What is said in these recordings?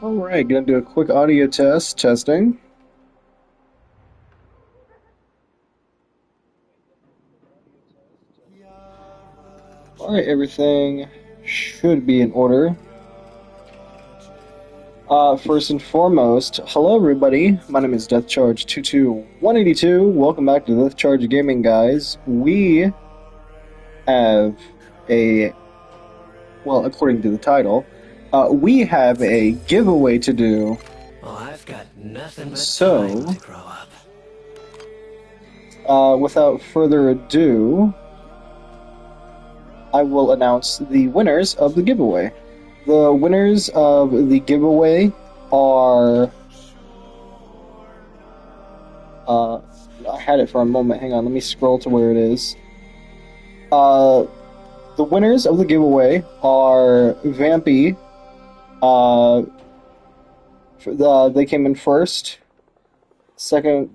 Alright, gonna do a quick audio testing. Alright, everything should be in order. First and foremost, hello everybody, my name is DeathCharge22182. Welcome back to Death Charge Gaming, guys. We have well, according to the title, we have a giveaway to do. Well, I've got nothing but time to grow up. Without further ado, I will announce the winners of the giveaway. The winners of the giveaway are... I had it for a moment. Hang on, let me scroll to where it is. The winners of the giveaway are Vampy. They came in first. Second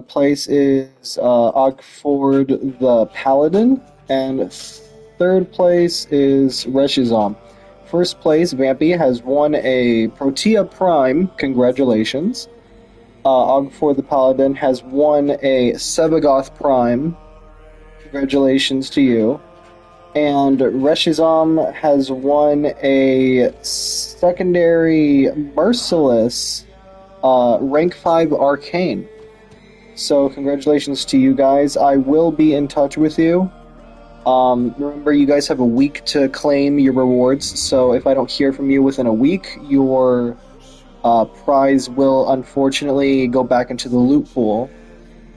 place is Ogford the Paladin. And third place is Reshizam. First place, Vampy, has won a Protea Prime. Congratulations. Ogford the Paladin has won a Sebagoth Prime. Congratulations to you. And Reshizam has won a secondary Merciless rank 5 Arcane. So congratulations to you guys. I will be in touch with you. Remember, you guys have a week to claim your rewards, so if I don't hear from you within a week, your prize will unfortunately go back into the loot pool.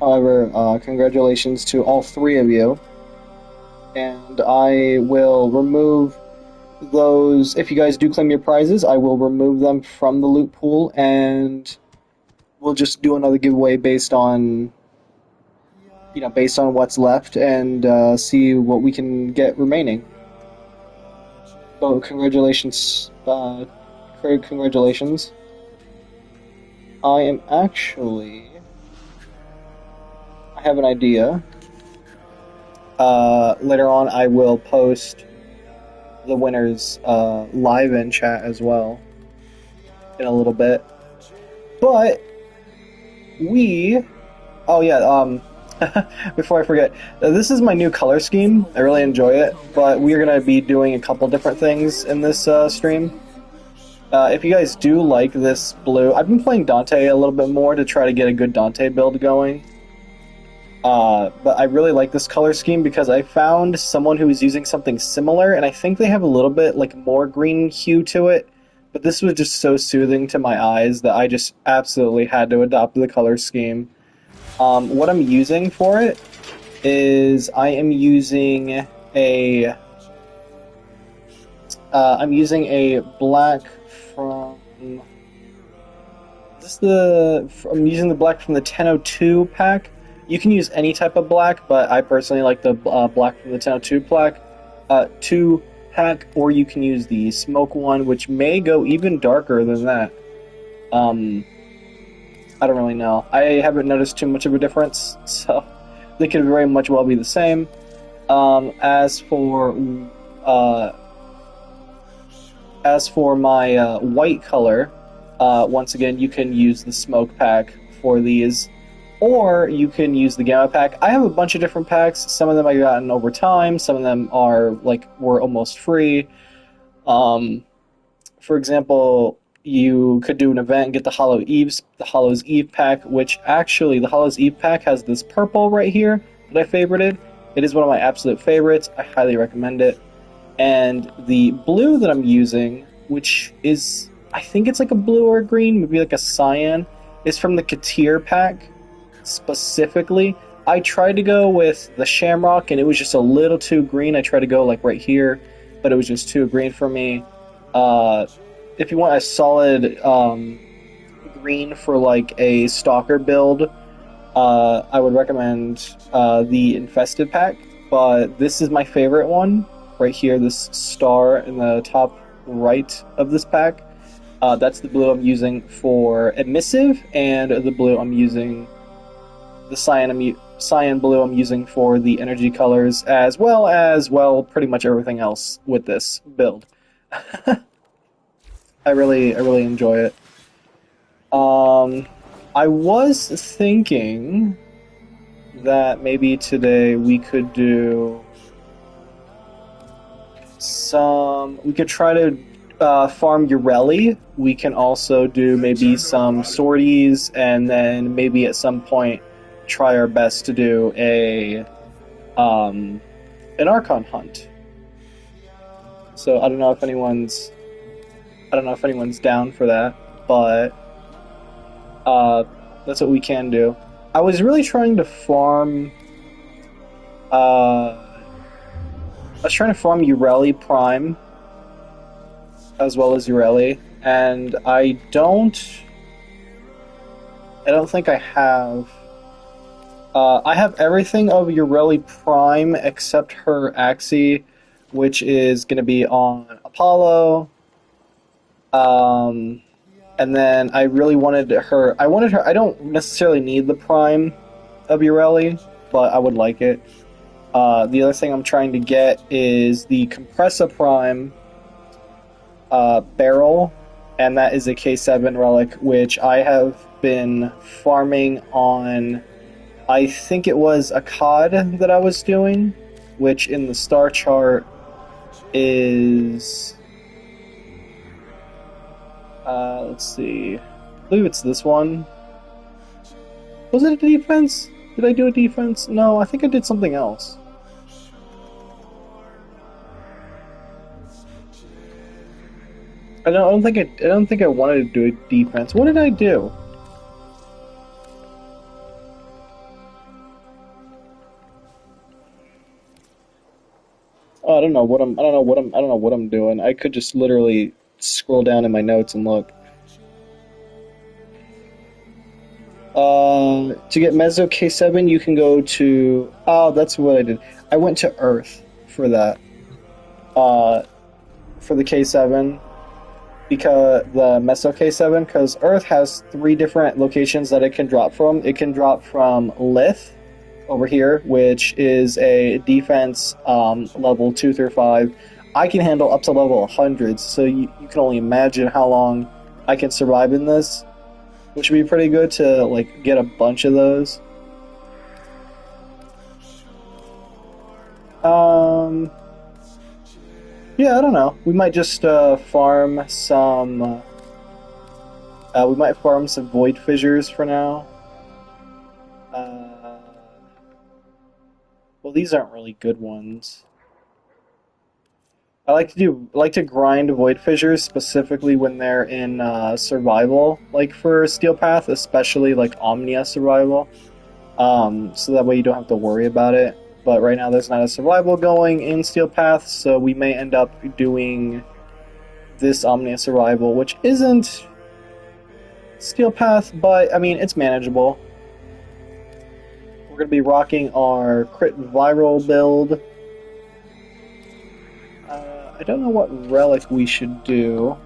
However, congratulations to all three of you. And I will remove those, if you guys do claim your prizes, I will remove them from the loot pool, and we'll just do another giveaway based on what's left, and see what we can get remaining. So congratulations, Craig, congratulations. I have an idea. Later on I will post the winners live in chat as well in a little bit. But before I forget, this is my new color scheme. I really enjoy it, but we're going to be doing a couple different things in this stream. If you guys do like this blue, I've been playing Dante a little bit more to try to get a good Dante build going. But I really like this color scheme because I found someone who was using something similar, and I think they have a little bit more green hue to it. But this was just so soothing to my eyes that I just absolutely had to adopt the color scheme. What I'm using for it is I am using a black from I'm using the black from the 1002 pack. You can use any type of black, but I personally like the black from the 1002 pack, or you can use the smoke one, which may go even darker than that. I don't really know. I haven't noticed too much of a difference, so they could very much well be the same. As for my white color, once again, you can use the smoke pack for these, or you can use the gamma pack. I have a bunch of different packs. Some of them I've gotten over time. Some of them were almost free. For example, you could do an event and get the Hollow's Eve pack, which actually, the Hollow's Eve pack has this purple right here that I favorited. It is one of my absolute favorites. I highly recommend it. And the blue that I'm using, which is, I think it's like a blue or a green, maybe like a cyan, is from the Katir pack specifically. I tried to go with the Shamrock, and it was just a little too green. I tried to go right here, but it was just too green for me. If you want a solid green for a stalker build, I would recommend the Infested pack, but this is my favorite one right here. This star in the top right of this pack. That's the blue I'm using for emissive, and the blue I'm using, the cyan blue I'm using for the energy colors, as well as, well, pretty much everything else with this build. I really enjoy it. I was thinking that maybe today we could do we could try to farm Ureli. We can also do maybe some sorties, and then maybe at some point try our best to do an Archon hunt. So I don't know if anyone's down for that, but that's what we can do. I was really trying to farm. I was trying to farm Ureli Prime as well as Ureli, and I don't think I have. I have everything of Ureli Prime except her Axie, which is going to be on Apollo. And then I really wanted her. I wanted her. I don't necessarily need the Prime of Ureli, but I would like it. The other thing I'm trying to get is the Compressa Prime barrel, and that is a K7 relic, which I have been farming on. I think it was a COD that I was doing, which in the star chart is. Let's see. I believe it's this one. Was it a defense? Did I do a defense? No, I think I did something else. I don't think I wanted to do a defense. What did I do? Oh, I don't know what I'm doing. I could just literally scroll down in my notes and look. To get Mezzo K7, you can go to. Oh, that's what I did. I went to Earth for that. For the K7, because the Mezzo K7, because Earth has 3 different locations that it can drop from. It can drop from Lith over here, which is a defense level 2 through 5. I can handle up to level 100, so you can only imagine how long I can survive in this, which would be pretty good to like get a bunch of those. Yeah, I don't know. We might just farm some. We might farm some void fissures for now. Well, these aren't really good ones. I like to grind void fissures specifically when they're in survival, like for Steel Path, especially like Omnia survival. So that way you don't have to worry about it. But right now there's not a survival going in Steel Path, so we may end up doing this Omnia survival, which isn't Steel Path, but I mean it's manageable. We're gonna be rocking our crit viral build. I don't know what relic we should do.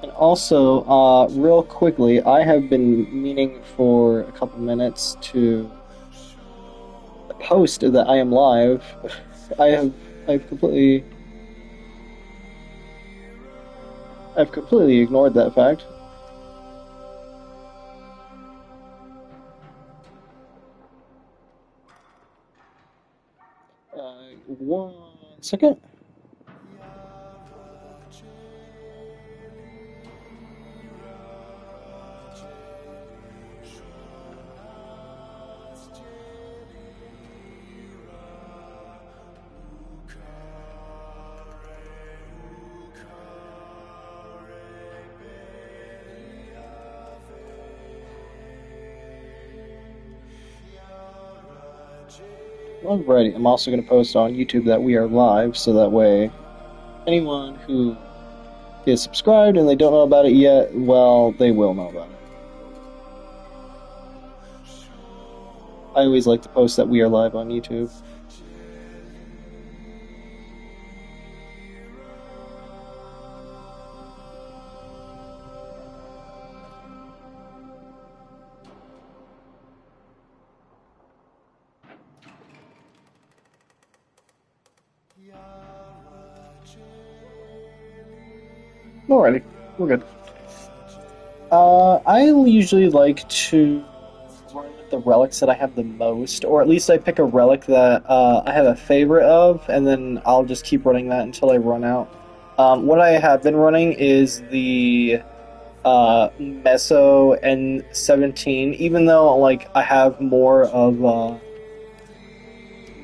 And also, real quickly, I have been meaning for a couple minutes to post that I am live. I've completely ignored that fact. One second. Alrighty, I'm also going to post on YouTube that we are live, so that way anyone who is subscribed and they don't know about it yet, well, they will know about it. I always like to post that we are live on YouTube. Alrighty, we're good. I usually like to run with the relics that I have the most, or at least I pick a relic that I have a favorite of, and then I'll just keep running that until I run out. What I have been running is the Meso N17, even though like I have more of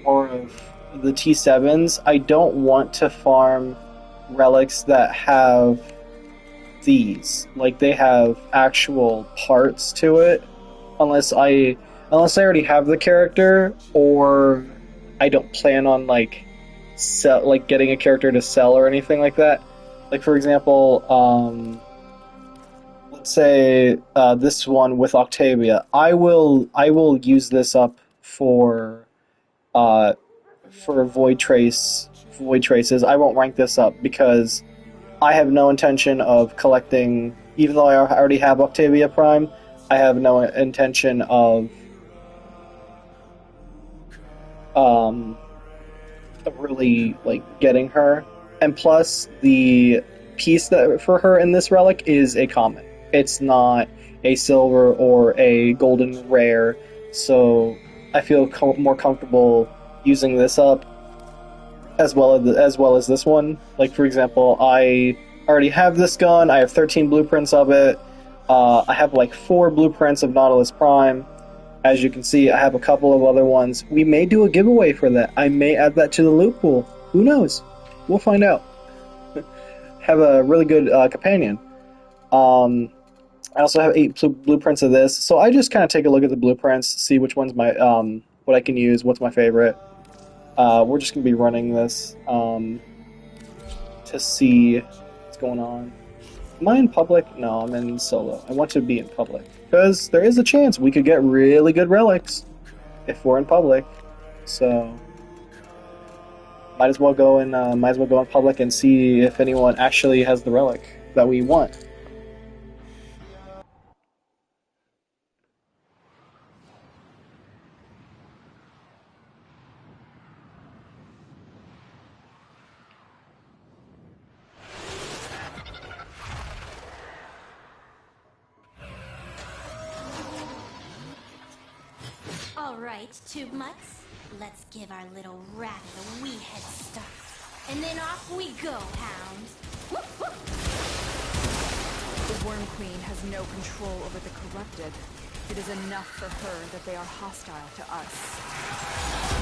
the T7s. I don't want to farm relics that have these. Like they have actual parts to it. Unless I already have the character, or I don't plan on getting a character to sell or anything like that. Like for example, let's say this one with Octavia. I will use this up uh, for void traces. I won't rank this up because I have no intention of collecting. Even though I already have Octavia Prime, I have no intention um, of really like getting her. And plus, the piece that for her in this relic is a common. It's not a silver or a golden rare, so I feel more comfortable using this up as well as this one. Like for example, I already have this gun. I have 13 blueprints of it. I have like 4 blueprints of Nautilus Prime. As you can see, I have a couple of other ones. We may do a giveaway for that. I may add that to the loot pool. Who knows? We'll find out. Have a really good companion. I also have 8 blueprints of this, so I just kind of take a look at the blueprints, see which one's my what I can use, what's my favorite. We're just gonna be running this to see what's going on. Am I in public? No, I'm in solo. I want to be in public because there is a chance we could get really good relics if we're in public. So might as well go in public and see if anyone actually has the relic that we want. Alright, tube mutts. Let's give our little rabbit a wee head start. And then off we go, hounds. Whoop, whoop. The Worm Queen has no control over the corrupted. It is enough for her that they are hostile to us.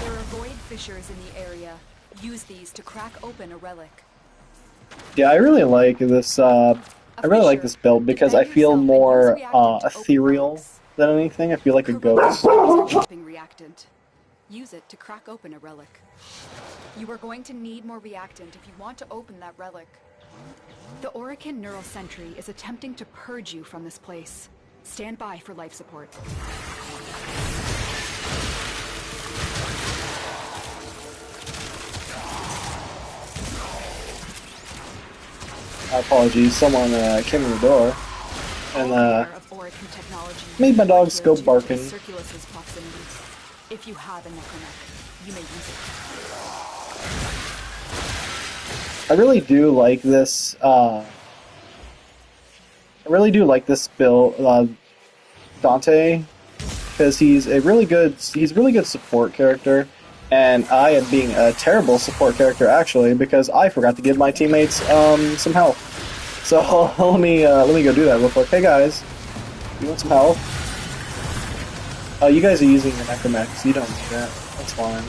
There are void fissures in the area. Use these to crack open a relic. Yeah, I really like this. I really like this build because I feel more ethereal than anything. I feel like a ghost. Reactant. Use it to crack open a relic. You are going to need more reactant if you want to open that relic. The Orican Neural Sentry is attempting to purge you from this place. Stand by for life support. Apologies, someone came in the door and made my dog go barking. If you have a necroneck, you may use it. I really do like this. I really do like this build, Dante, because he's a really good support character, and I am being a terrible support character actually because I forgot to give my teammates some health. So let me go do that real quick. Hey guys, you want some health? Oh, you guys are using the necromex. You don't need that. That's fine.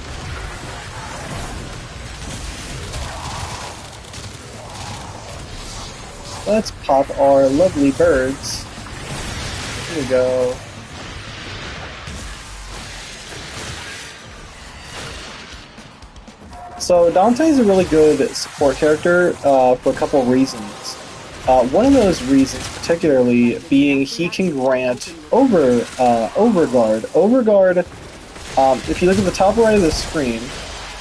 Let's pop our lovely birds. Here we go. So Dante's a really good support character for a couple reasons. One of those reasons particularly being he can grant Overguard. Overguard If you look at the top right of the screen,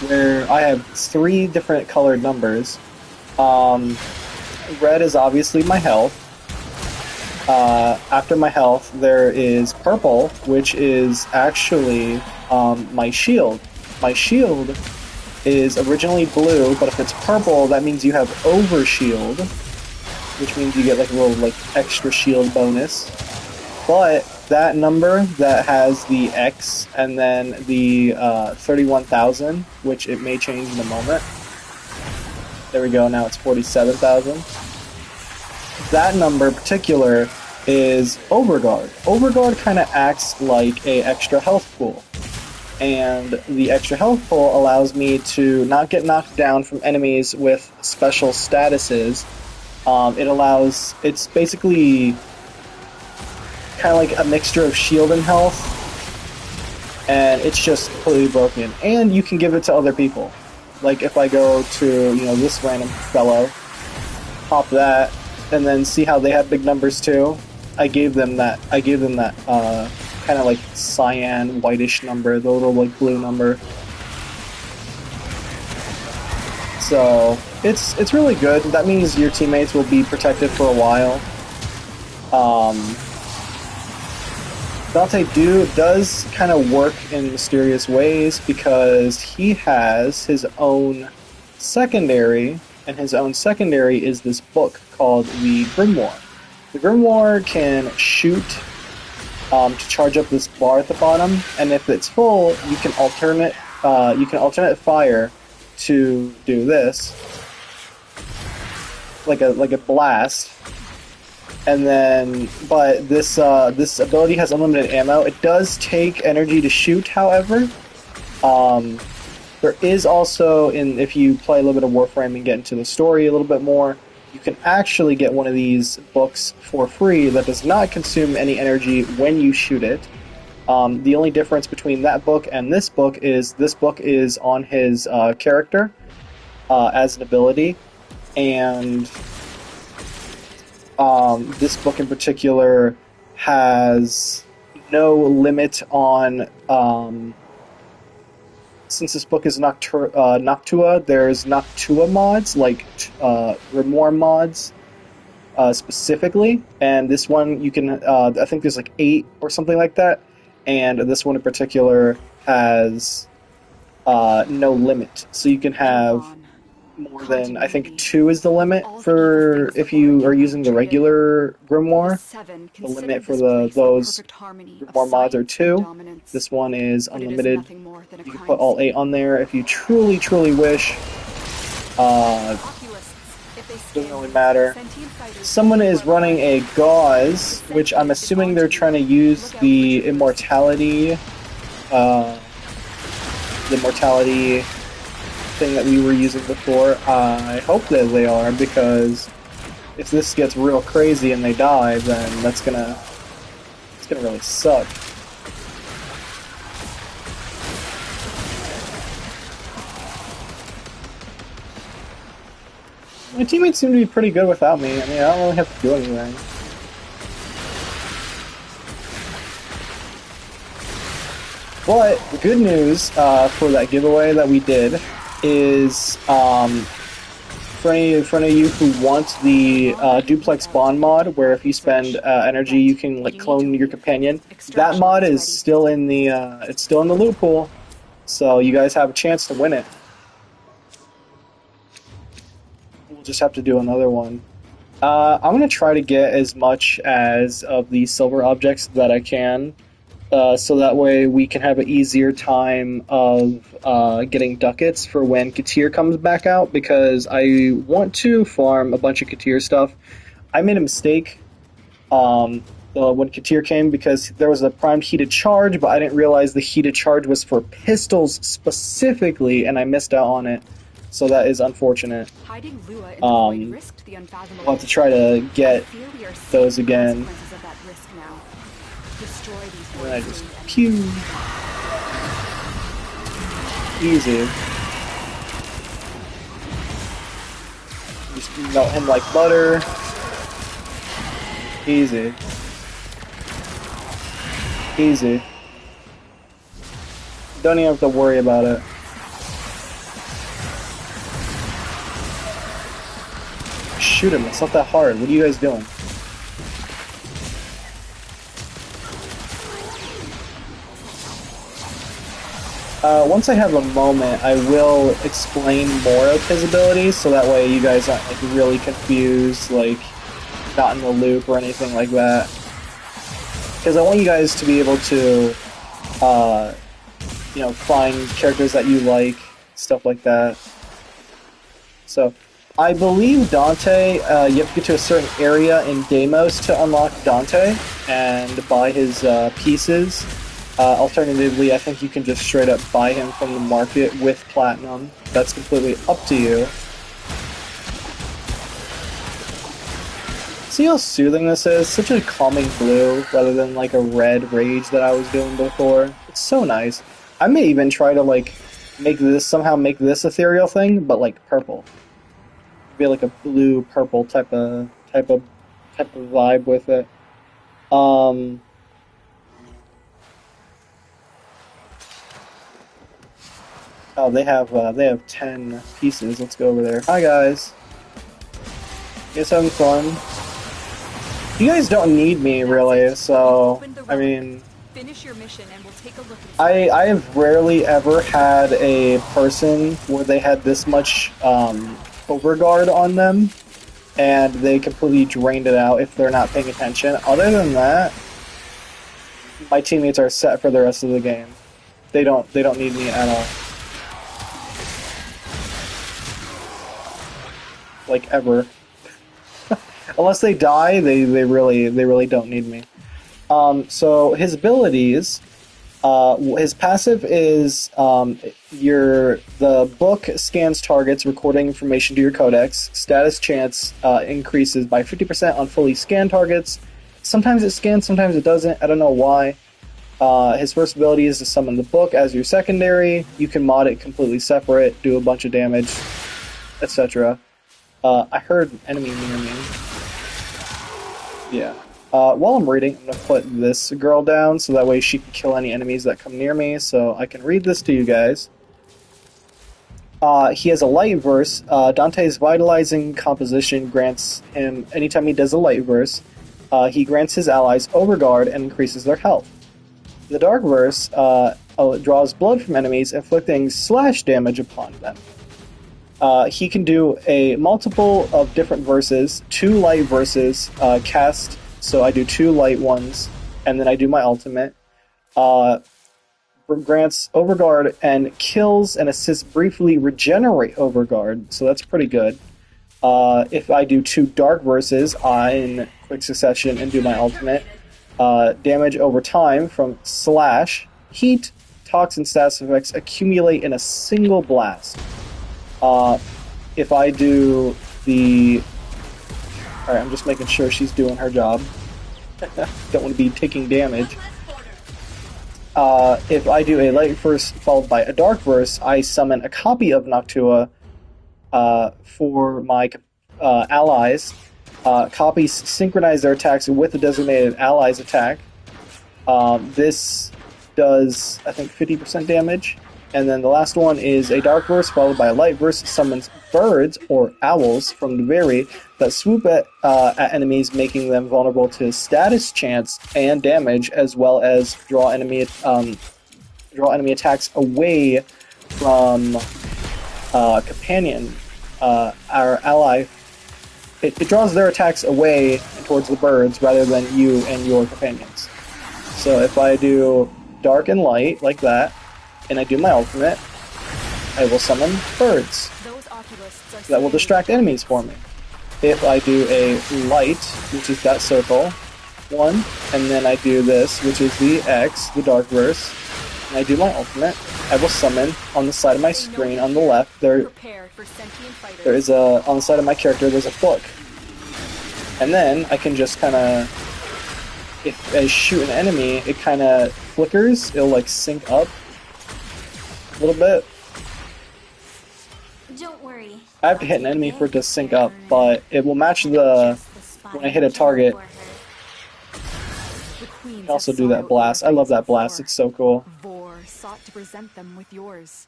where I have 3 different colored numbers, red is obviously my health. After my health, there is purple, which is actually my shield. My shield is originally blue, but if it's purple, that means you have overshield, which means you get like a little like extra shield bonus. But that number that has the X and then the 31,000, which it may change in a moment. There we go, now it's 47,000. That number in particular is Overguard. Overguard kind of acts like a extra health pool. And the extra health pool allows me to not get knocked down from enemies with special statuses. It's basically kind of like a mixture of shield and health, and it's just completely broken. And you can give it to other people. Like if I go to, this random fellow, pop that, and then see how they have big numbers too. I gave them that kind of like cyan whitish number, the little like blue number. So it's really good. That means your teammates will be protected for a while. Dante does kind of work in mysterious ways because he has his own secondary, and his own secondary is this book called the Grimoire. The Grimoire can shoot to charge up this bar at the bottom, and if it's full, you can alternate fire to do this, like a blast. And then, but this ability has unlimited ammo. It does take energy to shoot, however. There is also, if you play a little bit of Warframe and get into the story a little bit more, you can actually get one of these books for free that does not consume any energy when you shoot it. The only difference between that book and this book is on his character as an ability, and this book in particular has no limit on, since this book is Noctua, there's Noctua mods, like Grimoire mods specifically, and this one you can, I think there's like 8 or something like that, and this one in particular has no limit, so you can have more than, I think 2 is the limit for if you are using the regular Grimoire. The limit for those Grimoire mods are 2. This one is unlimited. You can put all 8 on there if you truly, truly wish. Doesn't really matter. Someone is running a gauze, which I'm assuming they're trying to use the immortality thing that we were using before. I hope that they are, because if this gets real crazy and they die, then it's gonna really suck. My teammates seem to be pretty good without me. I mean, I don't really have to do anything. But the good news for that giveaway that we did is, for any of you who want the duplex bond mod, where if you spend energy you can like clone your companion, that mod is still in the it's still in the loot pool, so you guys have a chance to win it. We'll just have to do another one. I'm gonna try to get as much as of the silver objects that I can. So that way we can have an easier time of getting ducats for when Katir comes back out, because I want to farm a bunch of Katir stuff. I made a mistake when Katir came, because there was a primed heated charge, but I didn't realize the heated charge was for pistols specifically, and I missed out on it. So that is unfortunate. We'll have to try to get those again. And I just pew. Easy. Just melt him like butter. Easy. Easy. Don't even have to worry about it. Shoot him, it's not that hard. What are you guys doing? Once I have a moment, I will explain more of his abilities, so that way you guys aren't like really confused, like not in the loop or anything like that. Because I want you guys to be able to, you know, find characters that you like, stuff like that. So, I believe Dante, you have to get to a certain area in Deimos to unlock Dante and buy his pieces. Alternatively, I think you can just straight up buy him from the market with platinum. That's completely up to you. See how soothing this is? Such a calming blue rather than like a red rage that I was doing before. It's so nice. I may even try to like make this ethereal thing, but like purple. Be like a blue purple type of vibe with it. Oh, they have 10 pieces. Let's go over there. Hi guys. You guys having fun? You guys don't need me really, so I mean, finish your mission and we'll take a look. I have rarely ever had a person where they had this much overguard on them, and they completely drained it out if they're not paying attention. Other than that, my teammates are set for the rest of the game. They don't need me at all. Like ever. Unless they die, they really don't need me. So his abilities, his passive is the book scans targets, recording information to your codex. Status chance increases by 50% on fully scanned targets. Sometimes it scans, sometimes it doesn't. I don't know why. His first ability is to summon the book as your secondary. You can mod it completely separate, do a bunch of damage, etc. I heard an enemy near me. Yeah. While I'm reading, I'm going to put this girl down so that way she can kill any enemies that come near me, so I can read this to you guys. He has a light verse. Dante's vitalizing composition grants him, anytime he does a light verse, he grants his allies overguard and increases their health. The dark verse draws blood from enemies, inflicting slash damage upon them. He can do a multiple of different verses, 2 light verses, cast, so I do 2 light ones, and then I do my ultimate. Grants overguard and kills and assists briefly regenerate overguard, so that's pretty good. If I do 2 dark verses in quick succession and do my ultimate, damage over time from slash, heat, toxin status effects accumulate in a single blast. If I do the... Alright, I'm just making sure she's doing her job. Don't want to be taking damage. If I do a light verse followed by a dark verse, I summon a copy of Noctua for my allies. Copies synchronize their attacks with the designated ally's attack. This does, I think, 50% damage. And then the last one is a dark verse followed by a light verse, summons birds or owls from the very that swoop at enemies, making them vulnerable to status chance and damage, as well as draw enemy attacks away from companion. Our ally, it draws their attacks away towards the birds rather than you and your companions. So if I do dark and light like that, and I do my ultimate, I will summon birds. That will distract enemies for me. If I do a light, which is that circle, 1, and then I do this, which is the X, the dark verse, and I do my ultimate, I will summon on the side of my screen on the left, there is a, on the side of my character, there's a book. And then I can just kind of, if I shoot an enemy, it kind of flickers, it'll like sync up a little bit. Don't worry. I have to hit an enemy for it to sync up, but it will match the when I hit a target. I can also do that blast. I love that blast. It's so cool. sought to present them with yours.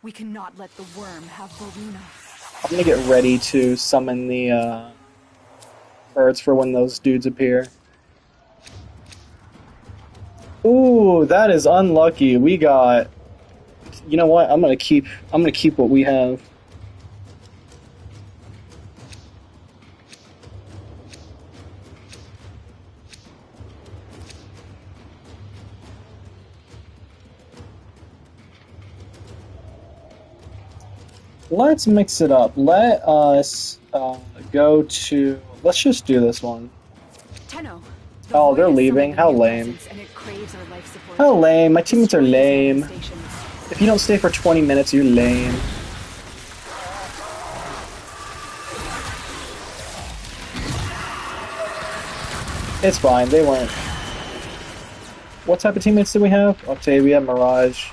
We cannot let the worm have Varuna. I'm gonna get ready to summon the birds for when those dudes appear. Ooh, that is unlucky. We got. You know what? I'm gonna keep what we have. Let's mix it up. Let us go to. Let's just do this one. Tenno, Oh, they're leaving? How lame. How lame. My teammates are lame. If you don't stay for 20 minutes, you're lame. It's fine, they weren't. What type of teammates do we have? Octavia, Mirage.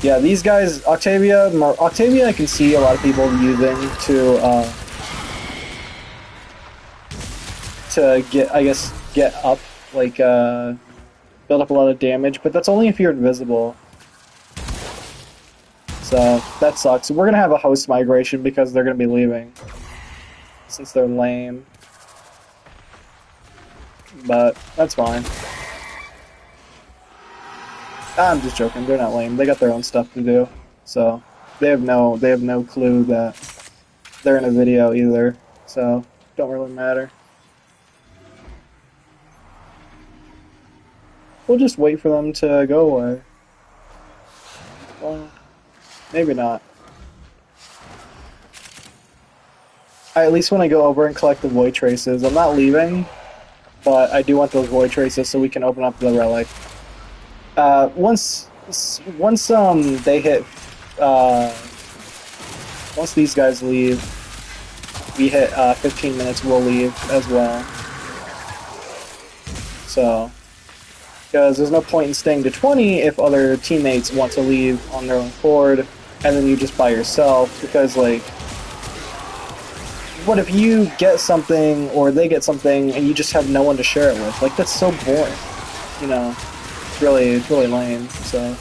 Yeah, these guys, Octavia, I can see a lot of people using to get, I guess, get up, like, build up a lot of damage, but that's only if you're invisible. So, that sucks. We're gonna have a host migration because they're gonna be leaving. Since they're lame. But, that's fine. I'm just joking, they're not lame. They got their own stuff to do. So, they have no clue that they're in a video either. So, don't really matter. We'll just wait for them to go away. Well, maybe not. I at least want to go over and collect the void traces. I'm not leaving, but I do want those void traces so we can open up the relic. Once they hit, once these guys leave, we hit 15 minutes, we'll leave as well. So, because there's no point in staying to 20 if other teammates want to leave on their own accord, and then you just by yourself, because, like, what if you get something, or they get something, and you just have no one to share it with? Like, that's so boring, you know? It's really lame, so.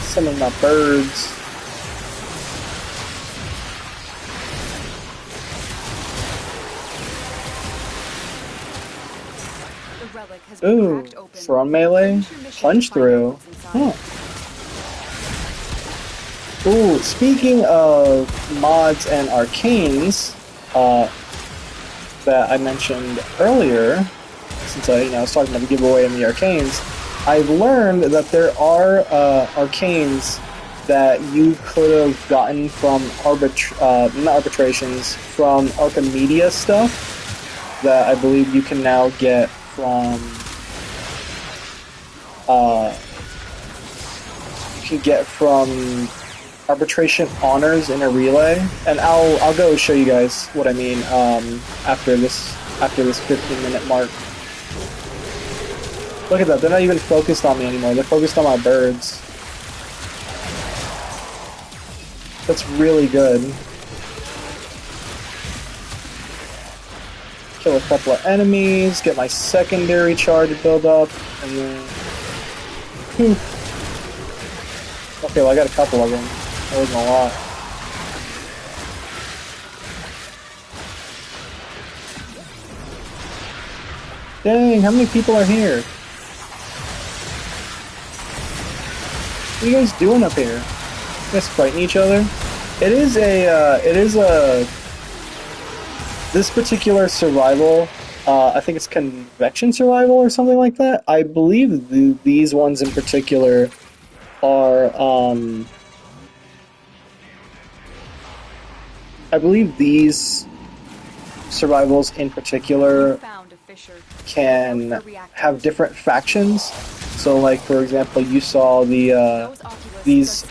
Some of my birds. The relic has been Ooh, cracked open. from melee? Punch through. Huh. Ooh, speaking of mods and arcanes, that I mentioned earlier, since I was talking about the giveaway and the arcanes, I've learned that there are arcanes that you could have gotten from not arbitrations, from Archimedia stuff that I believe you can now get from arbitration honors in a relay, and I'll go show you guys what I mean after this 15-minute mark. Look at that, they're not even focused on me anymore, they're focused on my birds. That's really good. Kill a couple of enemies, get my secondary charge build up, and then... Okay, well I got a couple of them. That wasn't a lot. Dang, how many people are here? What are you guys doing up here? You guys fighting each other? This particular survival, I think it's convection survival or something like that. I believe these ones in particular are, I believe these survivals in particular can have different factions. So, like, for example, you saw these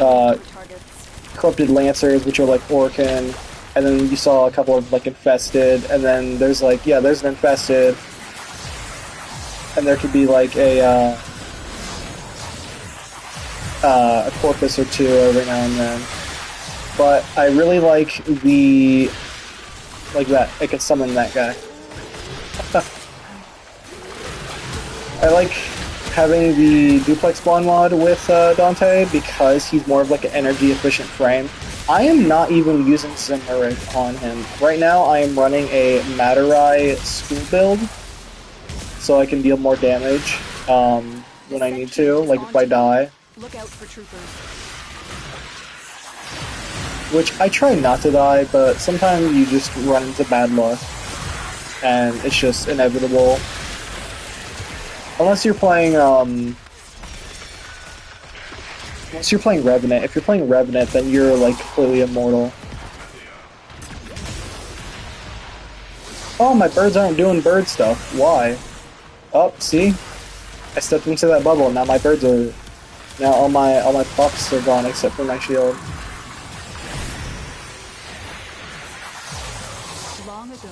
corrupted lancers, which are like Orcan, and then you saw a couple of like infested, and then there's like, yeah, there's an infested, and there could be like a corpus or two every now and then. But I really like that. I can summon that guy. I like having the duplex spawn mod with Dante because he's more of like an energy efficient frame. I am not even using Zimmerik on him. Right now I am running a Materai school build so I can deal more damage when I need to, like if I die. Look out for troopers. Which I try not to die, but sometimes you just run into bad luck. And it's just inevitable. Unless you're playing Revenant. If you're playing Revenant, then you're like completely immortal. Oh, my birds aren't doing bird stuff. Why? Oh, see? I stepped into that bubble. Now my birds are. Now all my buffs are gone except for my shield. Long ago,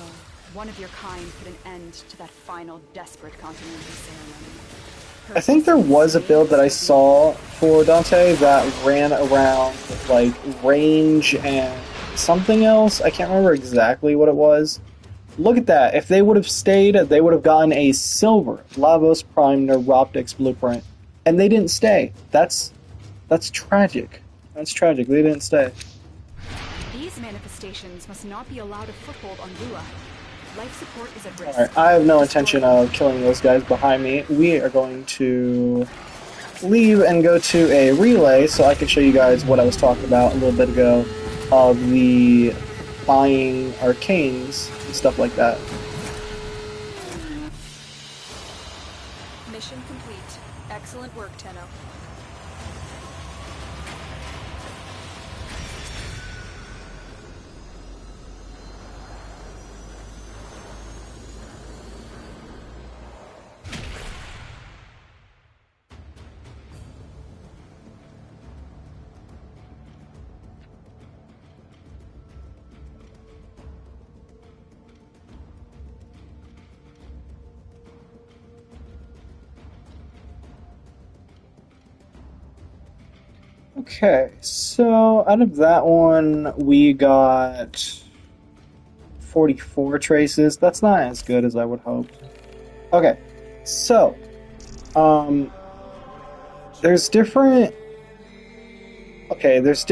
one of your kind put an end to that final desperate continuity ceremony. I think there was a build that I saw for Dante that ran around like range and something else. I can't remember exactly what it was. Look at that. If they would have stayed, they would have gotten a silver Lavos Prime Neuroptics blueprint. And they didn't stay. That's tragic. That's tragic. They didn't stay. These manifestations must not be allowed a foothold on Lua. Life support is at risk. Alright, I have no intention of killing those guys behind me. We are going to leave and go to a relay so I can show you guys what I was talking about a little bit ago of the buying arcanes and stuff like that. Mission complete. Excellent work, Tenno. Okay, so out of that one, we got 44 traces. That's not as good as I would hope. Okay, so, there's different... Okay, there's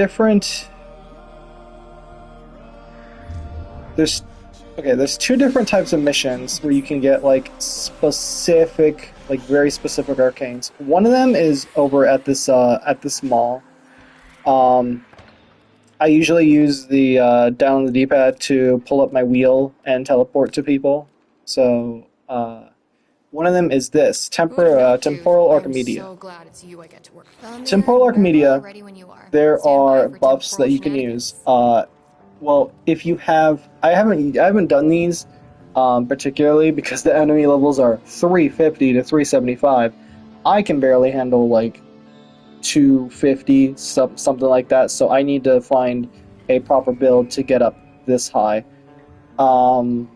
two different types of missions where you can get, like, specific, like, very specific arcanes. One of them is over at this mall. I usually use the down on the D-pad to pull up my wheel and teleport to people. So one of them is this Temporal Archimedia. So glad it's you I get to work. Temporal Archimedia. There are buffs that you can use. Well, if you have, I haven't done these particularly because the enemy levels are 350 to 375. I can barely handle like 250, something like that, so I need to find a proper build to get up this high. One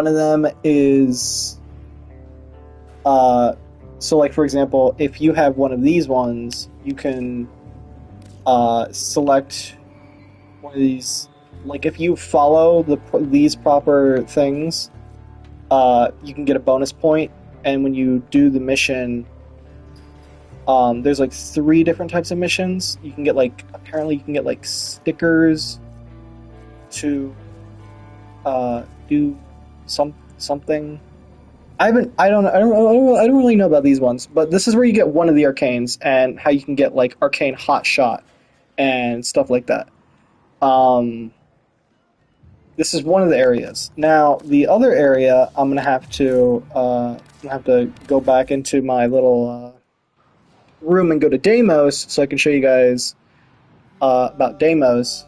of them is so like for example, if you have one of these ones, you can select one of these. Like if you follow these proper things, you can get a bonus point, and when you do the mission, there's like 3 different types of missions. You can get like, apparently you can get like stickers to do something. I don't really know about these ones, but this is where you get one of the arcanes and how you can get like arcane hot shot and stuff like that. This is one of the areas. Now the other area, I'm gonna have to go back into my little room and go to Deimos so I can show you guys about Deimos.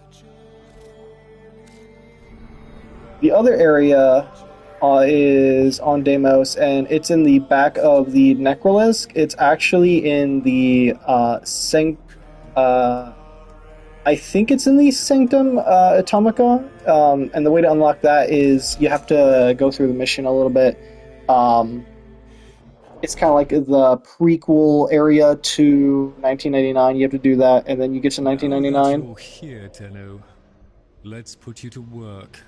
The other area is on Deimos, and it's in the back of the Necrolisc. It's actually in the I think it's in the Sanctum Atomica, and the way to unlock that is you have to go through the mission a little bit. It's kind of like the prequel area to 1999. You have to do that, and then you get to 1999. You're here, Tenno. Let's put you to work.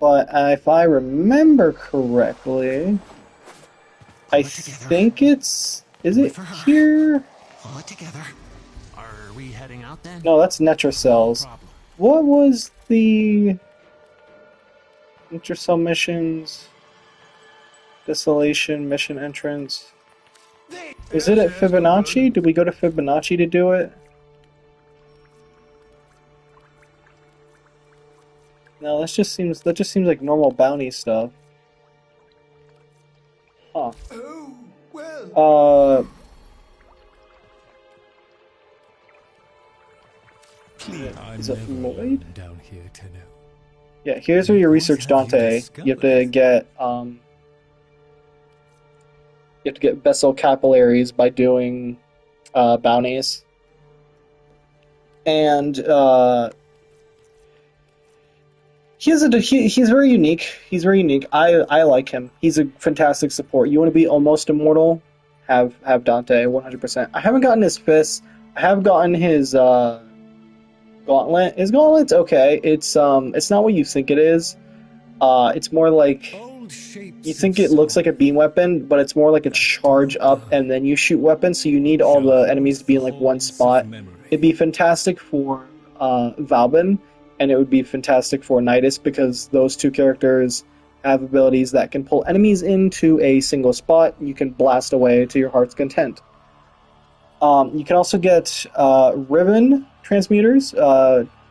But if I remember correctly, I think it's... Is it here? Pull it together. Are we heading out then? No, that's Netrocell's. What was the... Netrocell missions? Desolation, mission entrance. Was it at Fibonacci? Did we go to Fibonacci to do it? No, that just seems like normal bounty stuff. Huh. Oh, well. Is it Lloyd? Down here to know. Yeah, here's where you research Dante. You have to get vessel capillaries by doing bounties. And he's very unique. He's very unique. I like him. He's a fantastic support. You want to be almost immortal? Have Dante 100%. I haven't gotten his fists. I have gotten his gauntlet. His gauntlet's okay. It's not what you think it is. It's more like you think it looks like a beam weapon, but it's more like a charge up and then you shoot weapons. So you need all the enemies to be in like one spot. It'd be fantastic for Valbin, and it would be fantastic for Nidus because those two characters have abilities that can pull enemies into a single spot. You can blast away to your heart's content. You can also get ribbon transmuters.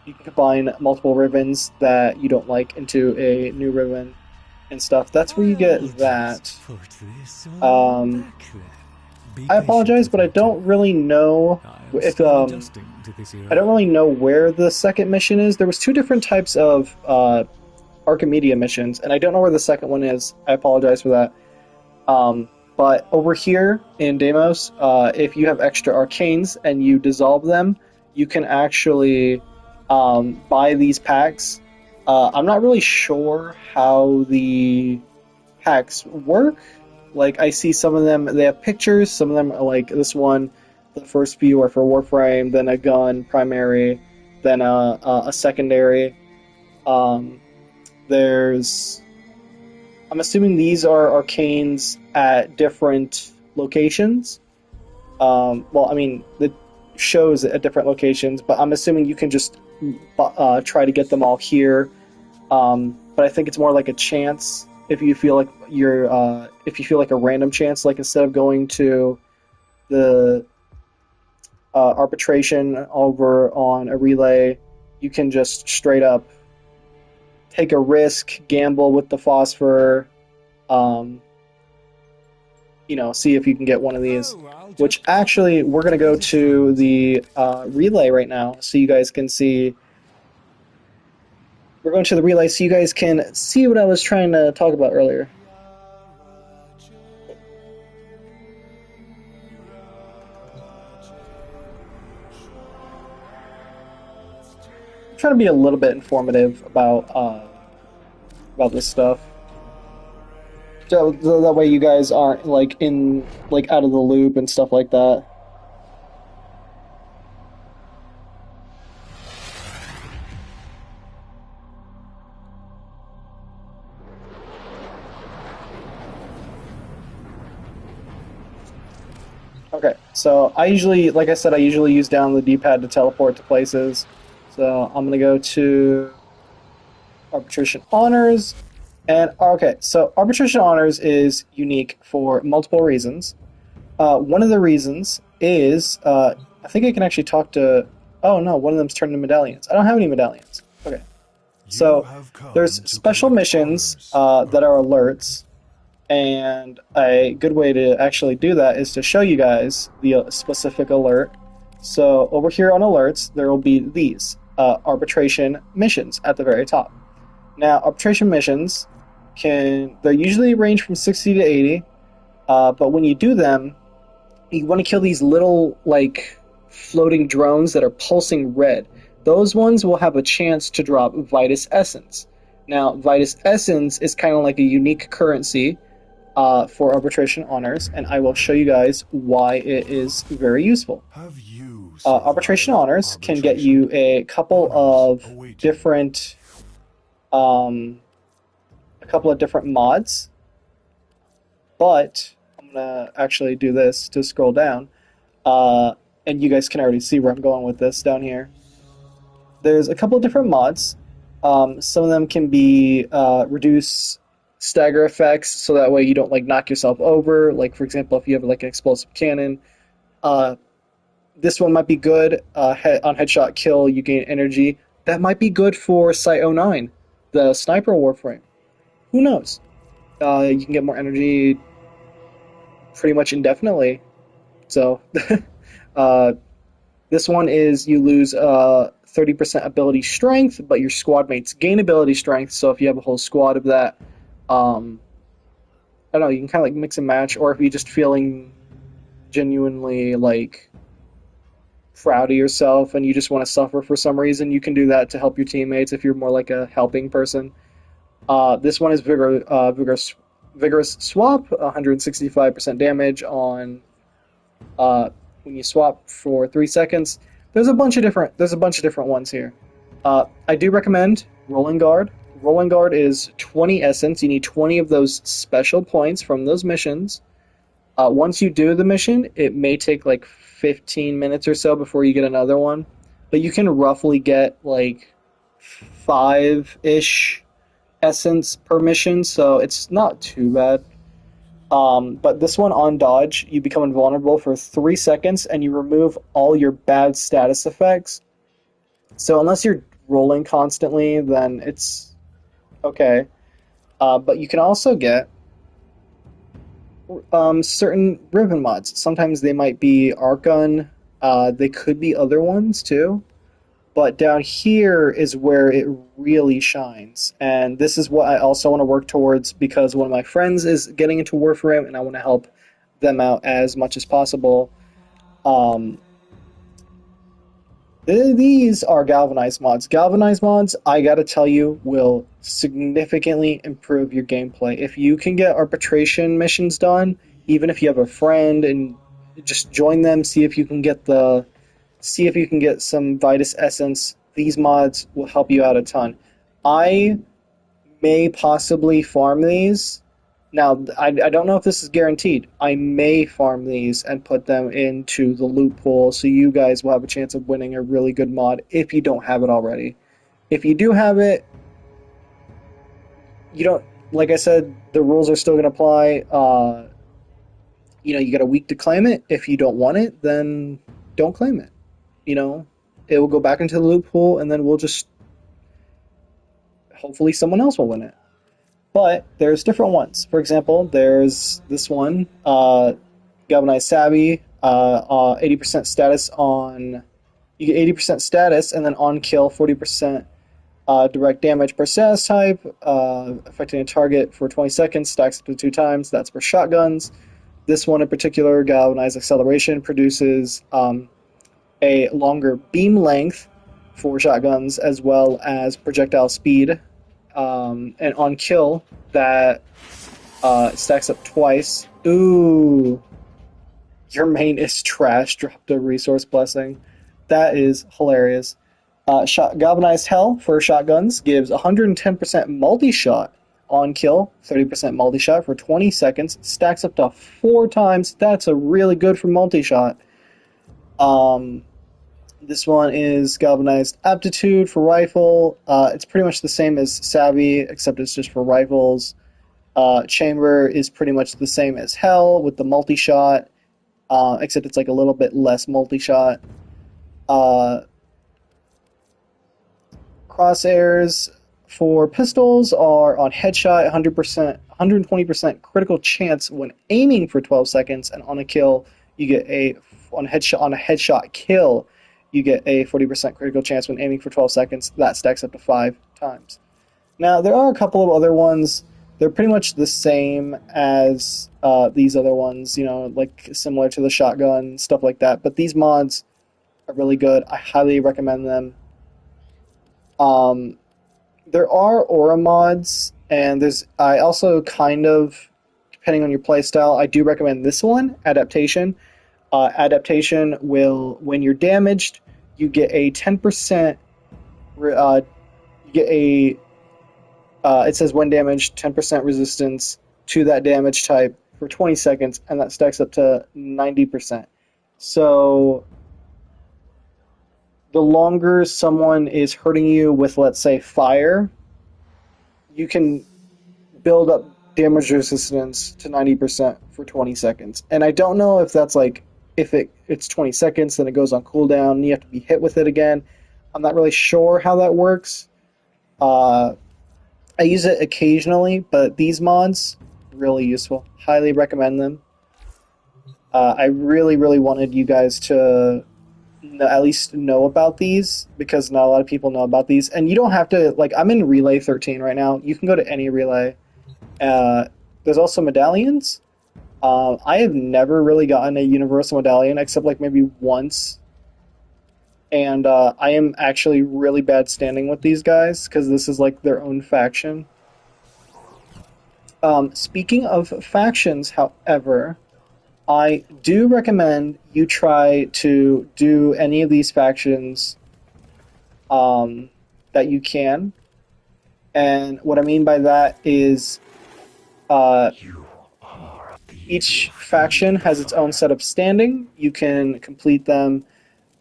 You can combine multiple ribbons that you don't like into a new ribbon and stuff. That's where you get that. I apologize, but I don't really know if I don't really know where the second mission is. There was two different types of Archimedia missions, and I don't know where the second one is. I apologize for that. But over here in Deimos, if you have extra arcanes and you dissolve them, you can actually buy these packs. I'm not really sure how the packs work. Like, I see some of them, they have pictures, some of them are like this one, the first few are for Warframe, then a gun primary, then a secondary. There's... I'm assuming these are arcanes at different locations. Well, I mean, it shows at different locations, but I'm assuming you can just try to get them all here. But I think it's more like a chance. If you feel like if you feel like a random chance, like instead of going to the arbitration over on a relay, you can just straight up take a risk, gamble with the phosphor, see if you can get one of these. Which actually, we're going to go to the relay right now, so you guys can see. We're going to the relay so you guys can see what I was trying to talk about earlier. I'm trying to be a little bit informative about this stuff. So that way you guys aren't out of the loop and stuff like that. Okay, so I usually use down the D-pad to teleport to places. So I'm going to go to Arbitration Honors. And, okay, so Arbitration Honors is unique for multiple reasons. One of the reasons is, I think I can actually talk to... Oh, no, one of them's turned into medallions. I don't have any medallions. Okay. So, there's special missions that are alerts. And a good way to actually do that is to show you guys the specific alert. So over here on alerts, there will be these arbitration missions at the very top. Now, arbitration missions they usually range from 60 to 80, but when you do them, you want to kill these little floating drones that are pulsing red. Those ones will have a chance to drop Vitus Essence. Now, Vitus Essence is kind of like a unique currency for Arbitration Honors, and I will show you guys why it is very useful. Arbitration Honors can get you a couple of different a couple of different mods, but I'm gonna actually do this to scroll down, and you guys can already see where I'm going with this down here. There's a couple of different mods. Some of them can be reduce stagger effects, so that way you don't like knock yourself over. Like for example, if you have like an explosive cannon, this one might be good. On headshot kill, you gain energy. That might be good for Site 09, the sniper Warframe. Who knows? You can get more energy pretty much indefinitely. So, uh, this one is you lose 30% ability strength, but your squad mates gain ability strength. So if you have a whole squad of that, I don't know, you can kind of like mix and match. Or if you're just feeling genuinely like proud of yourself and you just want to suffer for some reason, you can do that to help your teammates if you're more like a helping person. This one is vigorous swap, 165% damage on when you swap for 3 seconds. There's a bunch of different ones here. I do recommend Rolling Guard. Rolling Guard is 20 essence. You need 20 of those special points from those missions. Once you do the mission, it may take like 15 minutes or so before you get another one, but you can roughly get like 5-ish essence per mission, so it's not too bad. But this one on dodge, you become invulnerable for 3 seconds and you remove all your bad status effects. So unless you're rolling constantly, then it's okay. But you can also get certain ribbon mods. Sometimes they might be arc gun. They could be other ones too. But down here is where it really shines. And this is what I also want to work towards because one of my friends is getting into Warframe and I want to help them out as much as possible. These are galvanized mods. Galvanized mods, I gotta tell you, will significantly improve your gameplay. If you can get arbitration missions done, even if you have a friend and just join them, see if you can get some Vitus Essence. These mods will help you out a ton. I may possibly farm these. Now, I don't know if this is guaranteed. I may farm these and put them into the loot pool so you guys will have a chance of winning a really good mod if you don't have it already. If you do have it, you don't, like I said, the rules are still going to apply. You got a week to claim it. If you don't want it, then don't claim it. It will go back into the loot pool, and then we'll just hopefully someone else will win it. But there's different ones. For example, there's this one, Galvanized Savvy, 80% status on. You get 80% status, and then on kill 40% direct damage per status type, affecting a target for 20 seconds, stacks up to 2 times. That's for shotguns. This one in particular, Galvanized Acceleration, produces a longer beam length for shotguns as well as projectile speed, and on kill that stacks up twice. Ooh, your main is trash. Dropped a resource blessing. That is hilarious. Galvanized Hell for shotguns gives 110% multi-shot on kill, 30% multi-shot for 20 seconds, stacks up to 4 times. That's a really good for multi-shot. This one is Galvanized Aptitude for rifle. It's pretty much the same as Savvy, except it's just for rifles. Chamber is pretty much the same as Hell with the multi-shot, except it's like a little bit less multi-shot. Crosshairs for pistols are on headshot, 120% critical chance when aiming for 12 seconds, and on a kill, you get on a headshot kill, you get a 40% critical chance when aiming for 12 seconds. That stacks up to 5 times. Now, there are a couple of other ones. They're pretty much the same as these other ones, like similar to the shotgun, stuff like that. But these mods are really good. I highly recommend them. There are aura mods, and I also depending on your playstyle, I do recommend this one, Adaptation. Adaptation will, when you're damaged, you get a 10%, you get a It says when damaged, 10% resistance to that damage type for 20 seconds, and that stacks up to 90%. So the longer someone is hurting you with, let's say, fire, you can build up damage resistance to 90% for 20 seconds. And I don't know if that's like, if it's 20 seconds, then it goes on cooldown, and you have to be hit with it again. I'm not really sure how that works. I use it occasionally, but these mods, really useful. Highly recommend them. I really, really wanted you guys to at least know about these, because not a lot of people know about these. And you don't have to, like, I'm in Relay 13 right now. You can go to any relay. There's also medallions. I have never really gotten a universal medallion, except like maybe once. And I am actually really bad standing with these guys, because this is like their own faction. Speaking of factions, however, I do recommend you try to do any of these factions that you can. And what I mean by that is each faction has its own set of standing. You can complete them,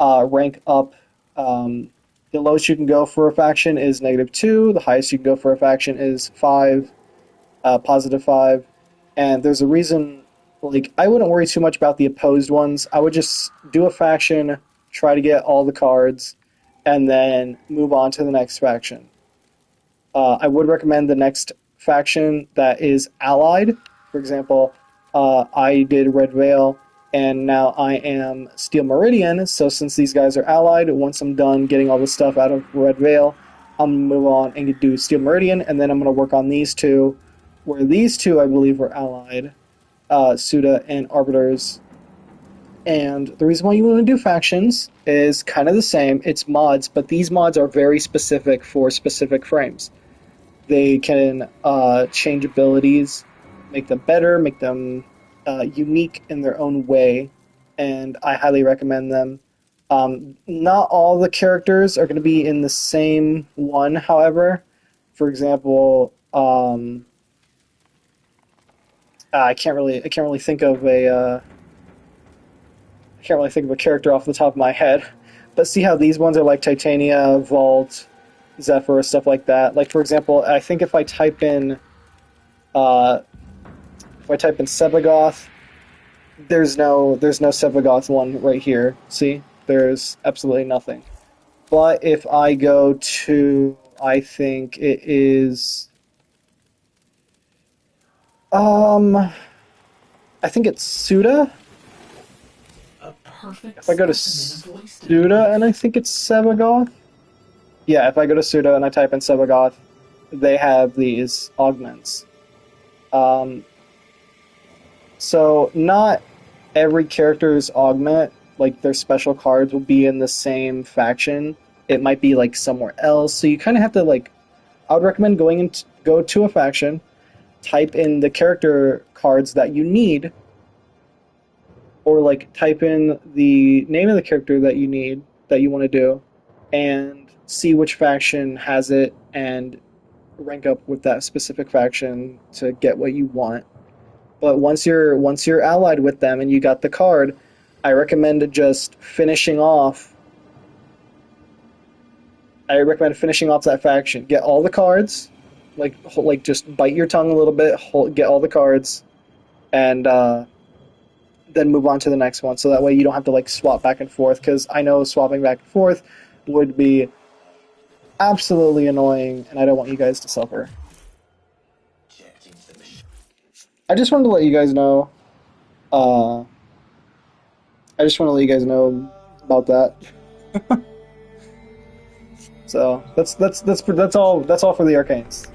rank up. The lowest you can go for a faction is -2. The highest you can go for a faction is 5, +5. And there's a reason, like, I wouldn't worry too much about the opposed ones. I would just do a faction, try to get all the cards, and then move on to the next faction. I would recommend the next faction that is allied. For example, I did Red Veil, and now I am Steel Meridian. So since these guys are allied, once I'm done getting all the stuff out of Red Veil, I'm going to move on and do Steel Meridian, and then I'm going to work on these two, where these two, I believe, were allied, Suda and Arbiters. And the reason why you want to do factions is kind of the same. It's mods, but these mods are very specific for specific frames. They can change abilities, make them better, make them unique in their own way, and I highly recommend them. Not all the characters are going to be in the same one, however. For example, I can't really think of a character off the top of my head. But see how these ones are like Titania, Vault, Zephyr, stuff like that. Like, for example, I think if I type in Sebagoth, there's no Sebagoth one right here. See, there's absolutely nothing. But if I go to, I think it is, I think it's Suda. If I go to Suda and I think it's Sebagoth. Yeah, if I go to Suda and I type in Sebagoth, they have these augments. So not every character's augment, like their special cards, will be in the same faction. It might be like somewhere else. So you kind of have to, like, I would recommend go to a faction, type in the character cards that you need, or like type in the name of the character that you need, that you want to do, and see which faction has it, and rank up with that specific faction to get what you want. But once you're allied with them and you got the card, I recommend just finishing off. I recommend finishing off that faction. Get all the cards, like just bite your tongue a little bit, get all the cards, and then move on to the next one. So that way you don't have to like swap back and forth. Because I know swapping back and forth would be absolutely annoying, and I don't want you guys to suffer. I just wanted to let you guys know. About that. So that's all for the arcanes.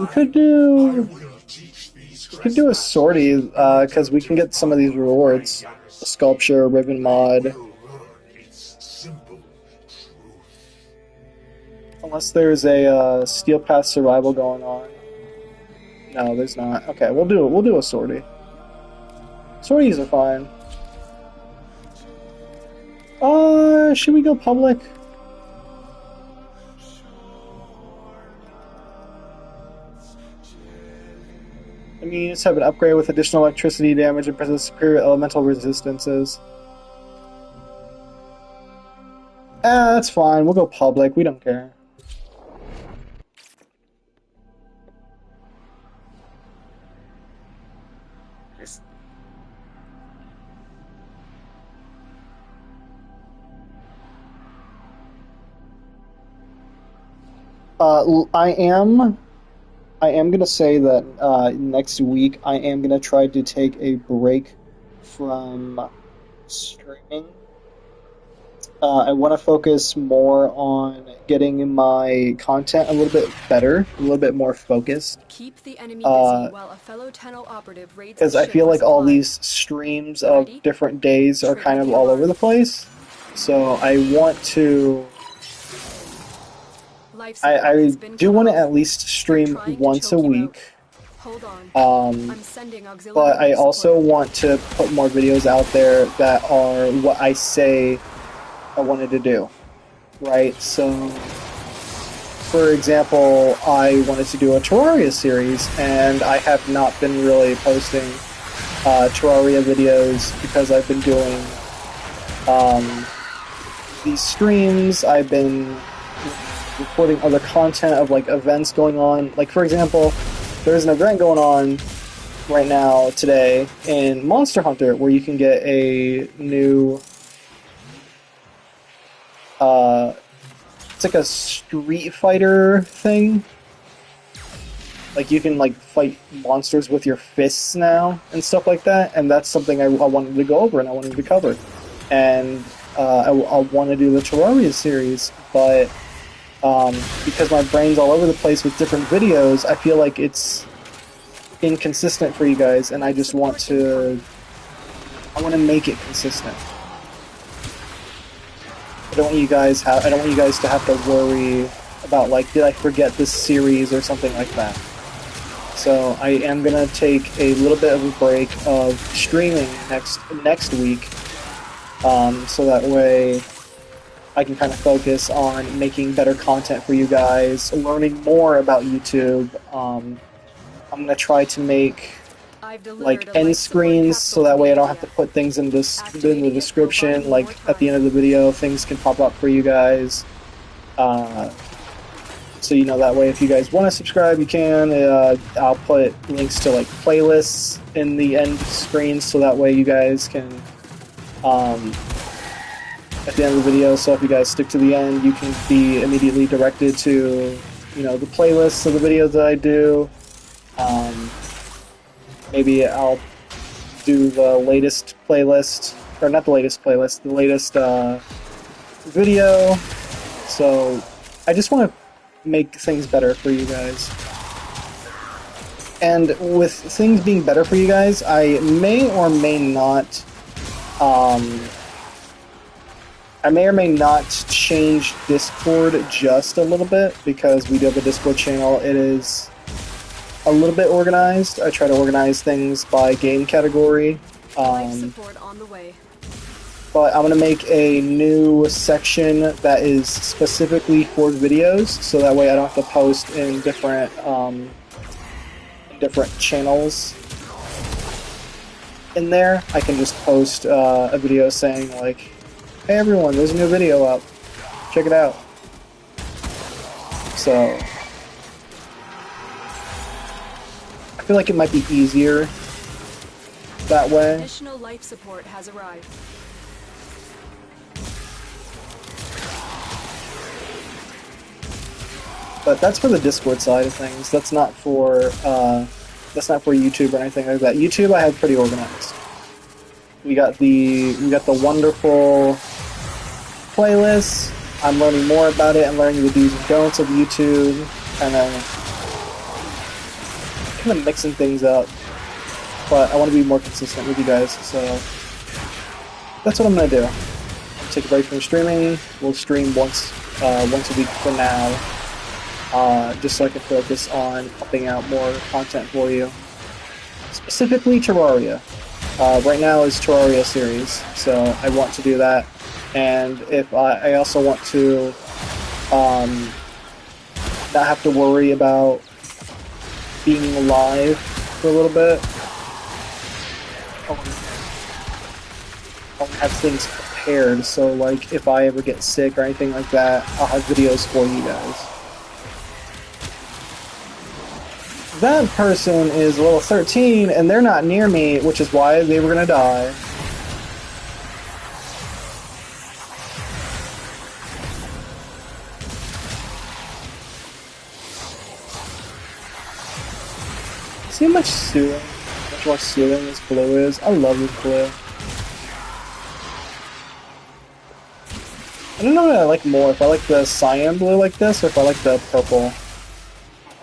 We could do a sortie because we can get some of these rewards: a sculpture, ribbon mod. Unless there's a Steel Path survival going on. No, there's not. Okay, we'll do a sortie. Sorties are fine. Should we go public? I mean, units have an upgrade with additional electricity damage and possess superior elemental resistances. That's fine. We'll go public. We don't care. I am gonna say that next week I am gonna try to take a break from streaming. I want to focus more on getting my content a little bit better, a little bit more focused. Keep the enemy busy while a fellow Tenno operative raids Because I feel like all these streams of different days are kind of all over the place. So I want to. I do want to at least stream once a week. Hold on. I'm sending auxiliary but I also want to put more videos out there that are what I say I wanted to do. Right? So, for example, I wanted to do a Terraria series, and I have not been really posting Terraria videos because I've been doing these streams. I've been recording other content of like events going on. Like, for example, there's an event going on right now today in Monster Hunter where you can get a new it's like a Street Fighter thing. Like, you can like fight monsters with your fists now and stuff like that, and that's something I wanted to go over and I wanted to cover. And I want to do the Terraria series, but because my brain's all over the place with different videos, I feel like it's inconsistent for you guys, and I just want to make it consistent. I don't want you guys to have to worry about, like, did I forget this series or something like that. So I am gonna take a little bit of a break of streaming next week, so that way I can kind of focus on making better content for you guys, learning more about YouTube. I'm gonna try to make like end screens so that way I don't have to put things in the description. Like at the end of the video, things can pop up for you guys. So you know, that way if you guys want to subscribe, you can. I'll put links to like playlists in the end screens so that way you guys can at the end of the video. So if you guys stick to the end, you can be immediately directed to, you know, the playlists of the videos that I do. Maybe I'll do the latest playlist, or not the latest playlist, the latest video. So I just want to make things better for you guys. And with things being better for you guys, I may or may not change Discord just a little bit, because we do have a Discord channel. It is a little bit organized. I try to organize things by game category. Support on the way. But I'm going to make a new section that is specifically for videos, so that way I don't have to post in different channels. In there, I can just post a video saying like, hey everyone, there's a new video up. Check it out. So I feel like it might be easier that way. Additional life support has arrived. But that's for the Discord side of things. That's not for YouTube or anything like that. YouTube I have pretty organized. We got the wonderful playlist. I'm learning more about it and learning the do's and don'ts of YouTube, kind of mixing things up. But I want to be more consistent with you guys, so that's what I'm gonna do. Take a break from streaming. We'll stream once a week for now, just so I can focus on pumping out more content for you. Specifically Terraria. Right now is Terraria series, so I want to do that. And if I also want to not have to worry about being live for a little bit. I'll have things prepared, so like if I ever get sick or anything like that, I'll have videos for you guys. That person is level 13 and they're not near me, which is why they were gonna die. See how much soothing, much more soothing this blue is? I love this blue. I don't know what I like more, if I like the cyan blue like this, or if I like the purple.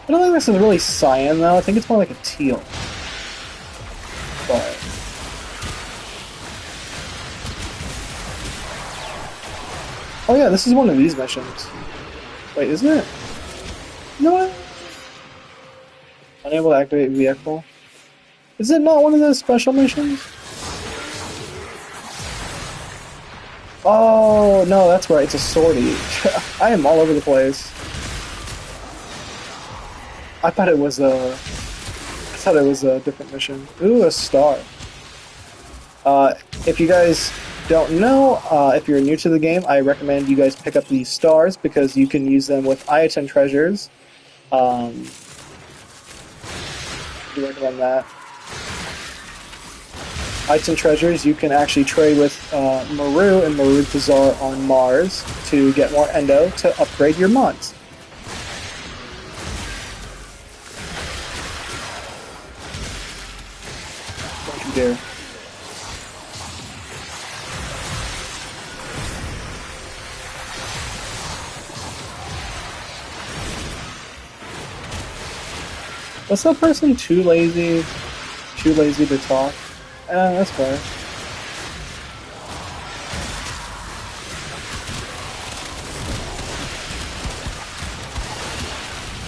I don't think this is really cyan though, I think it's more like a teal. But... oh yeah, this is one of these missions. Wait, isn't it? You know what? Unable to activate vehicle. Is it not one of those special missions? Oh, no, that's right, it's a sortie. I am all over the place. I thought it was a different mission. Ooh, a star. If you guys don't know, if you're new to the game, I recommend you guys pick up these stars because you can use them with Item treasures. I recommend that. Item treasures, you can actually trade with Maru and Maru Bazaar on Mars to get more endo to upgrade your mods. Don't you dare. Was that person too lazy to talk? That's fair.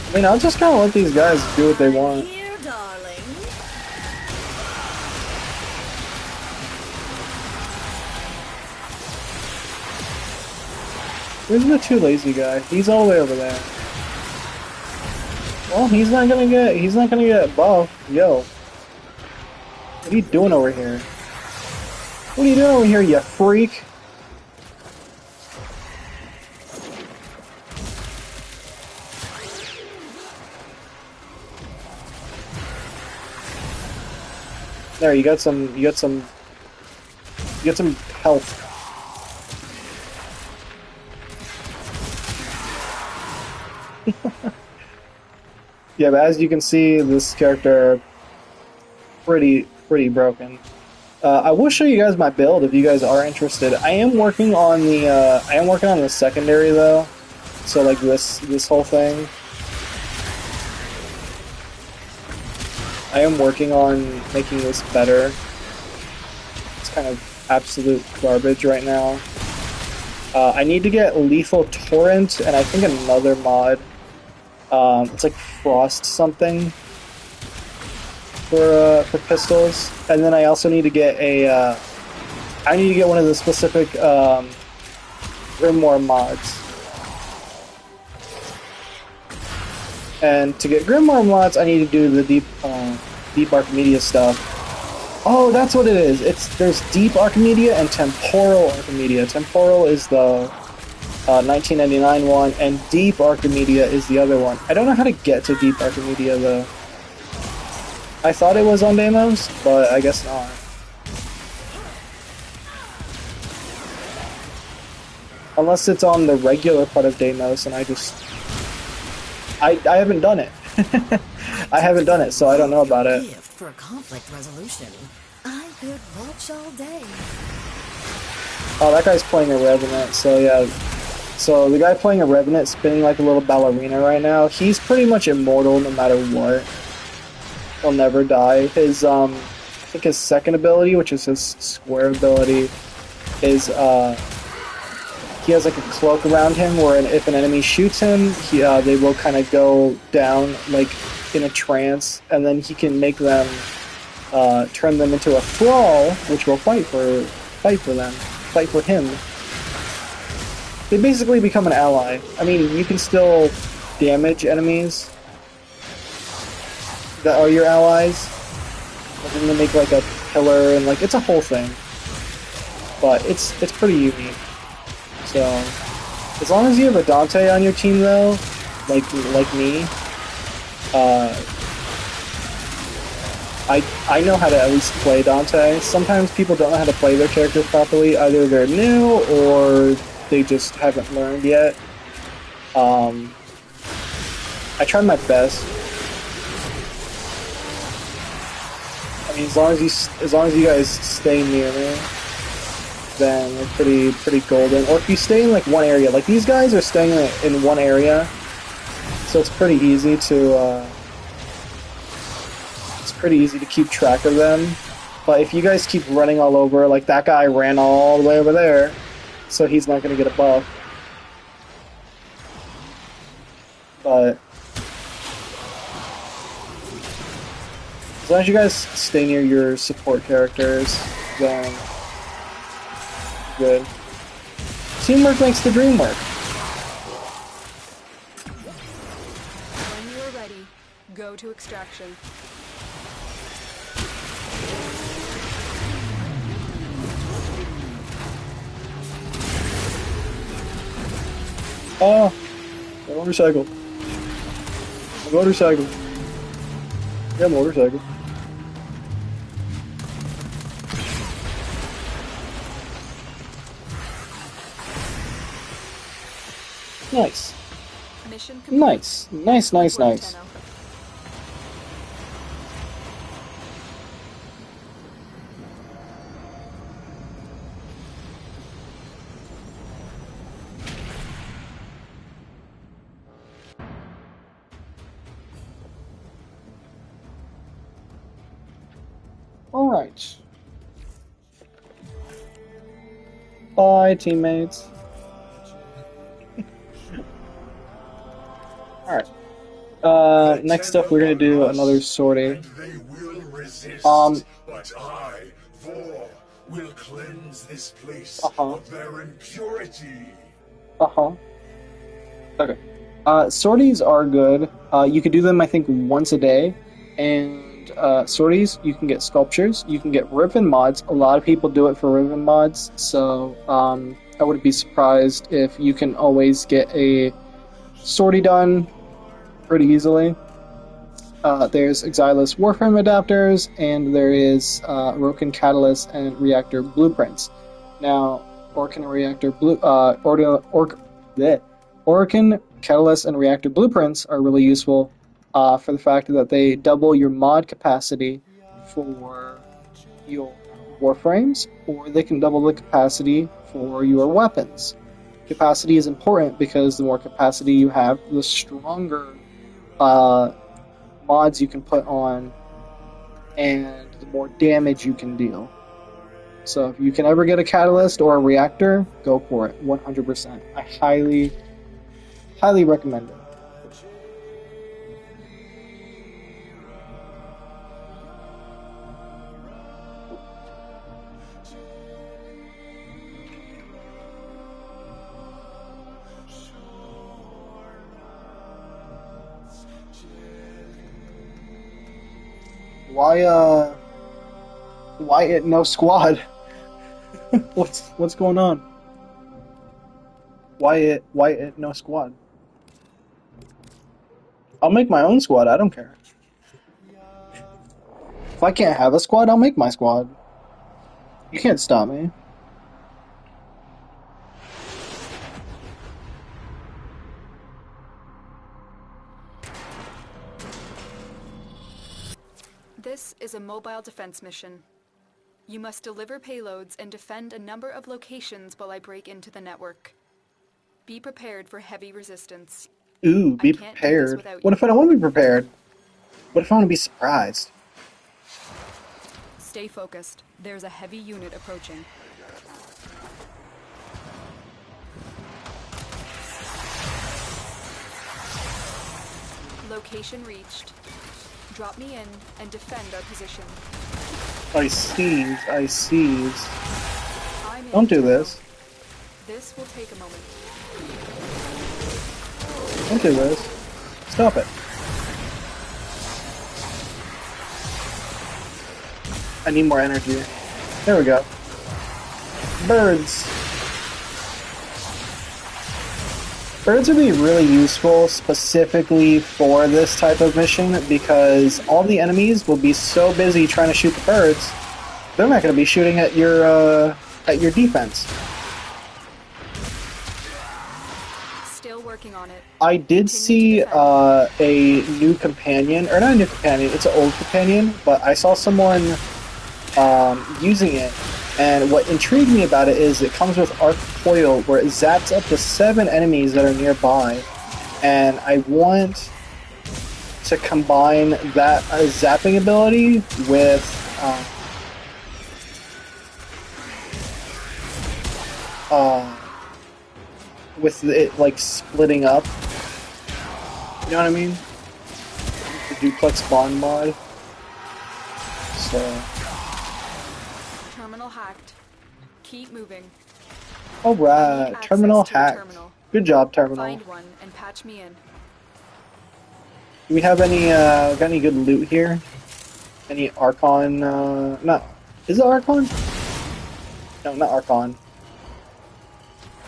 I mean, I'll just kind of let these guys do what they want. Here, darling. Where's the too lazy guy? He's all the way over there. Well, he's not gonna get buff. Yo. What are you doing over here? What are you doing over here, you freak? There, you got some health. Yeah, but as you can see, this character pretty broken. I will show you guys my build if you guys are interested. I am working on the secondary though. So like this whole thing. I am working on making this better. It's kind of absolute garbage right now. I need to get Lethal Torrent and I think another mod. It's like Frost something for pistols, and then I also need to get I need to get one of the specific Grimoire mods. And to get Grimoire mods, I need to do the deep Archimedia stuff. Oh, that's what it is. There's Deep Archimedia and Temporal Archimedia. Temporal is the 1999 one, and Deep Archimedia is the other one. I don't know how to get to Deep Archimedia though. I thought it was on Deimos, but I guess not. Unless it's on the regular part of Deimos, and I haven't done it. I haven't done it, so I don't know about it. Gift for conflict resolution. I could watch all day. Oh, that guy's playing a Revenant, so yeah. So the guy playing a Revenant, spinning like a little ballerina right now, he's pretty much immortal no matter what. He'll never die. His, I think his second ability, which is his square ability, is, he has like a cloak around him where if an enemy shoots him, they will kind of go down like in a trance, and then he can make them, turn them into a thrall, which will fight for him. They basically become an ally. I mean, you can still damage enemies that are your allies, And then they make like a pillar and like it's a whole thing. But it's pretty unique. So as long as you have a Dante on your team though, like me, I know how to at least play Dante. Sometimes people don't know how to play their characters properly. Either they're new or they just haven't learned yet. I try my best. I mean, as long as you guys stay near me, then we're pretty golden. Or if you stay in like one area, like these guys are staying in one area, so it's pretty easy to keep track of them. But if you guys keep running all over, like that guy ran all the way over there, so he's not going to get a buff. But as long as you guys stay near your support characters, then good. Teamwork makes the dream work. When you are ready, go to extraction. Oh, a motorcycle. A motorcycle. Yeah, motorcycle. Nice. Mission complete. Nice. Good work, Tenno. Alright. Bye, teammates. Alright. Next up we're gonna do another sorting. They will resist, but I, Vor, will cleanse this place of their impurity. Okay. Sorties are good. You could do them, I think, once a day. And sorties, you can get sculptures. You can get ribbon mods. A lot of people do it for ribbon mods. So I wouldn't be surprised if you can always get a sortie done pretty easily. There's Exilus Warframe adapters, and there is Orokin Catalyst and Reactor blueprints. Now, Orokin Catalyst and Reactor blueprints are really useful for the fact that they double your mod capacity for your Warframes, or they can double the capacity for your weapons. Capacity is important because the more capacity you have, the stronger mods you can put on, and the more damage you can deal. So if you can ever get a Catalyst or a Reactor, go for it, 100%. I highly recommend it. Why it no squad? What's going on? Why it no squad? I'll make my own squad, I don't care. If I can't have a squad, I'll make my squad. You can't stop me. This is a mobile defense mission. You must deliver payloads and defend a number of locations while I break into the network. Be prepared for heavy resistance. Ooh, be prepared. What if I don't want to be prepared? What if I want to be surprised? Stay focused. There's a heavy unit approaching. Location reached. Drop me in and defend our position. I seize. Don't do this. This will take a moment. Don't do this. Stop it. I need more energy. There we go. Birds. Birds would be really useful specifically for this type of mission because all the enemies will be so busy trying to shoot the birds, they're not going to be shooting at your defense. Still working on it. I did see a new companion, or not a new companion, it's an old companion, but I saw someone using it, and what intrigued me about it is it comes with arc foil, where it zaps up to 7 enemies that are nearby, and I want to combine that zapping ability with it like splitting up. You know what I mean? The duplex bond mod. So. Terminal hacked. Keep moving. Alright, terminal hacked. Good job, terminal. Find one and patch me in. Do we have any got any good loot here? Any Archon no. Is it Archon? No, not Archon.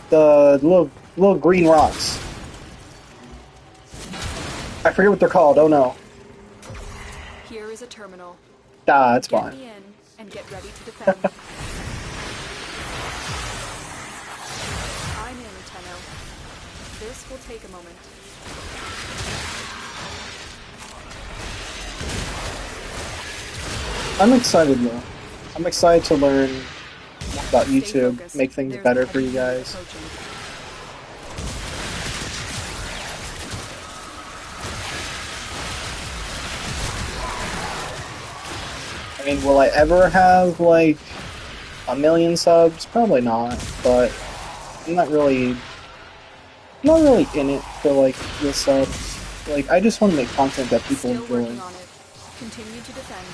The little green rocks. I forget what they're called, oh no. Here is a terminal. Ah, it's Get fine. me in and get ready to defend. I'm in, Tenno. This will take a moment. I'm excited though. I'm excited to learn about Stay YouTube, focused. make things There's better an for you enemy unit guys. approaching. I mean, will I ever have like 1,000,000 subs? Probably not, but I'm not really in it for like the subs. Like, I just want to make content that people Still enjoy. working on it. Continue to defend.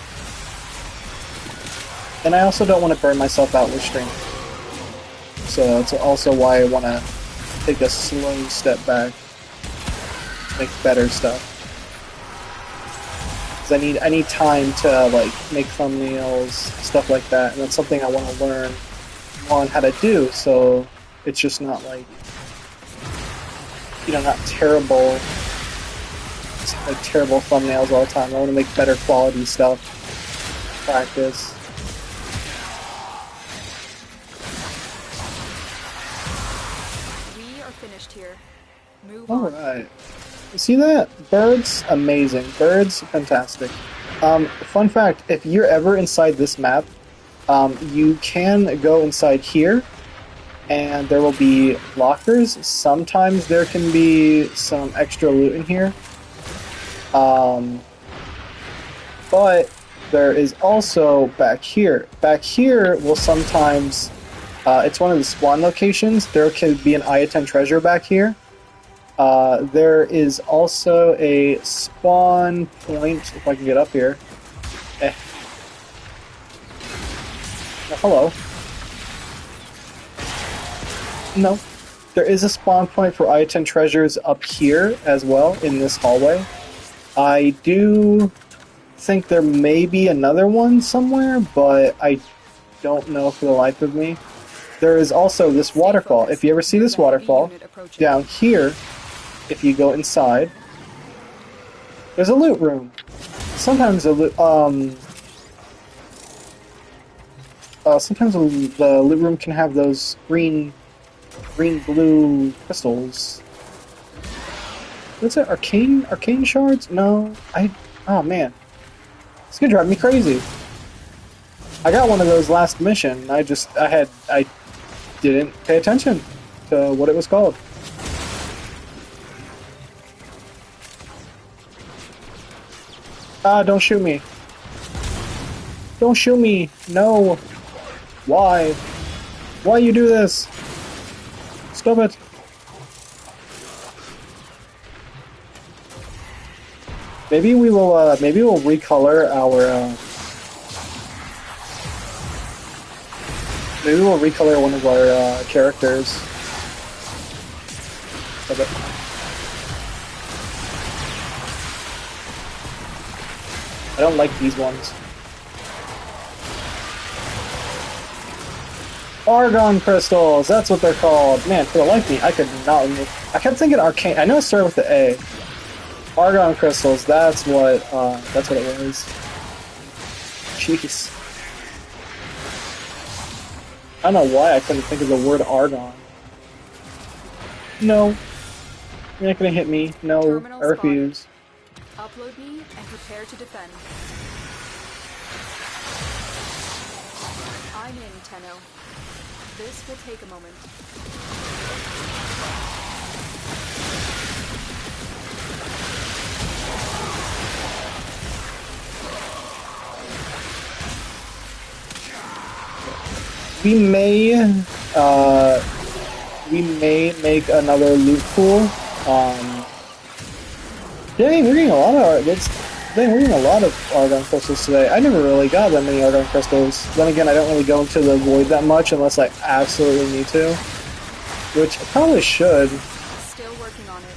And I also don't want to burn myself out with stream. So that's also why I want to take a slow step back, make better stuff. Because I need time to like make thumbnails, stuff like that, and that's something I want to learn on how to do. So it's just not like, you know, not terrible, like terrible thumbnails all the time. I want to make better quality stuff. Practice. We are finished here. Move on. Alright. See that? Birds, amazing. Birds, fantastic. Fun fact, if you're ever inside this map, you can go inside here, and there will be lockers. Sometimes there can be some extra loot in here. But there is also back here. Back here will sometimes, it's one of the spawn locations. There could be an I-10 treasure back here. There is also a spawn point, if I can get up here. Oh, hello. No. There is a spawn point for I-10 treasures up here as well, in this hallway. I do think there may be another one somewhere, but I don't know for the life of me. There is also this waterfall. If you ever see this waterfall, down here, if you go inside, there's a loot room. Sometimes the loot room can have those green-blue crystals. What's it? Arcane shards? No, oh man, it's gonna drive me crazy. I got one of those last mission. I didn't pay attention to what it was called. Ah, don't shoot me. Don't shoot me. No. Why? Why you do this? Stop it. Maybe we'll recolor our, maybe we'll recolor one of our, characters. Stop it. I don't like these ones. Argon crystals, that's what they're called. Man, for the life of me, I could not remember. I kept thinking arcane. I know it started with the A. Argon crystals, that's what it was. Jeez. I don't know why I couldn't think of the word argon. No. You're not gonna hit me. No. Terminal I refuse. Spotted. Upload me and prepare to defend. I'm in, Tenno. This will take a moment. We may make another loot pool. Dang, we're getting a lot of we're getting a lot of argon crystals today. I never really got that many argon crystals. Then again, I don't really go into the void that much unless I absolutely need to, which I probably should. Still working on it.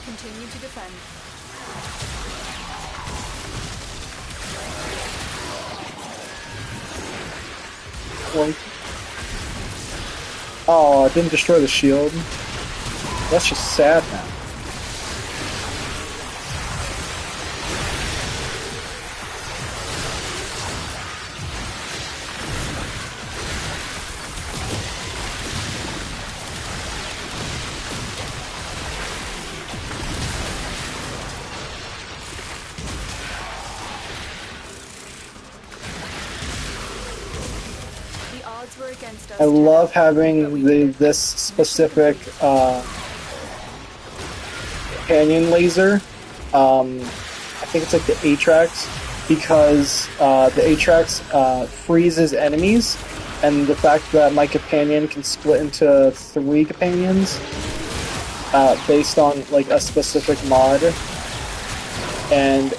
Continue to defend. Oh, it didn't destroy the shield. That's just sad now. I love having this specific companion laser. I think it's like the Atrax, because the Atrax freezes enemies, and the fact that my companion can split into 3 companions based on like a specific mod, and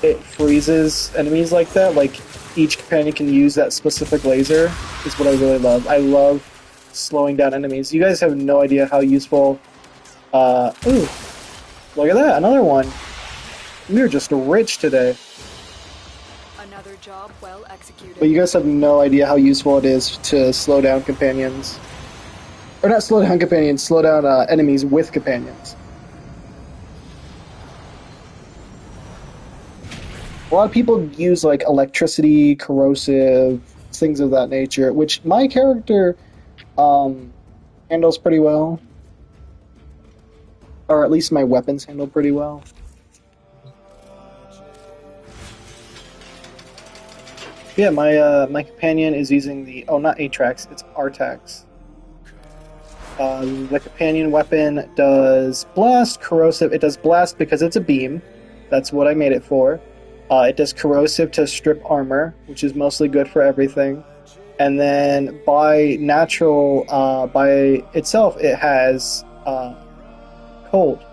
it freezes enemies like that, like each companion can use that specific laser, is what I really love. I love slowing down enemies. You guys have no idea how useful... ooh, look at that, another one. We're just rich today. Another job well executed. But you guys have no idea how useful it is to slow down companions. Or not slow down companions, slow down enemies with companions. A lot of people use like electricity, corrosive, things of that nature, which my character handles pretty well. Or at least my weapons handle pretty well. Yeah, my companion is using the... Oh, not Atrax, it's Artax. The companion weapon does blast, corrosive. It does blast because it's a beam. That's what I made it for. It does corrosive to strip armor, which is mostly good for everything. And then by natural, by itself, it has cold.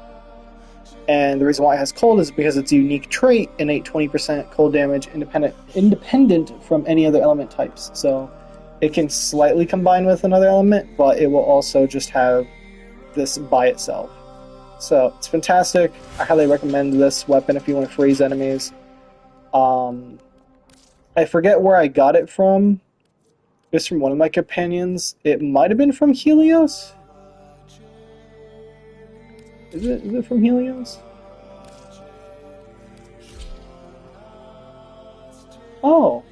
And the reason why it has cold is because it's a unique trait, innate 20% cold damage, independent from any other element types. So it can slightly combine with another element, but it will also just have this by itself. So it's fantastic. I highly recommend this weapon if you want to freeze enemies. I forget where I got it from. It's from one of my companions. It might have been from Helios. Is it from Helios? Oh.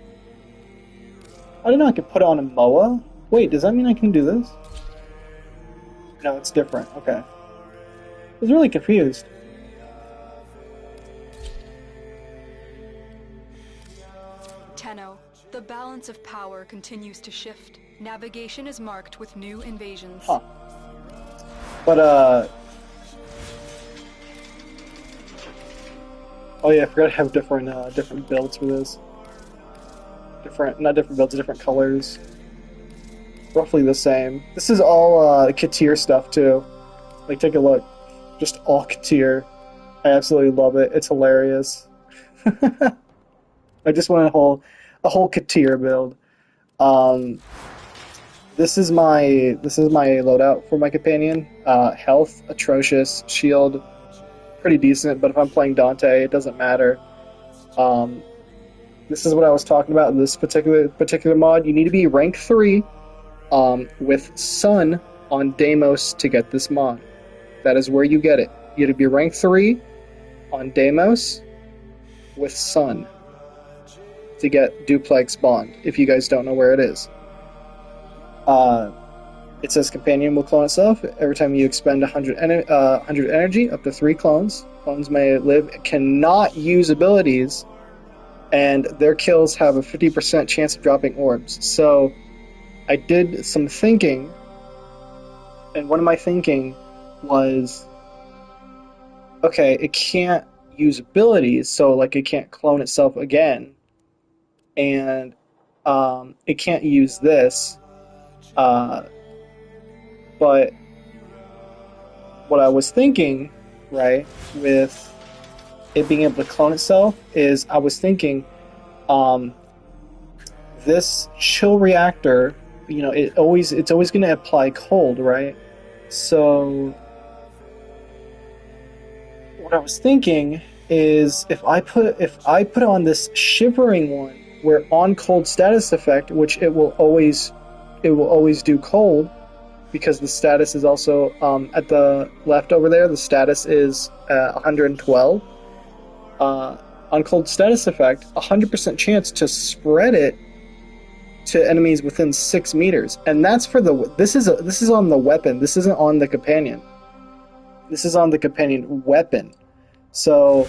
I didn't know I could put on a MOA. Wait, does that mean I can do this? No, it's different. Okay. I was really confused. Tenno, the balance of power continues to shift. Navigation is marked with new invasions. Huh. But, oh yeah, I forgot to have different builds for this. Not different builds, different colors. Roughly the same. This is all, Katir stuff, too. Like, take a look. Just all Katir. I absolutely love it. It's hilarious. I just want a whole Katir build. This is my loadout for my companion. Health, atrocious. Shield, pretty decent, but if I'm playing Dante, it doesn't matter. This is what I was talking about in this particular mod. You need to be rank 3 with Sun on Deimos to get this mod. That is where you get it. You have to be rank 3 on Deimos with Sun to get Duplex Bond, if you guys don't know where it is. It says Companion will clone itself. Every time you expend 100 energy, up to 3 clones. Clones may live, cannot use abilities, and their kills have a 50% chance of dropping orbs. So I did some thinking, and one of my thinking was, okay, it can't use abilities, so like it can't clone itself again, and it can't use this, but what I was thinking, right, with it being able to clone itself is I was thinking this chill reactor, you know, it's always going to apply cold, right? So what I was thinking is if I put on this shivering one where on cold status effect, which it will always do cold, because the status is also at the left over there. The status is 112. On cold status effect, 100% chance to spread it to enemies within 6 meters, and that's for the. This is on the weapon. This isn't on the companion. This is on the companion weapon. So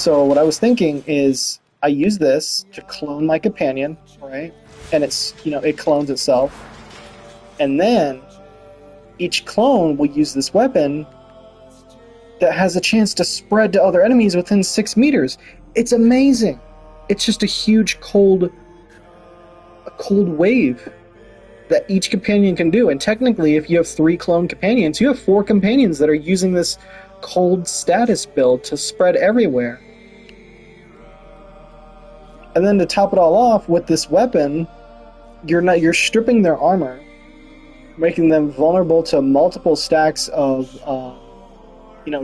what I was thinking is I use this to clone my companion, right? And it's, you know, it clones itself. And then each clone will use this weapon that has a chance to spread to other enemies within 6 meters. It's amazing. It's just a huge cold wave that each companion can do. And technically, if you have 3 clone companions, you have 4 companions that are using this cold status build to spread everywhere. And then to top it all off with this weapon, you're stripping their armor, making them vulnerable to multiple stacks of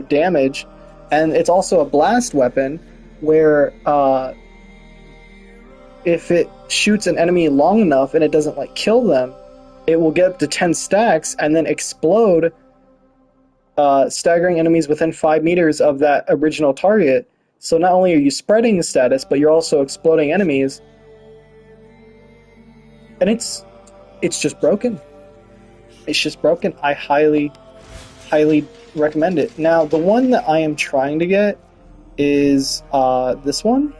damage, and it's also a blast weapon where if it shoots an enemy long enough and it doesn't like kill them, it will get up to 10 stacks and then explode, staggering enemies within 5 meters of that original target. So not only are you spreading the status, but you're also exploding enemies, and it's just broken. It's just broken. I highly recommend it. Now, the one that I am trying to get is this one.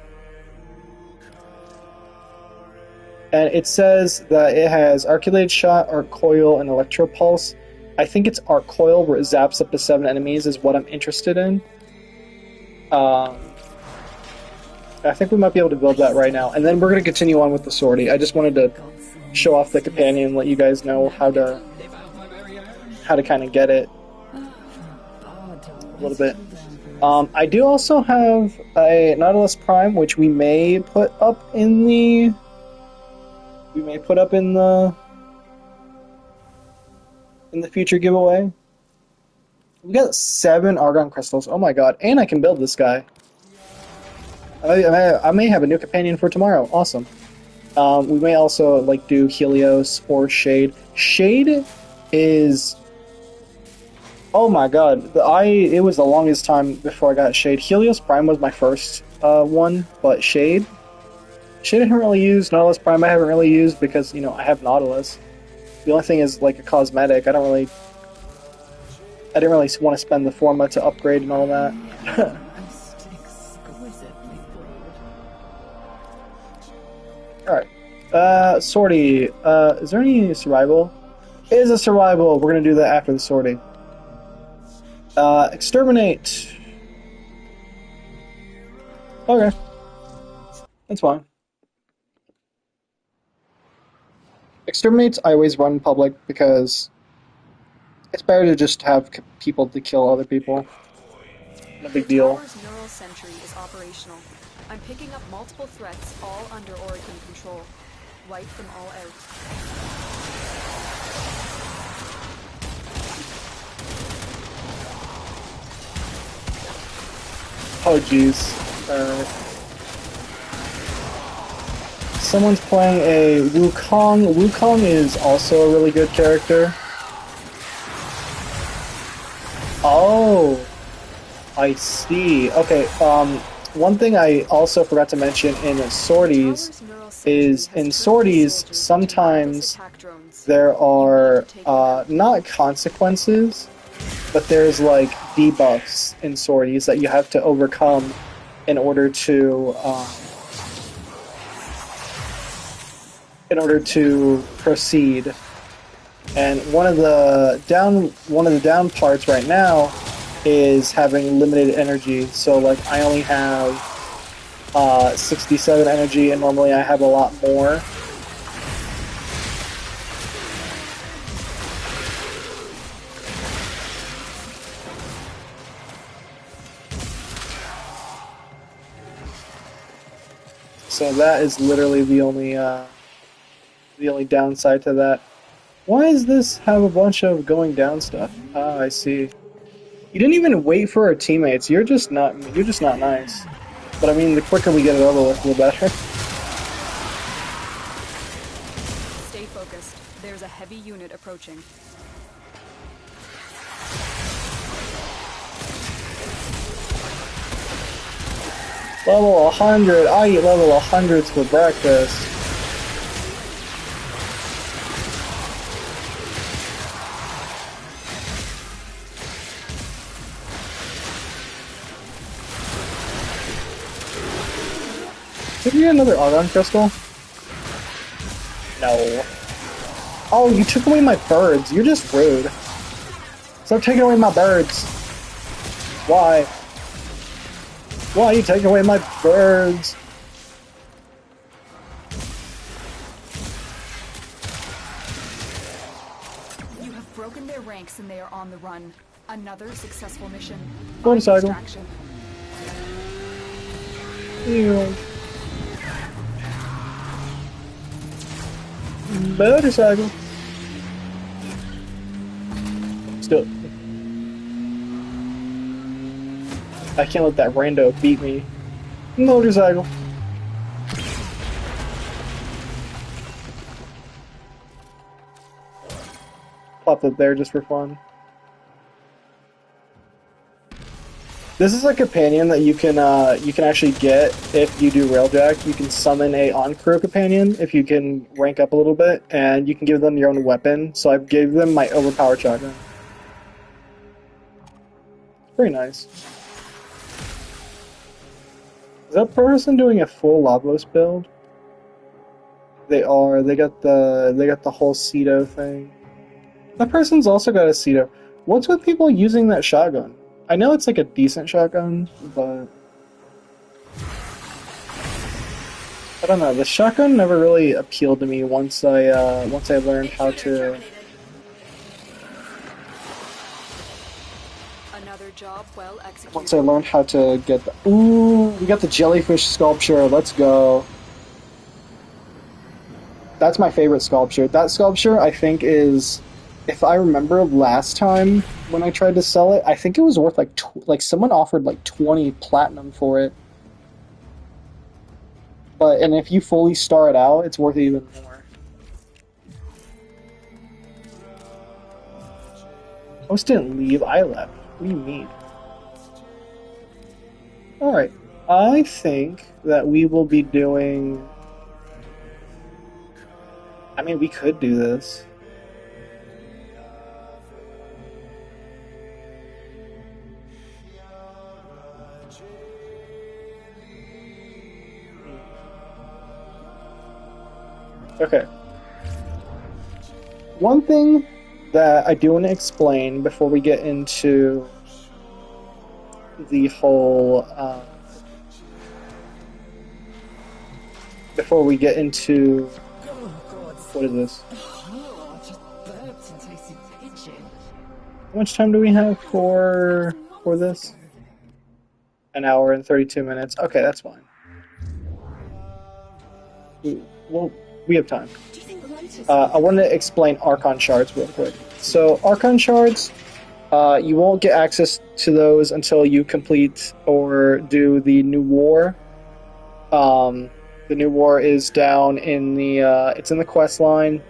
And it says that it has Arculated Shot, Arc Coil, and Electro Pulse. I think it's Arc Coil, where it zaps up to 7 enemies, is what I'm interested in. I think we might be able to build that right now. And then we're going to continue on with the sortie. I just wanted to show off the companion, let you guys know how to kind of get it a little bit. I do also have a Nautilus Prime, which we may put up in the future giveaway. We got 7 Argon crystals. Oh my god! And I can build this guy. I may have a new companion for tomorrow. Awesome. We may also do Helios or Shade. Shade is, oh my god! It was the longest time before I got Shade. Helios Prime was my first one, but Shade I haven't really used. Nautilus Prime I haven't really used because I have Nautilus. The only thing is like a cosmetic. I didn't really want to spend the Forma to upgrade and all that. Alright. Sortie. Is there any survival? It is a survival. We're going to do that after the sortie. Exterminate. Okay. That's fine. Exterminates I always run in public because it's better to just have people to kill other people. No big deal. The tower's neural sentry is operational. I'm picking up multiple threats, all under Orokin control. Wipe them all out. Oh jeez. someone's playing a Wukong. Wukong is also a really good character. Oh, I see. Okay, one thing I also forgot to mention in sorties is in sorties, sometimes there are not consequences, but there's like debuffs in sorties that you have to overcome in order to proceed. And one of the down parts right now is having limited energy. So like I only have 67 energy, and normally I have a lot more. So that is literally the only downside to that. Why does this have a bunch of going down stuff? Ah, I see. You didn't even wait for our teammates. You're just not nice. But I mean, the quicker we get it over with, the better. Stay focused. There's a heavy unit approaching. Level 100. I eat level 100s for breakfast. Did we get another Argon Crystal? No. Oh, you took away my birds. You're just rude. Stop taking away my birds. Why? Why are you taking away my birds? You have broken their ranks and they are on the run. Another successful mission. Motorcycle. Ew. Motorcycle. Still. I can't let that rando beat me. Motorcycle. Pop it there just for fun. This is a companion that you can actually get if you do Railjack. You can summon a on-crew companion if you can rank up a little bit, and you can give them your own weapon. So I gave them my overpowered shotgun. Very nice. Is that person doing a full Lavos build? They are. They got the whole Cedo thing. That person's also got a Cedo. What's with people using that shotgun? I know it's like a decent shotgun, but I don't know. The shotgun never really appealed to me once I learned how to. Another job well executed. Once I learned how to get the. Ooh, we got the jellyfish sculpture. Let's go. That's my favorite sculpture. That sculpture, I think, is. If I remember last time when I tried to sell it, I think it was worth like someone offered like 20 platinum for it. And if you fully star it out, it's worth even more. Host didn't leave, I left. What do you mean? Alright, I think that we will be doing... I mean, we could do this. Okay. One thing that I do want to explain before we get into the whole, before we get into, what is this? How much time do we have for this? An hour and 32 minutes. Okay, that's fine. Well, we have time. I want to explain Archon Shards real quick. So, Archon Shards, you won't get access to those until you complete or do the New War. The new war is down in the, it's in the quest line.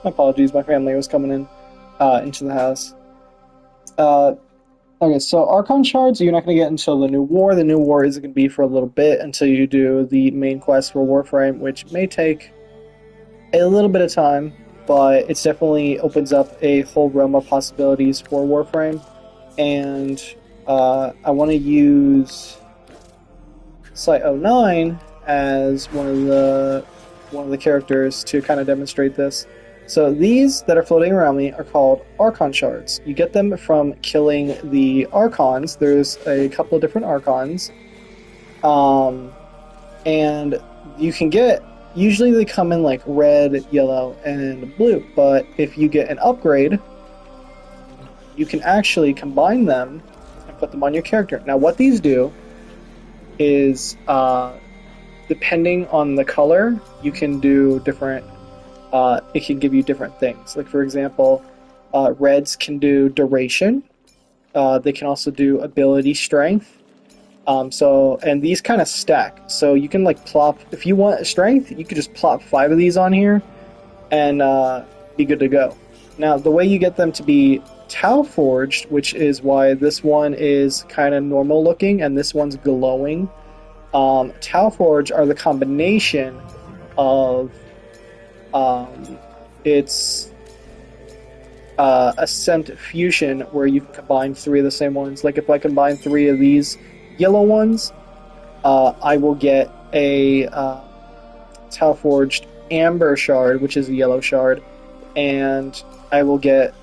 My apologies, my family was coming in into the house. Okay, so Archon Shards, you're not going to get until the New War. The New War is going to be for a little bit until you do the main quest for Warframe, which may take a little bit of time, but it definitely opens up a whole realm of possibilities for Warframe. And I want to use Site 09 as one of the characters to kind of demonstrate this. So these that are floating around me are called Archon Shards. You get them from killing the Archons. There's a couple of different Archons. And you can get, usually they come in like red, yellow, and blue. But if you get an upgrade, you can actually combine them and put them on your character. Now what these do is, depending on the color, you can do different, it can give you different things. Like for example, reds can do duration. They can also do ability strength. And these kind of stack. So you can like plop, if you want strength, you could just plop 5 of these on here and be good to go. Now the way you get them to be Tau Forged, which is why this one is kind of normal looking and this one's glowing. Tau Forge are the combination of it's Ascent Fusion, where you can combine 3 of the same ones. Like if I combine 3 of these yellow ones, I will get a Tau Forged Amber Shard, which is a yellow shard, and I will get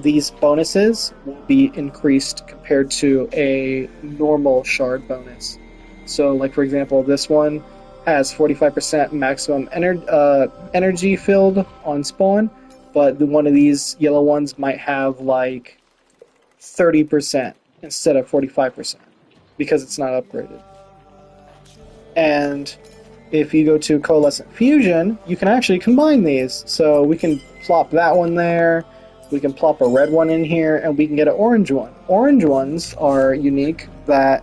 these bonuses will be increased compared to a normal shard bonus. So, like for example, this one has 45% maximum energy filled on spawn, but one of these yellow ones might have like 30% instead of 45% because it's not upgraded. And if you go to Coalescent Fusion, you can actually combine these. So we can plop that one there, we can plop a red one in here, and we can get an orange one. Orange ones are unique that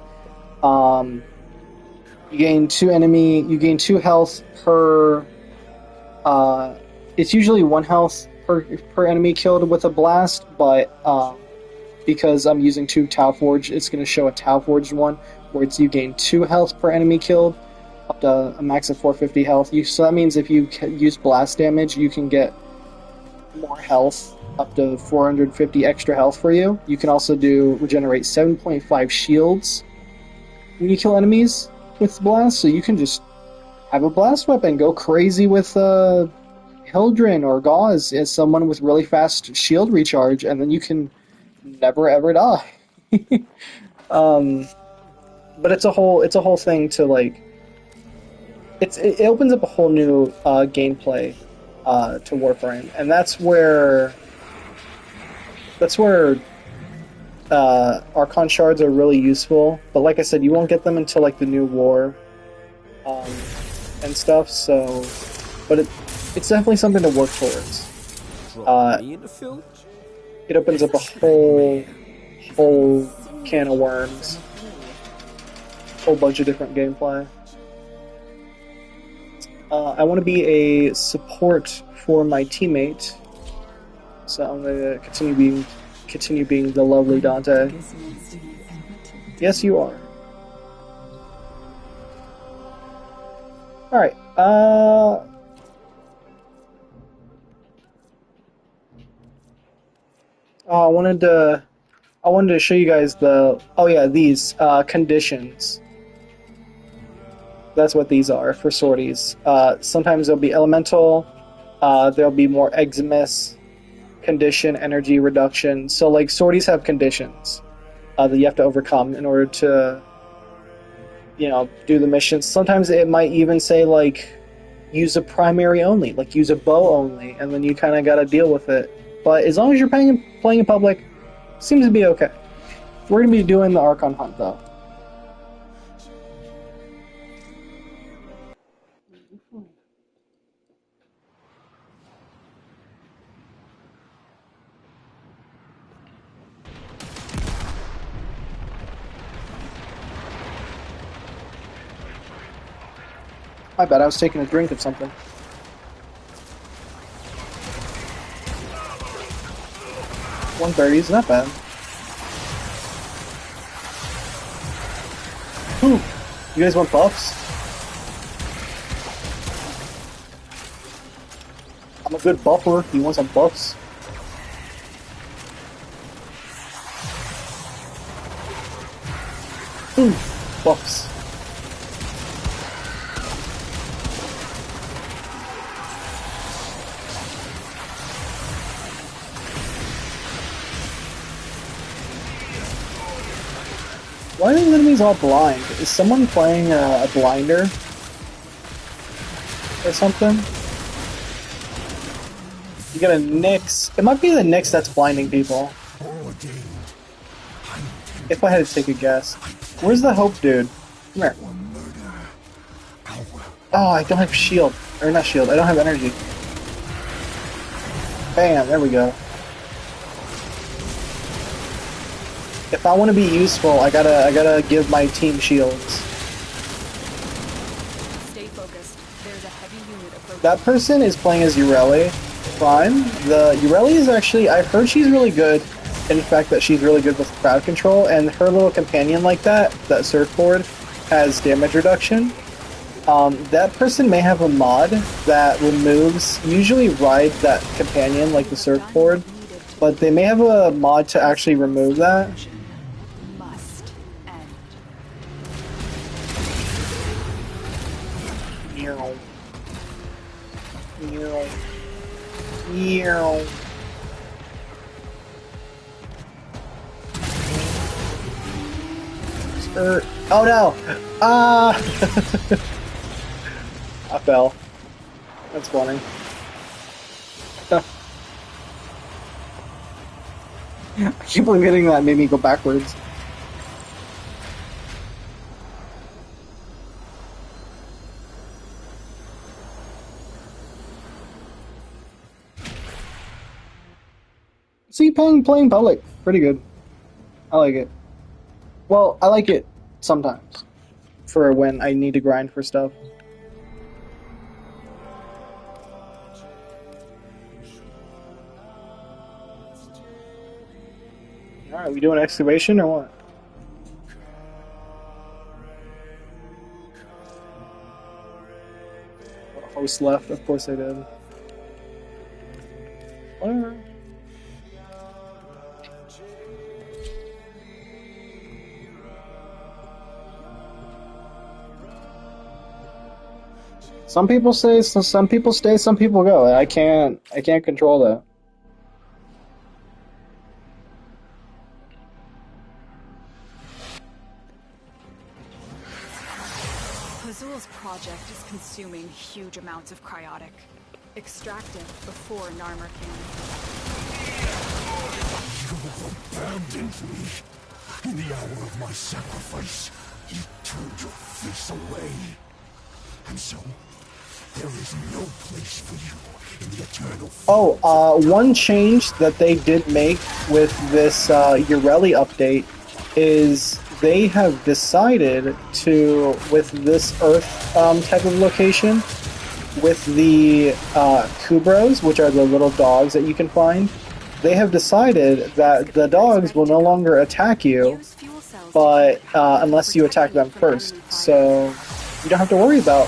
you gain 2 health per, it's usually 1 health per enemy killed with a blast, but because I'm using 2 Tau Forge, it's going to show a Tau Forged one, where it's you gain 2 health per enemy killed, up to a max of 450 health. So that means if you use blast damage, you can get more health, up to 450 extra health for you. You can also regenerate 7.5 shields when you kill enemies with blast, so you can just have a blast weapon, go crazy with Hildren or Gauze as someone with really fast shield recharge, and then you can never ever die. But it's a whole thing to like. It opens up a whole new gameplay to Warframe, and that's where Archon Shards are really useful. But like I said, you won't get them until like the New War and stuff. So, but it's definitely something to work towards. It opens up a whole can of worms, whole bunch of different gameplay. I want to be a support for my teammate, so I'm going to continue being the lovely Dante. Yes, you are. Alright, I wanted to show you guys these conditions. That's what these are for sorties. Sometimes they'll be elemental, there'll be more Eximus, condition, energy reduction. So like sorties have conditions that you have to overcome in order to, do the missions. Sometimes it might even say like use a primary only, like use a bow only, and then you kind of got to deal with it. But as long as you're playing in public, seems to be okay. We're gonna be doing the Archon hunt though. My bad, I was taking a drink of something. $130 is not bad. Ooh, you guys want buffs? I'm a good buffer. You want some buffs? Ooh, buffs. Why are the enemies all blind? Is someone playing a blinder? Or something? You got a Nyx. It might be the Nyx that's blinding people. If I had to take a guess. Where's the Hope dude? Come here. Oh, I don't have shield. Or not shield, I don't have energy. Bam, there we go. If I want to be useful, I gotta give my team shields. Stay focused. There's a heavy unit approaching. That person is playing as Ureli Prime. The Ureli is actually, I've heard she's really good in the fact that she's really good with crowd control, and her little companion like that surfboard, has damage reduction. That person may have a mod that removes, usually ride that companion like the surfboard, but they may have a mod to actually remove that. Must end. Meow. Meow. Meow. Oh no! Ah! I fell. That's funny. I can't believe hitting that made me go backwards. See, playing public, pretty good. I like it. Well, I like it sometimes, for when I need to grind for stuff. Alright, we doing excavation or what? Host left, of course I did. Alright. Some people say, some people stay, some people go. I can't control that. Pazul's project is consuming huge amounts of cryotic. Extract it before Narmer can. You abandoned me. In the hour of my sacrifice, you turned your face away. And so, there is no place for you in the eternal... Oh, one change that they did make with this Ureli update is they have decided to, with this Earth type of location, with the Kubros, which are the little dogs that you can find, they have decided that the dogs will no longer attack you, but unless you attack them first. So you don't have to worry about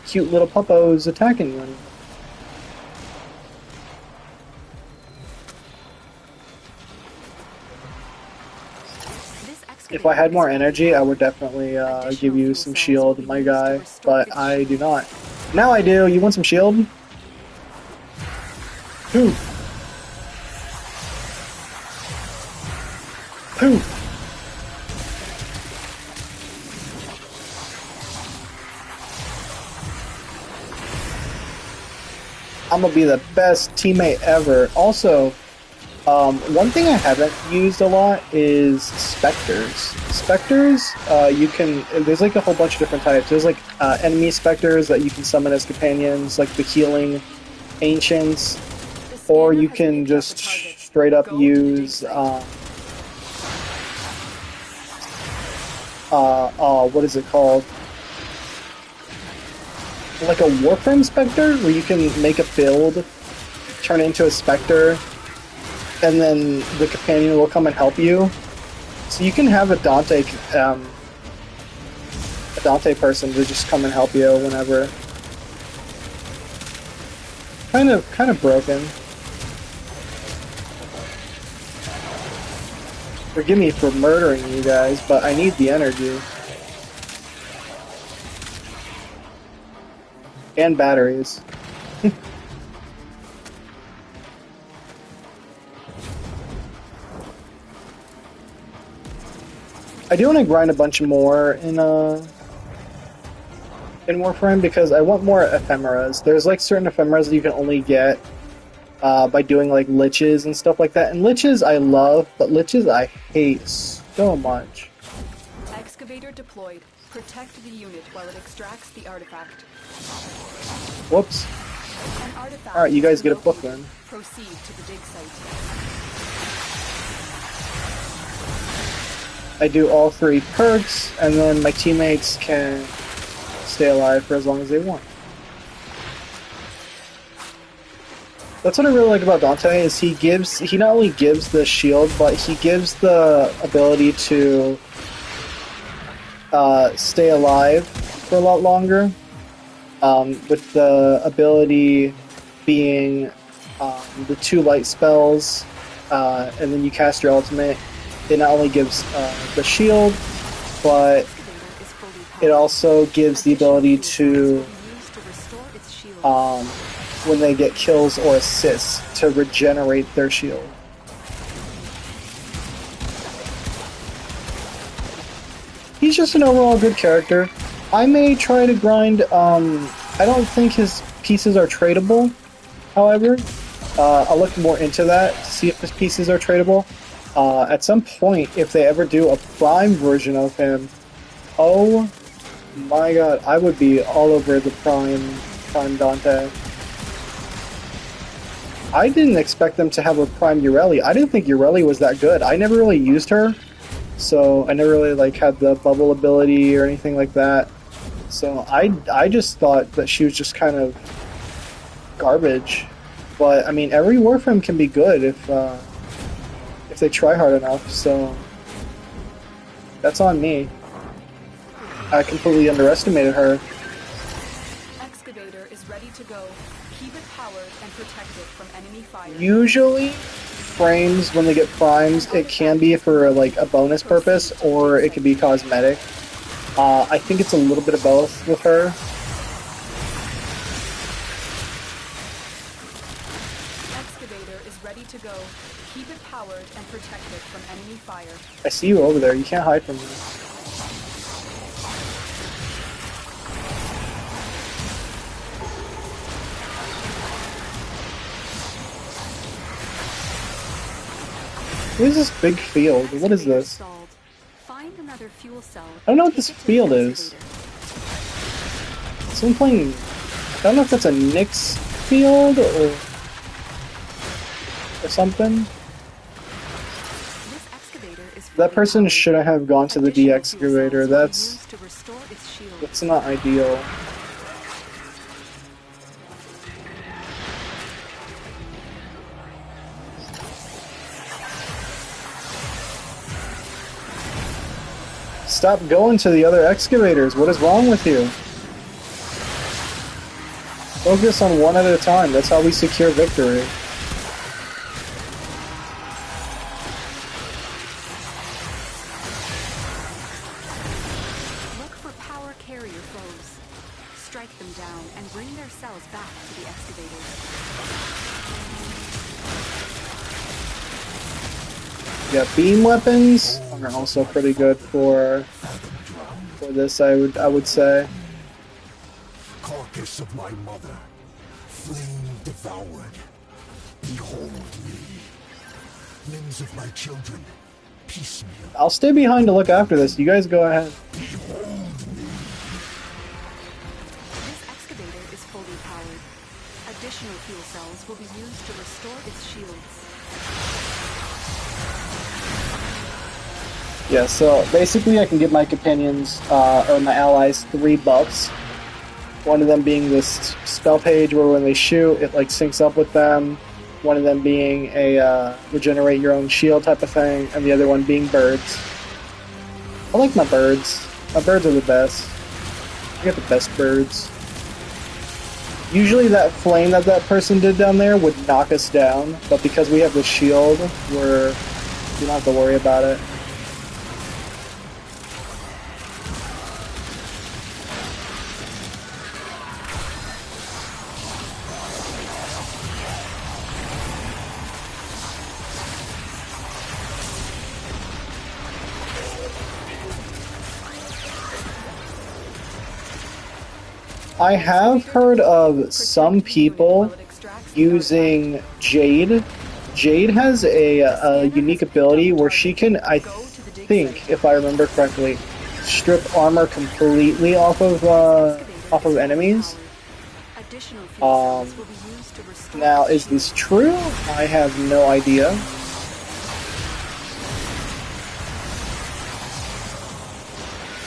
cute little puppos attacking you anymore. If I had more energy, I would definitely give you some shield, my guy, but I do not. Now I do. You want some shield? Poof. Poof. I'm gonna be the best teammate ever. Also, one thing I haven't used a lot is specters. Specters, you can. There's like a whole bunch of different types. There's like enemy specters that you can summon as companions, like the healing ancients, or you can just straight up use. What is it called? Like a Warframe Spectre, where you can make a build, turn it into a Spectre, and then the companion will come and help you. So you can have a Dante person to just come and help you whenever. Kind of broken. Forgive me for murdering you guys, but I need the energy. And batteries. I do want to grind a bunch more in Warframe because I want more ephemeras. There's like certain ephemeras that you can only get by doing like liches and stuff like that. And liches I love, but liches I hate so much. Excavator deployed. Protect the unit while it extracts the artifact. Whoops. Alright, you guys get a book then. Proceed to the dig site. I do all 3 perks, and then my teammates can stay alive for as long as they want. That's what I really like about Dante, is he not only gives the shield, but he gives the ability to stay alive for a lot longer. With the ability being the 2 light spells, and then you cast your ultimate. It not only gives the shield, but it also gives the ability to, when they get kills or assists, to regenerate their shield. He's just an overall good character. I may try to grind, I don't think his pieces are tradable, however. I'll look more into that to see if his pieces are tradable. At some point, if they ever do a Prime version of him, oh my god, I would be all over the Prime Dante. I didn't expect them to have a Prime Ureli. I didn't think Ureli was that good. I never really used her, so I never really like had the bubble ability or anything like that. So I just thought that she was just kind of garbage. But I mean, every Warframe can be good if they try hard enough. So that's on me. I completely underestimated her. Excavator is ready to go. Keep it powered and protect it from enemy fire. Usually, frames when they get primes, it can be for like a bonus purpose, or it can be cosmetic. I think it's a little bit of both with her. Excavator is ready to go. Keep it powered and protect it from enemy fire. I see you over there. You can't hide from me. What is this big field? What is this? Find another fuel cell. I don't know what this field is. Someone playing... I don't know if that's a Nyx field or something. That person shouldn't have gone to the de-excavator. That's not ideal. Stop going to the other excavators. What is wrong with you? Focus on one at a time. That's how we secure victory. Look for power carrier foes. Strike them down and bring their cells back to the excavators. Yeah, beam weapons are also pretty good for this. I would say. Carcass of my mother, flame devoured. Behold me. Limbs of my children, piecemeal. I'll stay behind to look after this. You guys go ahead. Behold me. This excavator is fully powered. Additional fuel cells will be used to restore its shields. Yeah, so basically I can give my companions, or my allies, 3 buffs. One of them being this spell page where when they shoot, it like syncs up with them. One of them being a regenerate your own shield type of thing, and the other one being birds. I like my birds. My birds are the best. I get the best birds. Usually that flame that person did down there would knock us down, but because we have the shield, we don't have to worry about it. I have heard of some people using Jade. Jade has a unique ability where she can, I think, if I remember correctly, strip armor completely off of enemies. Now, is this true? I have no idea.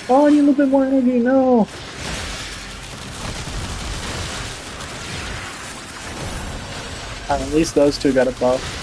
Oh, I need a little bit more energy. No. At least those two got a buff.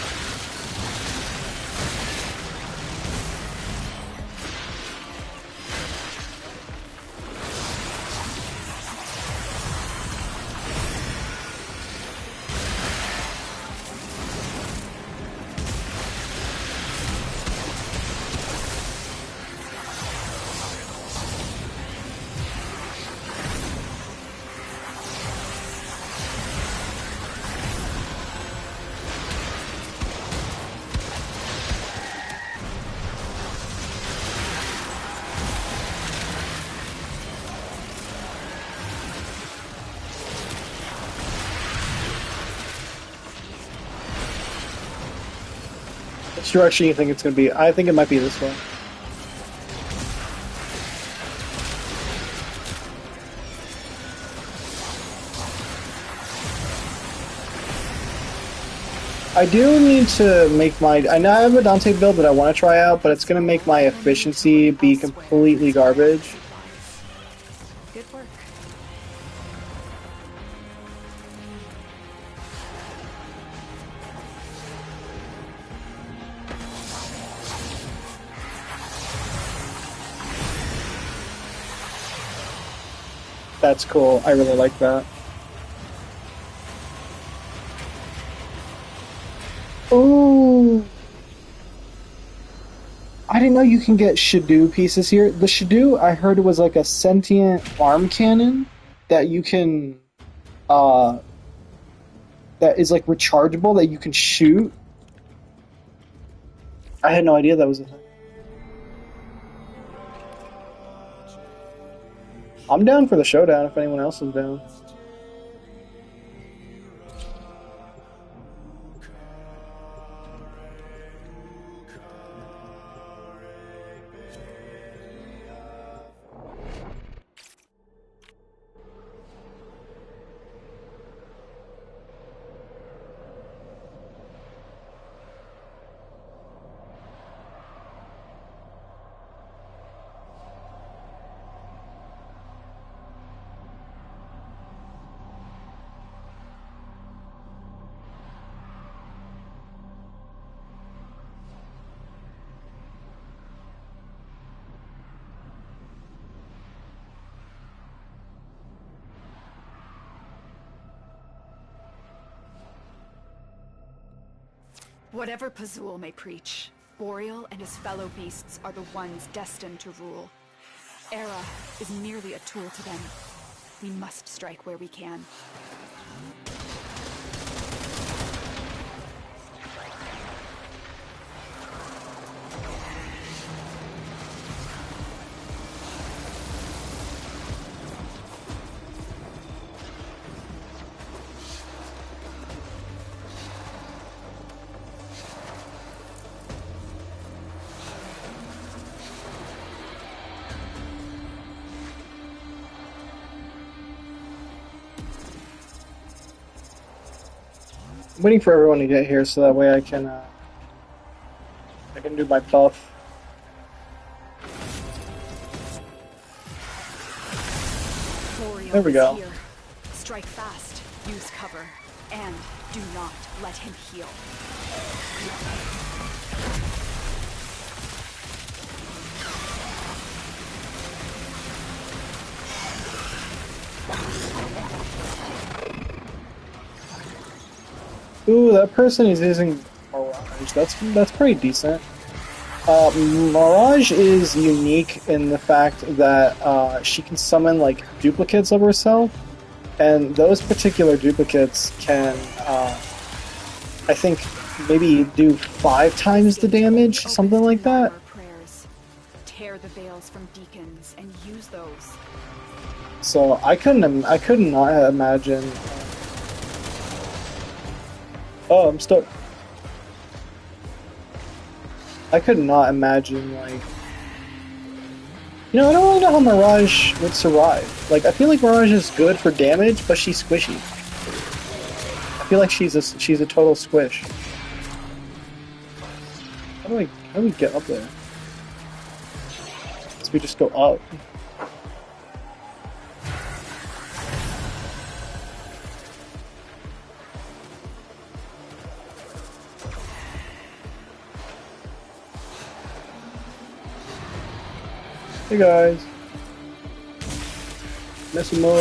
Which direction you think it's going to be? I think it might be this way. I do need to make my... I know I have a Dante build that I want to try out, but it's going to make my efficiency be completely garbage. Good work. That's cool. I really like that. Ooh. I didn't know you can get Shadoo pieces here. The Shadoo, I heard, was like a sentient arm cannon that you can, that is like rechargeable, that you can shoot. I had no idea that was a thing. I'm down for the showdown if anyone else is down. Whatever Pazul may preach, Boreal and his fellow beasts are the ones destined to rule. Era is merely a tool to them. We must strike where we can. I'm waiting for everyone to get here so that way I can do my buff. There we go. Here. Strike fast, use cover, and do not let him heal. Ooh, that person is using Mirage. That's pretty decent. Mirage is unique in the fact that she can summon like duplicates of herself, and those particular duplicates can, I think, maybe do 5 times the damage, something like that. Prayers. Tear the veils from deacons and use those. So I could not imagine. Oh, I'm stuck. I could not imagine, like... You know, I don't really know how Mirage would survive. Like, I feel like Mirage is good for damage, but she's squishy. I feel like she's a total squish. How do we get up there? Guess we just go up. Hey guys. Mess him up.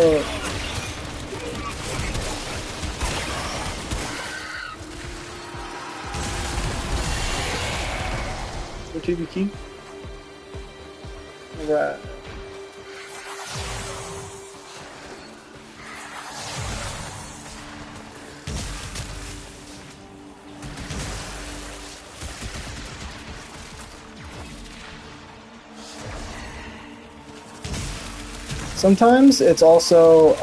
What TV key? Alright. Sometimes it's also,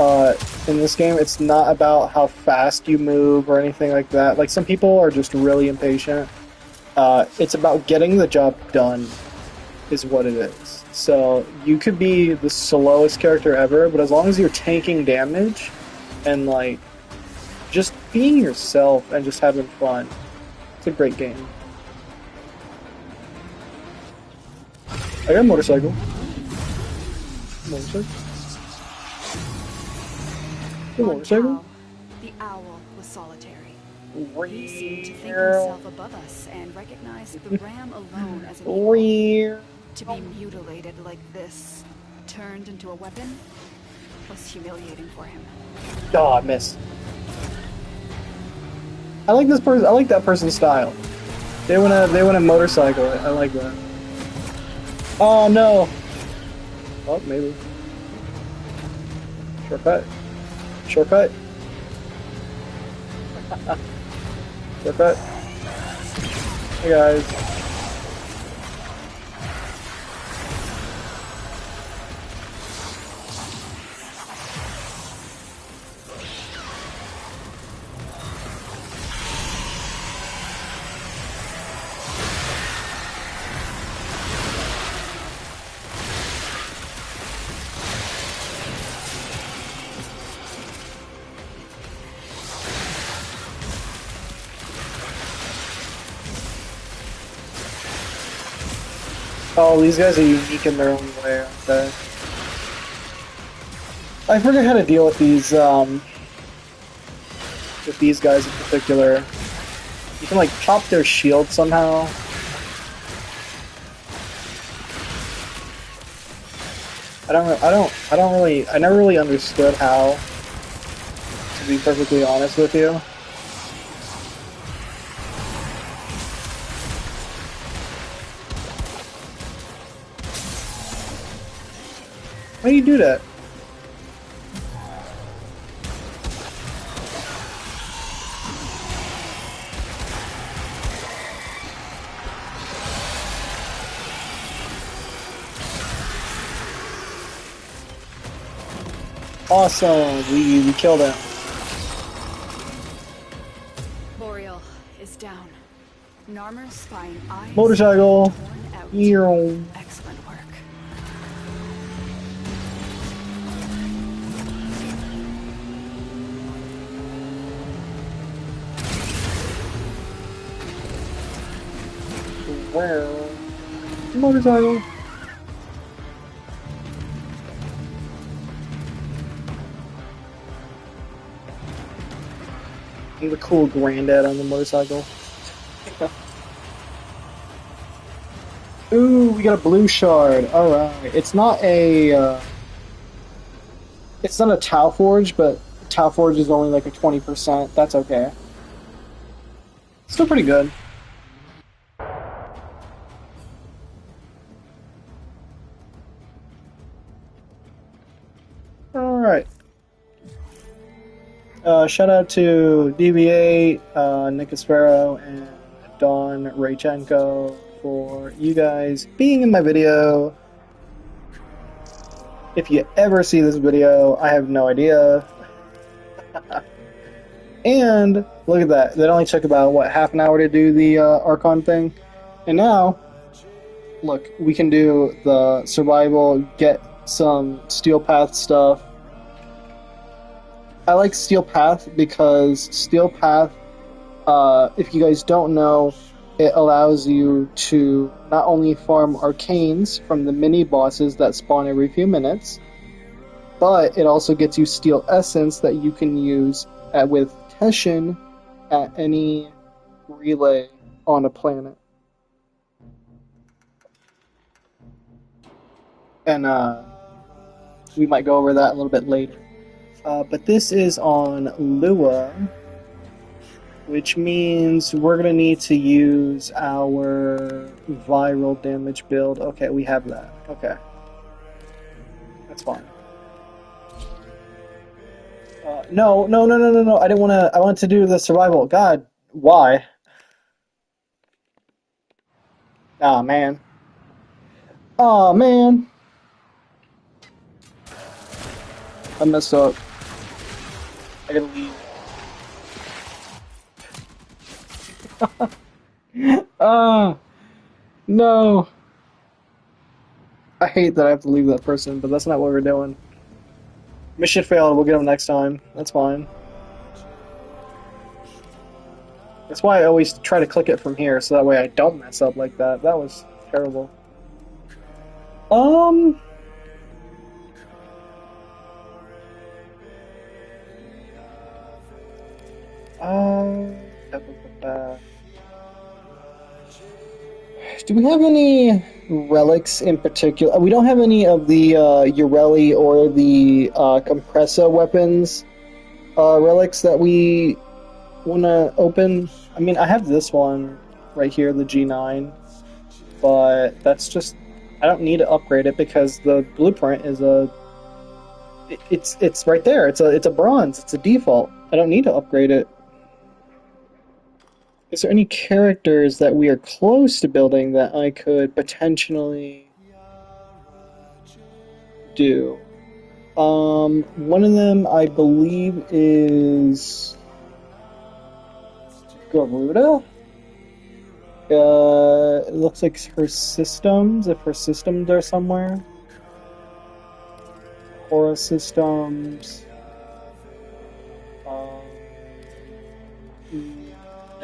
in this game, it's not about how fast you move or anything like that. Like, some people are just really impatient. It's about getting the job done, is what it is. So, you could be the slowest character ever, but as long as you're taking damage and, like, just being yourself and just having fun, it's a great game. I got a motorcycle. Motorcycle? Motorcycle? The owl was solitary. He seemed to think himself above us and recognized the ram alone as an equal. To be mutilated like this, turned into a weapon, was humiliating for him. Oh, I missed. I like this person. I like that person's style. They want a motorcycle. I like that. Oh no. Oh, maybe. Shortcut. Shortcut. Shortcut. Hey guys. Oh, these guys are unique in their own way, aren't they? I forget how to deal with these guys in particular. You can like pop their shield somehow. I never really understood how, to be perfectly honest with you. Why do you do that? Awesome! We killed him. Boreal is down. Narmer's spine eyes Motorcycle. torn out. Ew. Excellent work. Well, motorcycle. I'm the cool granddad on the motorcycle. Ooh, we got a blue shard. All right, it's not a Tau Forge, but Tau Forge is only like a 20%. That's okay. Still pretty good. All right. Shout out to DB8, Nick Sparrow, and Don Raychenko for you guys being in my video. If you ever see this video, I have no idea. And look at that. That only took about, what, half an hour to do the Archon thing? And now, look, we can do the survival, get some Steel Path stuff. I like Steel Path because Steel Path, if you guys don't know, it allows you to not only farm arcanes from the mini bosses that spawn every few minutes, but it also gets you Steel Essence that you can use with Teshin at any relay on a planet. And we might go over that a little bit later. But this is on Lua, which means we're going to need to use our viral damage build. Okay, we have that. Okay. That's fine. No. I didn't want to. I wanted to do the survival. God, why? Ah, man. Oh, man. I messed up. I gotta leave. No. I hate that I have to leave that person, but that's not what we're doing. Mission failed, we'll get him next time. That's fine. That's why I always try to click it from here, so that way I don't mess up like that. That was terrible. Do we have any relics in particular? We don't have any of the Ureli or the Compressa weapons relics that we want to open. I mean, I have this one right here, the G9, but that's just, I don't need to upgrade it because the blueprint is it's right there. It's a bronze. It's a default. I don't need to upgrade it. Is there any characters that we are close to building that I could potentially do? One of them I believe is Garuda. It looks like her systems, if her systems are somewhere. Aura systems.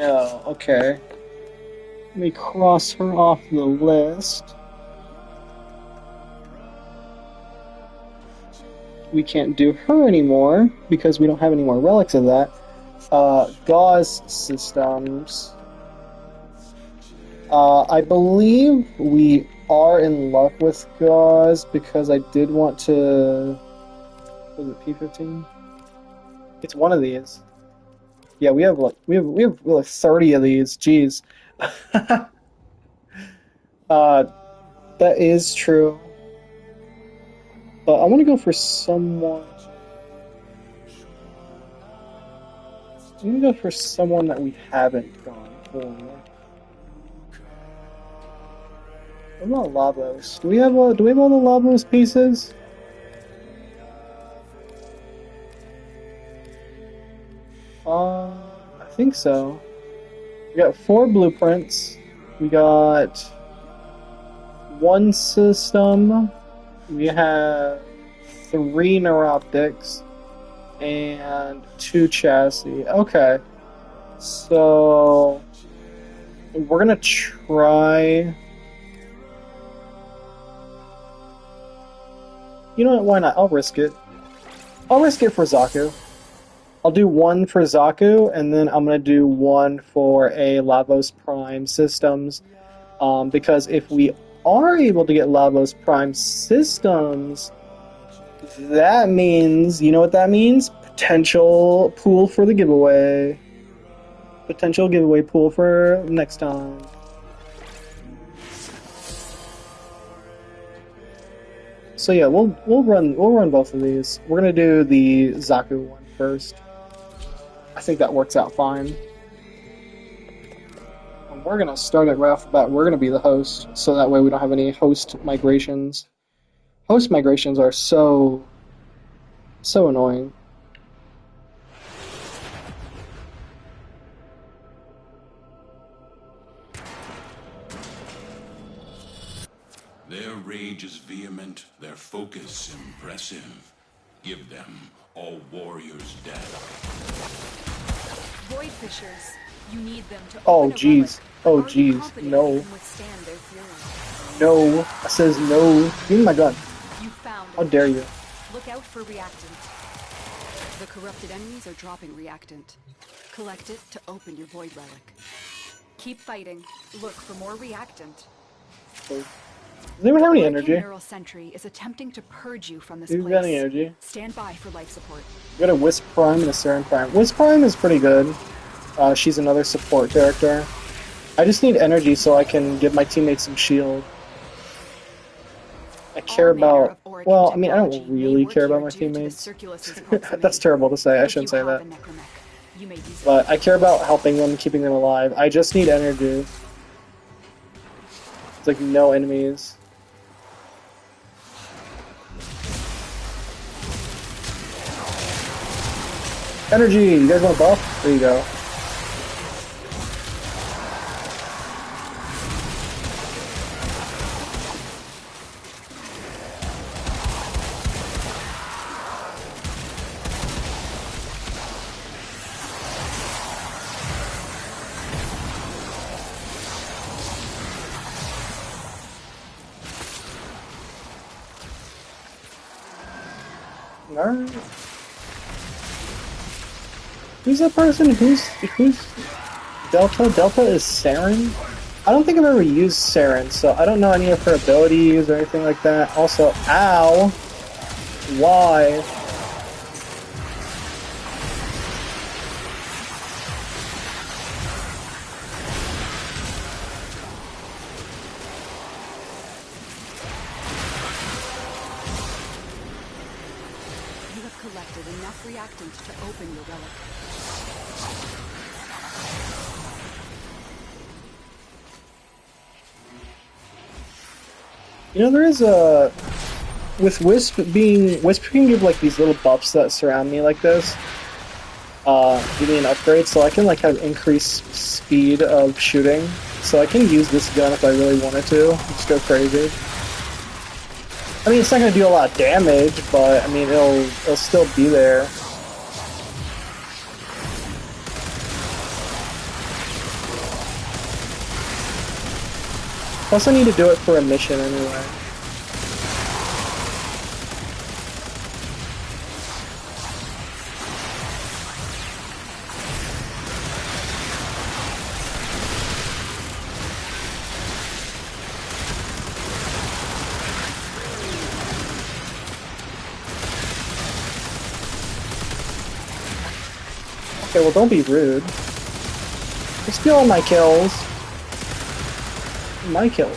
No, okay. Let me cross her off the list. We can't do her anymore because we don't have any more relics of that. Gauze systems. I believe we are in luck with Gauze because I did want to... Was it P15? It's one of these. Yeah, we have like 30 of these. Jeez. That is true. But I want to go for someone. I'm gonna go for someone that we haven't gone for. What about Lavos? Do we have all the Lavos pieces? I think so. We got 4 blueprints. We got 1 system. We have 3 neuroptics and 2 chassis. Okay. So We're gonna try. You know what? Why not? I'll risk it. I'll risk it for Zaku. I'll do one for Zaku, and then I'm gonna do one for a Lavos Prime Systems. Because if we are able to get Lavos Prime Systems, that means, you know what that means? Potential pool for the giveaway. Potential giveaway pool for next time. So yeah, we'll run both of these. We're gonna do the Zaku one first. I think that works out fine. And we're gonna start it right off the bat. We're gonna be the host, so that way we don't have any host migrations. Host migrations are so annoying. Their rage is vehement, their focus impressive. Give them all warriors dead. Void Fishers, you need them to Oh open a jeez. relic. Oh Are you jeez. confident No. you can withstand their fury? No. I says no. Give me my gun. You found How it. dare you? Look out for reactant. The corrupted enemies are dropping reactant. Collect it to open your void relic. Keep fighting. Look for more reactant. Does anyone have any Orichan energy? Neural Sentry is attempting to purge you from this Who's place. got any energy? Stand by for life support. We got a Wisp Prime and a Saren Prime. Wisp Prime is pretty good. She's another support character. I just need energy so I can give my teammates some shield. I care All manner about... of Orichan Well, I mean, I don't technology may really work care here about my due to the teammates. Circulus's proximity. That's terrible to say. I If shouldn't you say that. have a necromech, you may use it. But I care about helping them, keeping them alive. I just need energy. It's like no enemies. Energy! You guys want a buff? There you go. Alright. Who's that person? Who's Delta? Delta is Saren? I don't think I've ever used Saren, so I don't know any of her abilities or anything like that. Also, ow! Why? You have collected enough reactant to open your relic. You know, there is a... With Wisp can give like these little buffs that surround me like this. Give me an upgrade, so I can like have increased speed of shooting. So I can use this gun if I really wanted to. Just go crazy. I mean, it's not gonna do a lot of damage, but I mean, it'll still be there. Plus, I need to do it for a mission anyway. Okay, well, don't be rude. Just steal all my kills. My kills.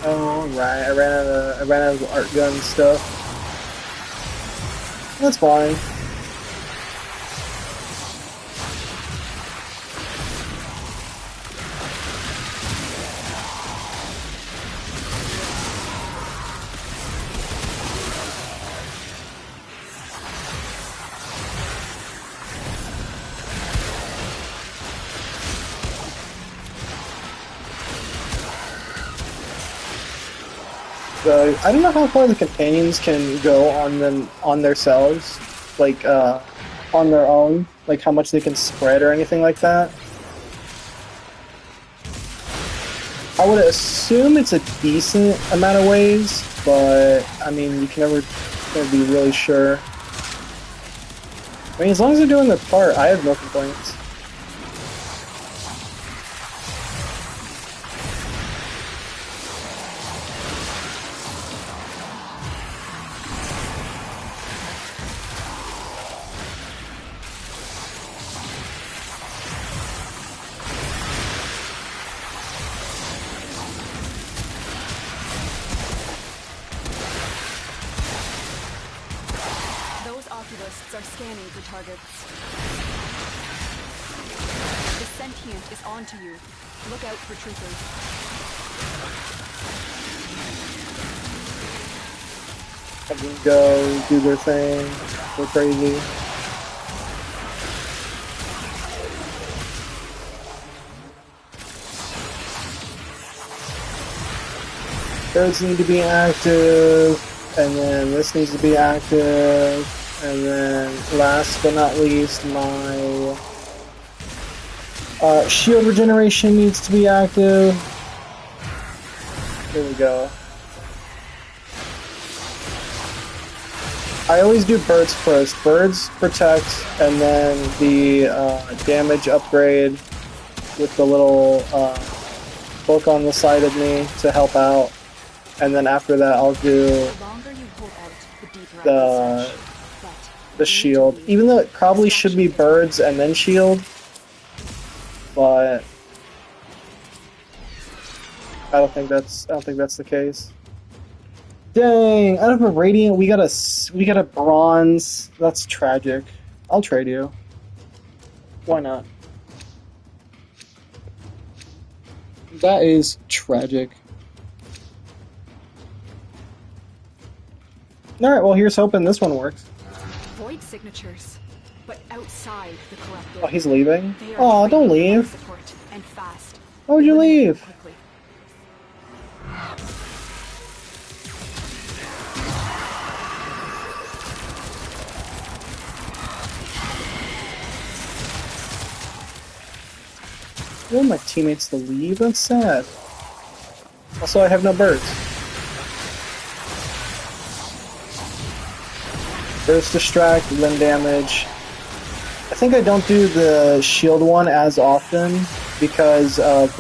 Oh, right. I ran out of art gun stuff. That's fine. I don't know how far the companions can go on them on themselves, like on their own, like how much they can spread or anything like that. I would assume it's a decent amount of ways, but I mean you can never be really sure. I mean, as long as they're doing their part, I have no complaints. Oculists are scanning for targets. The sentient is onto you. Look out for troopers. Have them go, do their thing, go crazy. Birds need to be active, and then this needs to be active. And then, last but not least, my shield regeneration needs to be active. There we go. I always do birds first. Birds protect, and then the damage upgrade with the little book on the side of me to help out. And then after that, I'll do the shield, even though it probably should be birds and then shield, but I don't think that's the case. Dang! Out of a radiant, we got a bronze. That's tragic. I'll trade you. Why not? That is tragic. All right. Well, here's hoping this one works. Void signatures, but outside the corrupted. Oh, he's leaving? Oh, don't leave. And fast. Why would you leave? Quickly. I want my teammates to leave? That's sad. Also, I have no birds. Burst distract, limb damage. I think I don't do the shield one as often because of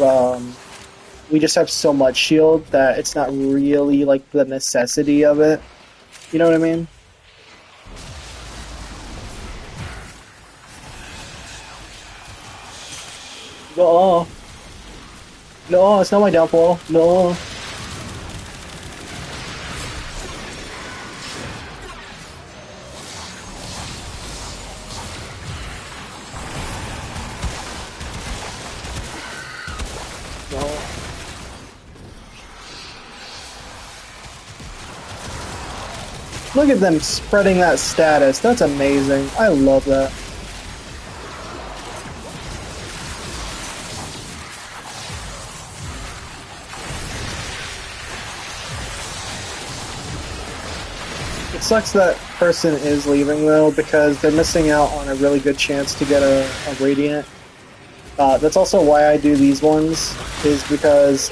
we just have so much shield that it's not really like the necessity of it. You know what I mean? No. No, it's not my downfall. No. Look at them spreading that status. That's amazing. I love that. It sucks that person is leaving though, because they're missing out on a really good chance to get a Radiant. That's also why I do these ones, is because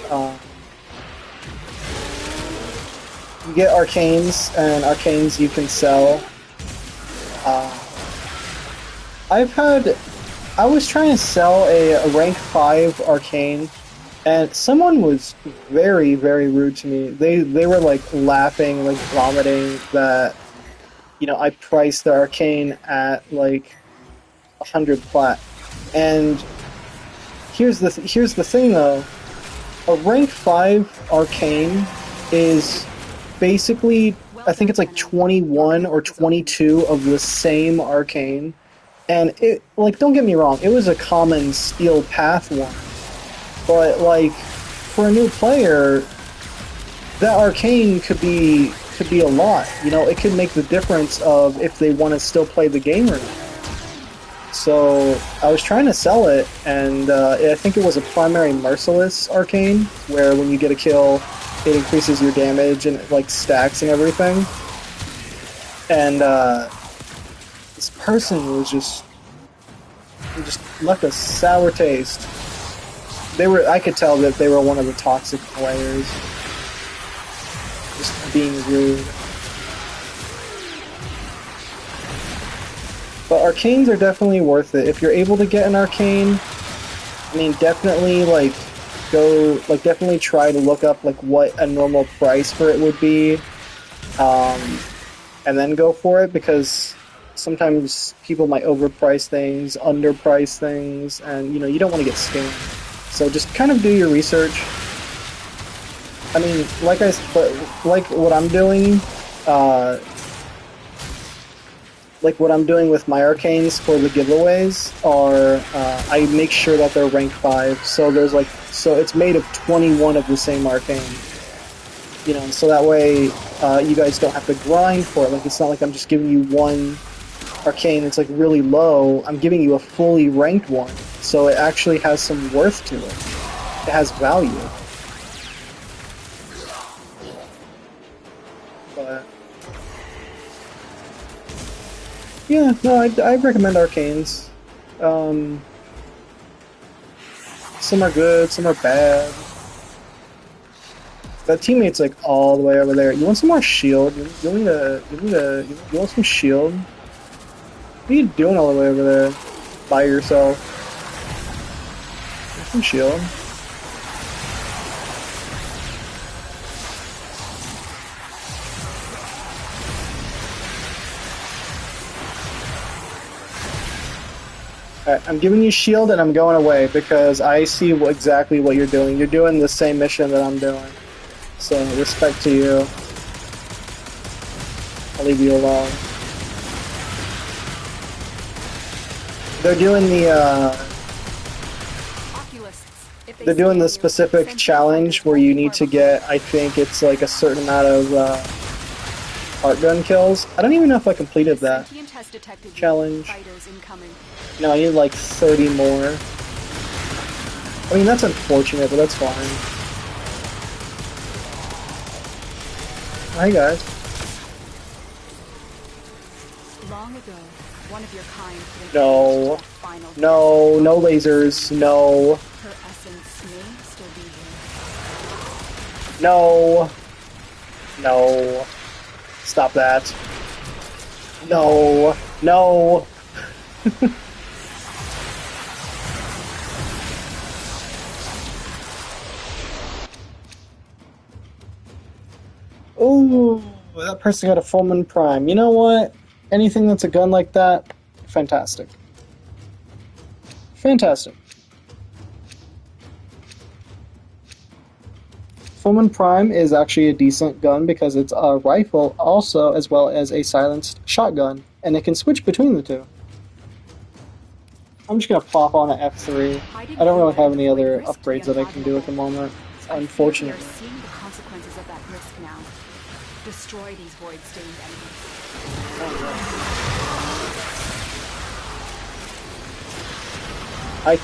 you get arcanes, and arcanes you can sell. I was trying to sell a rank 5 arcane, and someone was very, very rude to me. They were like laughing, like vomiting that, you know, I priced the arcane at like 100 plat. And here's the thing though, a rank 5 arcane is basically, I think it's like 21 or 22 of the same arcane, and it, like, don't get me wrong, it was a common steel path one, but like for a new player, that arcane could be a lot. You know, it could make the difference of if they want to still play the game or not. So I was trying to sell it, and I think it was a primary merciless arcane, where when you get a kill, it increases your damage and it, like, stacks and everything. And this person was just left a sour taste. I could tell that they were one of the toxic players. Just being rude. But arcanes are definitely worth it. If you're able to get an arcane, I mean, definitely, like, definitely try to look up, like, what a normal price for it would be, and then go for it, because sometimes people might overprice things, underprice things, and, you know, you don't want to get scammed. So just kind of do your research. I mean, like what I'm doing, like what I'm doing with my arcanes for the giveaways are, I make sure that they're rank 5, so it's made of 21 of the same arcane. You know, so that way, you guys don't have to grind for it. Like, it's not like I'm just giving you one arcane that's, like, really low. I'm giving you a fully ranked one, so it actually has some worth to it. It has value. But yeah, no, I recommend arcanes. Some are good, some are bad. That teammate's like all the way over there. You want some more shield? You want some shield? What are you doing all the way over there by yourself? Get some shield. Alright, I'm giving you shield and I'm going away because I see exactly what you're doing. You're doing the same mission that I'm doing. So, respect to you. I'll leave you alone. They're doing they're doing the specific challenge where you need to get, I think it's like a certain amount of art gun kills. I don't even know if I completed that challenge. No, I need like 30 more. I mean, that's unfortunate, but that's fine. Hi guys. Long ago, one of your kind No. No, no lasers. No. Her essence may still be here. No. No. Stop that. No. No. Ooh, that person got a Fulman Prime. You know what? Anything that's a gun like that, fantastic. Fantastic. Fulman Prime is actually a decent gun because it's a rifle also, as well as a silenced shotgun, and it can switch between the two. I'm just gonna pop on an F3. I don't really have any other upgrades that I can do at the moment, unfortunately. We are seeing the consequences of that risk now. Destroy these void-stained enemies. I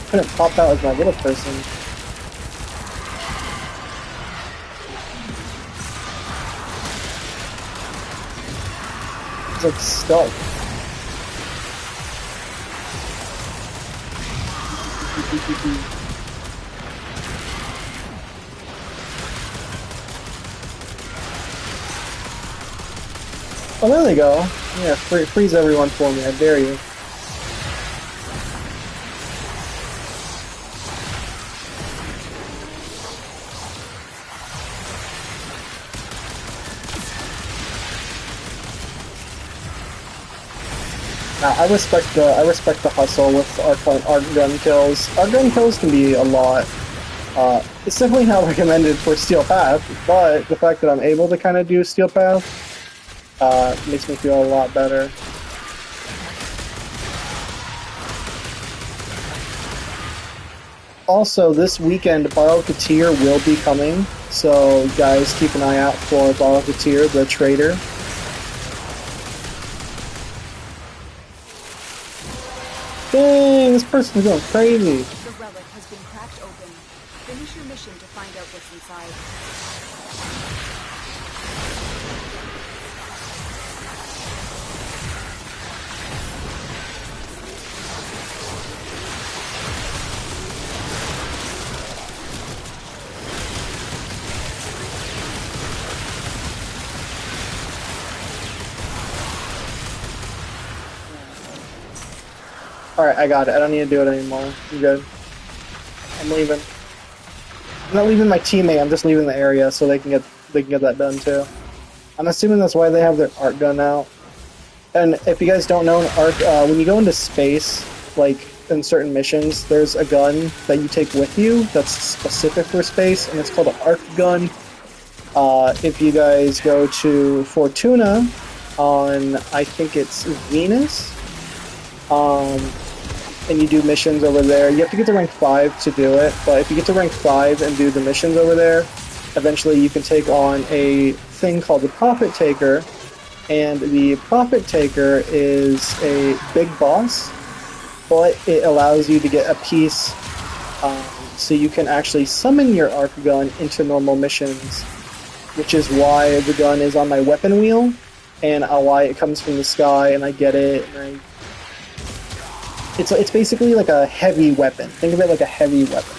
couldn't pop out as my little person. It's like stuck. Oh, there they go. Yeah, freeze everyone for me, I dare you. Now, I respect the hustle with our gun kills. Our gun kills can be a lot. It's definitely not recommended for Steel Path, but the fact that I'm able to kind of do Steel Path makes me feel a lot better. Also, this weekend, Borrow Katir will be coming, so guys, keep an eye out for Borrow Katir, the trader. Dang, this person's going crazy. The relic has been cracked open. Finish Finish your mission to find out what's inside. Alright, I got it. I don't need to do it anymore. I'm good. I'm leaving. I'm not leaving my teammate, I'm just leaving the area so they can get that done too. I'm assuming that's why they have their arc gun out. And if you guys don't know, an arc, when you go into space, like in certain missions, there's a gun that you take with you that's specific for space, and it's called an arc gun. If you guys go to Fortuna on, I think it's Venus, and you do missions over there, you have to get to rank 5 to do it, but if you get to rank 5 and do the missions over there, eventually you can take on a thing called the Profit Taker, and the Profit Taker is a big boss, but it allows you to get a piece so you can actually summon your arc gun into normal missions, which is why the gun is on my weapon wheel, and why it comes from the sky, and I get it, and it's basically like a heavy weapon. Think of it like a heavy weapon.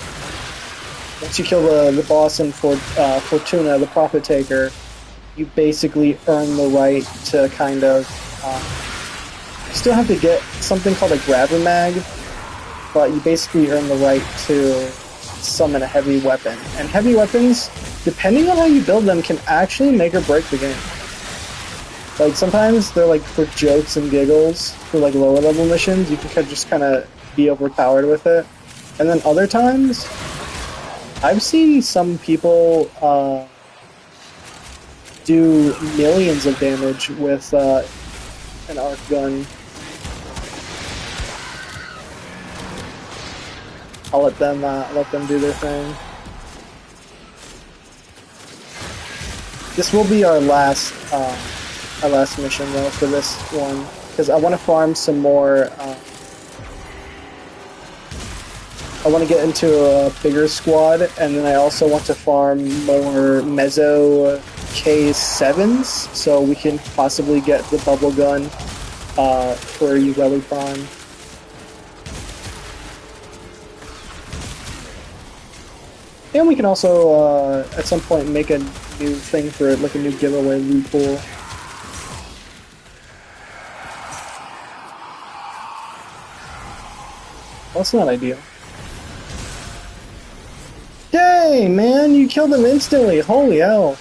Once you kill the boss in Fortuna, the Profit Taker, you basically earn the right to kind of... you still have to get something called a grabber mag, but you basically earn the right to summon a heavy weapon. And heavy weapons, depending on how you build them, can actually make or break the game. Like, sometimes they're like for jokes and giggles, for like lower level missions, you can just kind of be overpowered with it. And then other times, I've seen some people do millions of damage with an arc gun. I'll let them do their thing. This will be our last mission though for this one, because I want to farm some more. I want to get into a bigger squad, and then I also want to farm more Mezzo K7s, so we can possibly get the bubble gun for Ueli Prime. And we can also, at some point, make a new thing for it, like a new giveaway loot pool. Well, that's not ideal. Dang, man, you killed him instantly. Holy hell.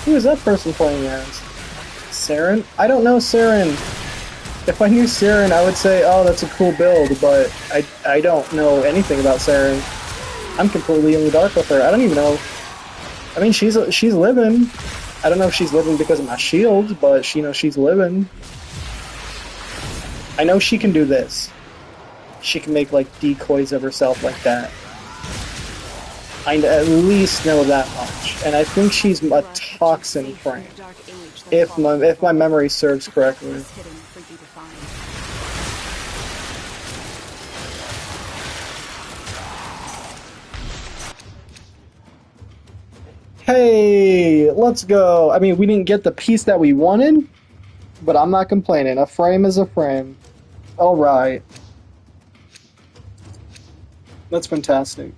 Who is that person playing as? Saren? I don't know Saren. If I knew Saren, I would say, oh, that's a cool build, but I don't know anything about Saren. I'm completely in the dark with her. I don't even know. I mean, she's living. I don't know if she's living because of my shields, but she's living. I know she can do this. She can make like decoys of herself like that. I at least know that much, and I think she's a toxin frame, if my memory serves correctly. Hey, let's go. I mean, we didn't get the piece that we wanted, but I'm not complaining. A frame is a frame. All right. That's fantastic.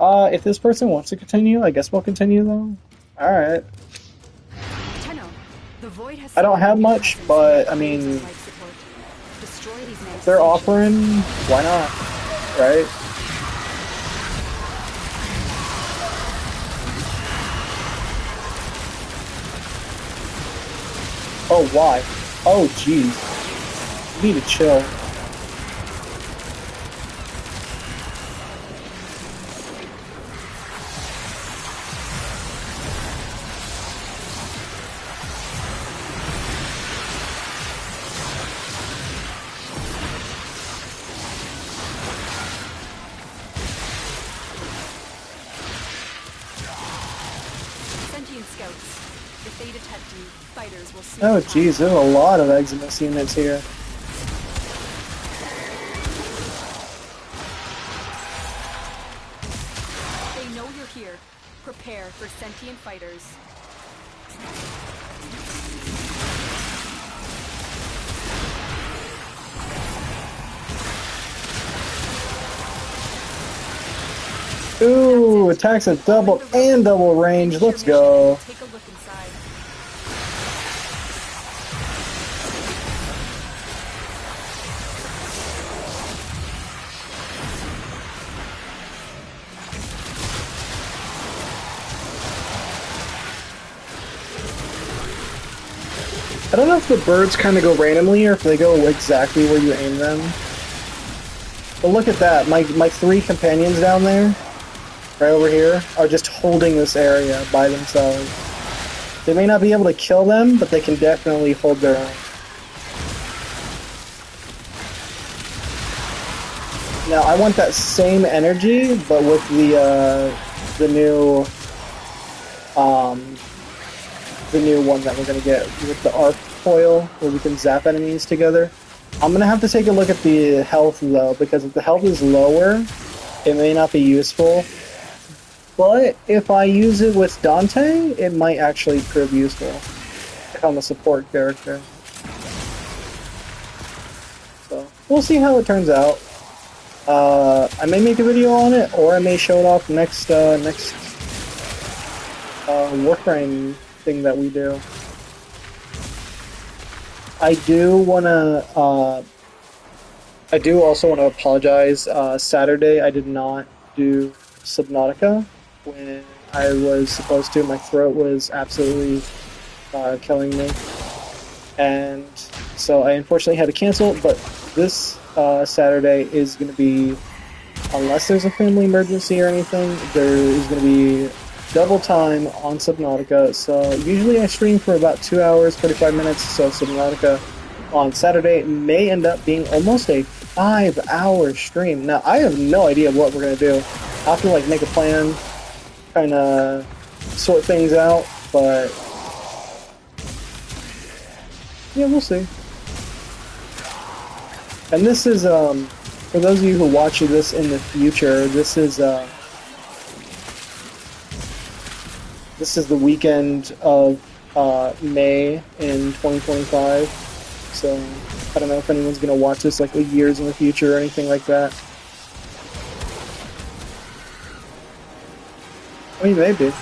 If this person wants to continue, I guess we'll continue though. Alright. I don't have much, but I mean, if they're offering, why not? Right? Oh, why? Oh, jeez. You need to chill. empty, fighters will soon Oh attack. geez, there's a lot of Eximus units here. They know you're here. Prepare for sentient fighters. Ooh, attacks at double and double range. Let's go. Take a look inside. I don't know if the birds kind of go randomly or if they go exactly where you aim them. But look at that. My 3 companions down there, right over here, are just holding this area by themselves. They may not be able to kill them, but they can definitely hold their own. Now I want that same energy, but with the new one that we're gonna get with the arc foil, where we can zap enemies together. I'm gonna have to take a look at the health though, because if the health is lower, it may not be useful. But if I use it with Dante, it might actually prove useful if I'm a support character. So we'll see how it turns out. I may make a video on it, or I may show it off next Warframe thing that we do. I do also wanna apologize. Saturday I did not do Subnautica when I was supposed to. My throat was absolutely killing me, and so I unfortunately had to cancel. But this Saturday is going to be, unless there's a family emergency or anything, there is going to be double time on Subnautica. So usually I stream for about 2 hours, 45 minutes. So Subnautica on Saturday may end up being almost a 5-hour stream. Now I have no idea what we're going to do. I'll have to like make a plan, kind of sort things out, but yeah, we'll see. And this is, for those of you who watch this in the future, this is the weekend of May in 2025. So I don't know if anyone's gonna watch this like years in the future or anything like that. I mean, maybe.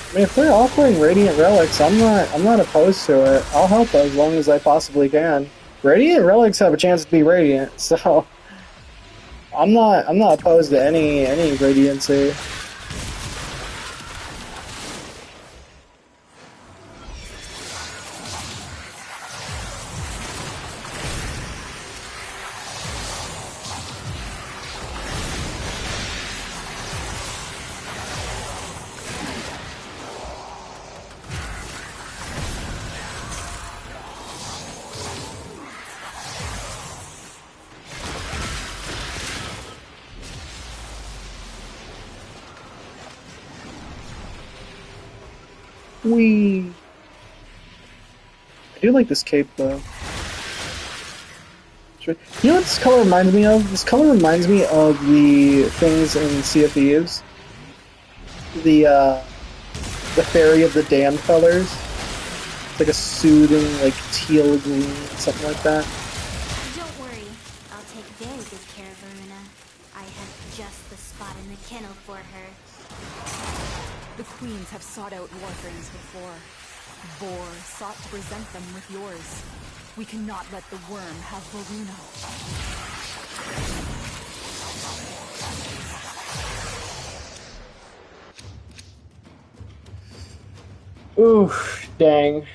I mean, if they're offering Radiant Relics, I'm not opposed to it. I'll help as long as I possibly can. Radiant Relics have a chance to be Radiant, so I'm not opposed to any Radiancy. I do like this cape though. You know what this color reminds me of? This color reminds me of the things in Sea of Thieves. The Fairy of the Damned colors. It's like a soothing, like teal green, something like that. Don't worry, I'll take very good care of Aruna. I have just the spot in the kennel for her. The queens have sought out Warframes before. Vor sought to present them with yours. We cannot let the worm have Varuna. Ooh, dang.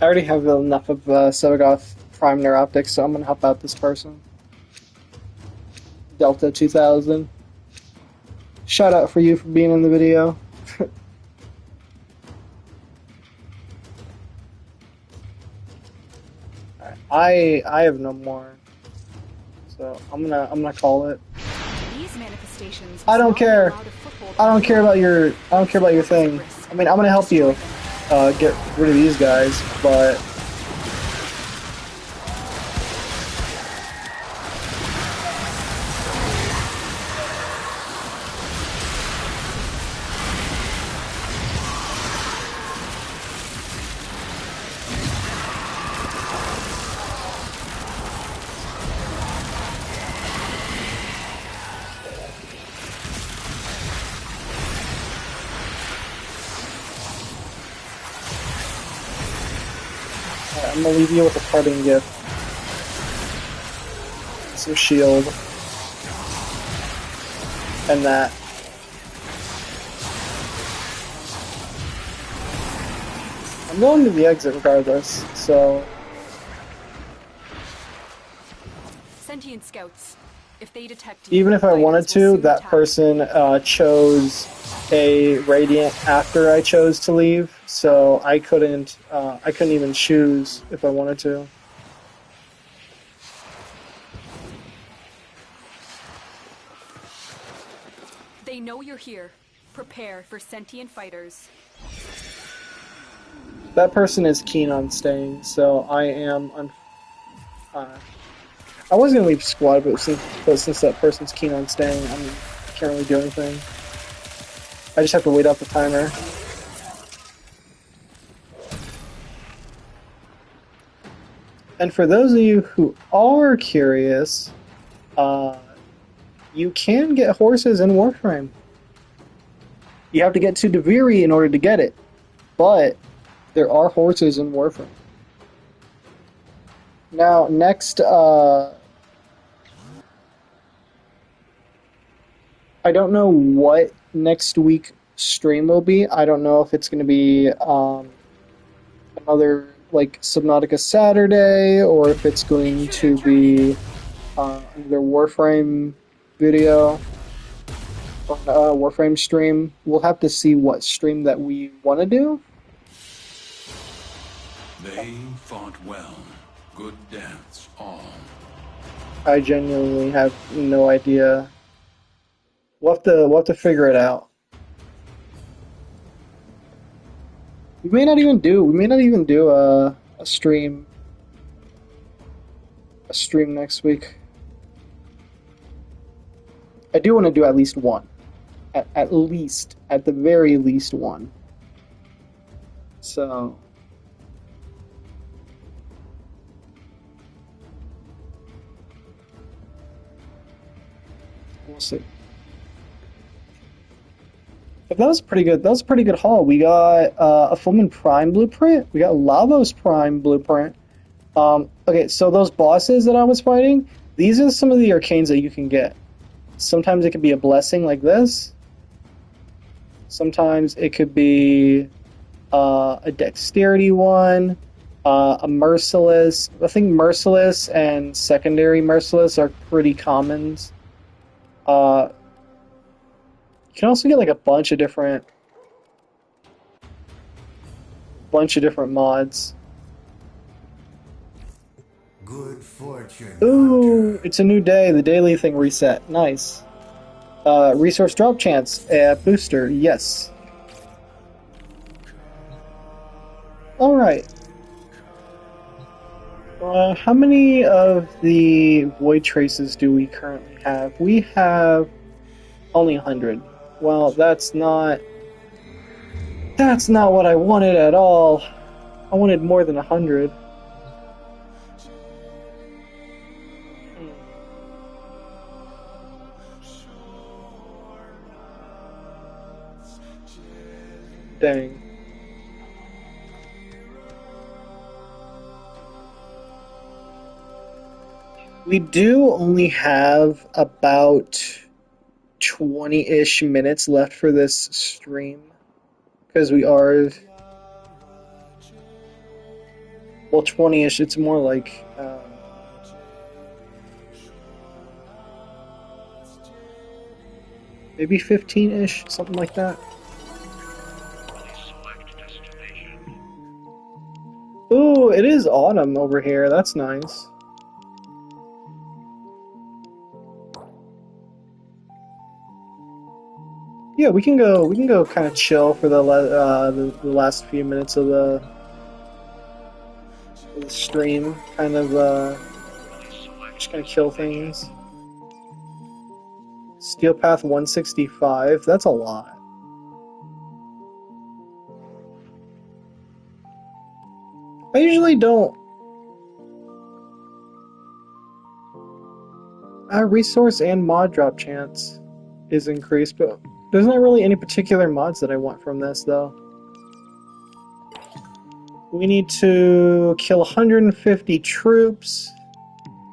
I already have enough of Sevagoth Prime Neuroptics, so I'm gonna help out this person. Delta 2000. Shout out for you for being in the video. I have no more, so I'm gonna call it. These manifestations I don't care. I don't care about your thing. I mean, I'm gonna help you get rid of these guys, but I'm gonna leave you with a parting gift. Some shield. And that. I'm going to the exit regardless, so... Sentient scouts. If they detect you, Even if I wanted fighters will to, soon that attack. person chose a Radiant after I chose to leave, so I couldn't even choose if I wanted to. They know you're here. Prepare for sentient fighters. That person is keen on staying, so I am... I was gonna leave squad, but since that person's keen on staying, I can't really do anything. I just have to wait out the timer. And for those of you who are curious, you can get horses in Warframe. You have to get to Deviri in order to get it, but there are horses in Warframe. Now, next, I don't know what next week stream will be. I don't know if it's going to be another like Subnautica Saturday, or if it's going to be another Warframe video, or Warframe stream. We'll have to see what stream that we want to do. They fought well. Good deaths, all. I genuinely have no idea. We'll have to figure it out. We may not even do a stream next week. I do want to do at least one. At the very least one. So we'll see. But that was pretty good. That was a pretty good haul. We got a Fulman Prime blueprint. We got Lavos Prime blueprint. Okay, so those bosses that I was fighting, these are some of the arcanes that you can get. Sometimes it could be a blessing like this. Sometimes it could be a dexterity one, a merciless. I think merciless and secondary merciless are pretty commons. You can also get like a bunch of different mods. Good fortune. Ooh, it's a new day. The daily thing reset. Nice. Resource drop chance. Booster. Yes. Alright. How many of the void traces do we currently have? We have only 100. Well, that's not what I wanted at all. I wanted more than 100. Dang. We do only have about 20-ish minutes left for this stream, because we are Well, 20-ish. It's more like maybe 15-ish, something like that. Ooh, it is autumn over here. That's nice. Yeah, we can go. We can go kind of chill for the last few minutes of the stream. Kind of just gonna kill things. Steel Path 165. That's a lot. I usually don't. Resource and mod drop chance is increased, but there's not really any particular mods that I want from this, though. We need to kill 150 troops,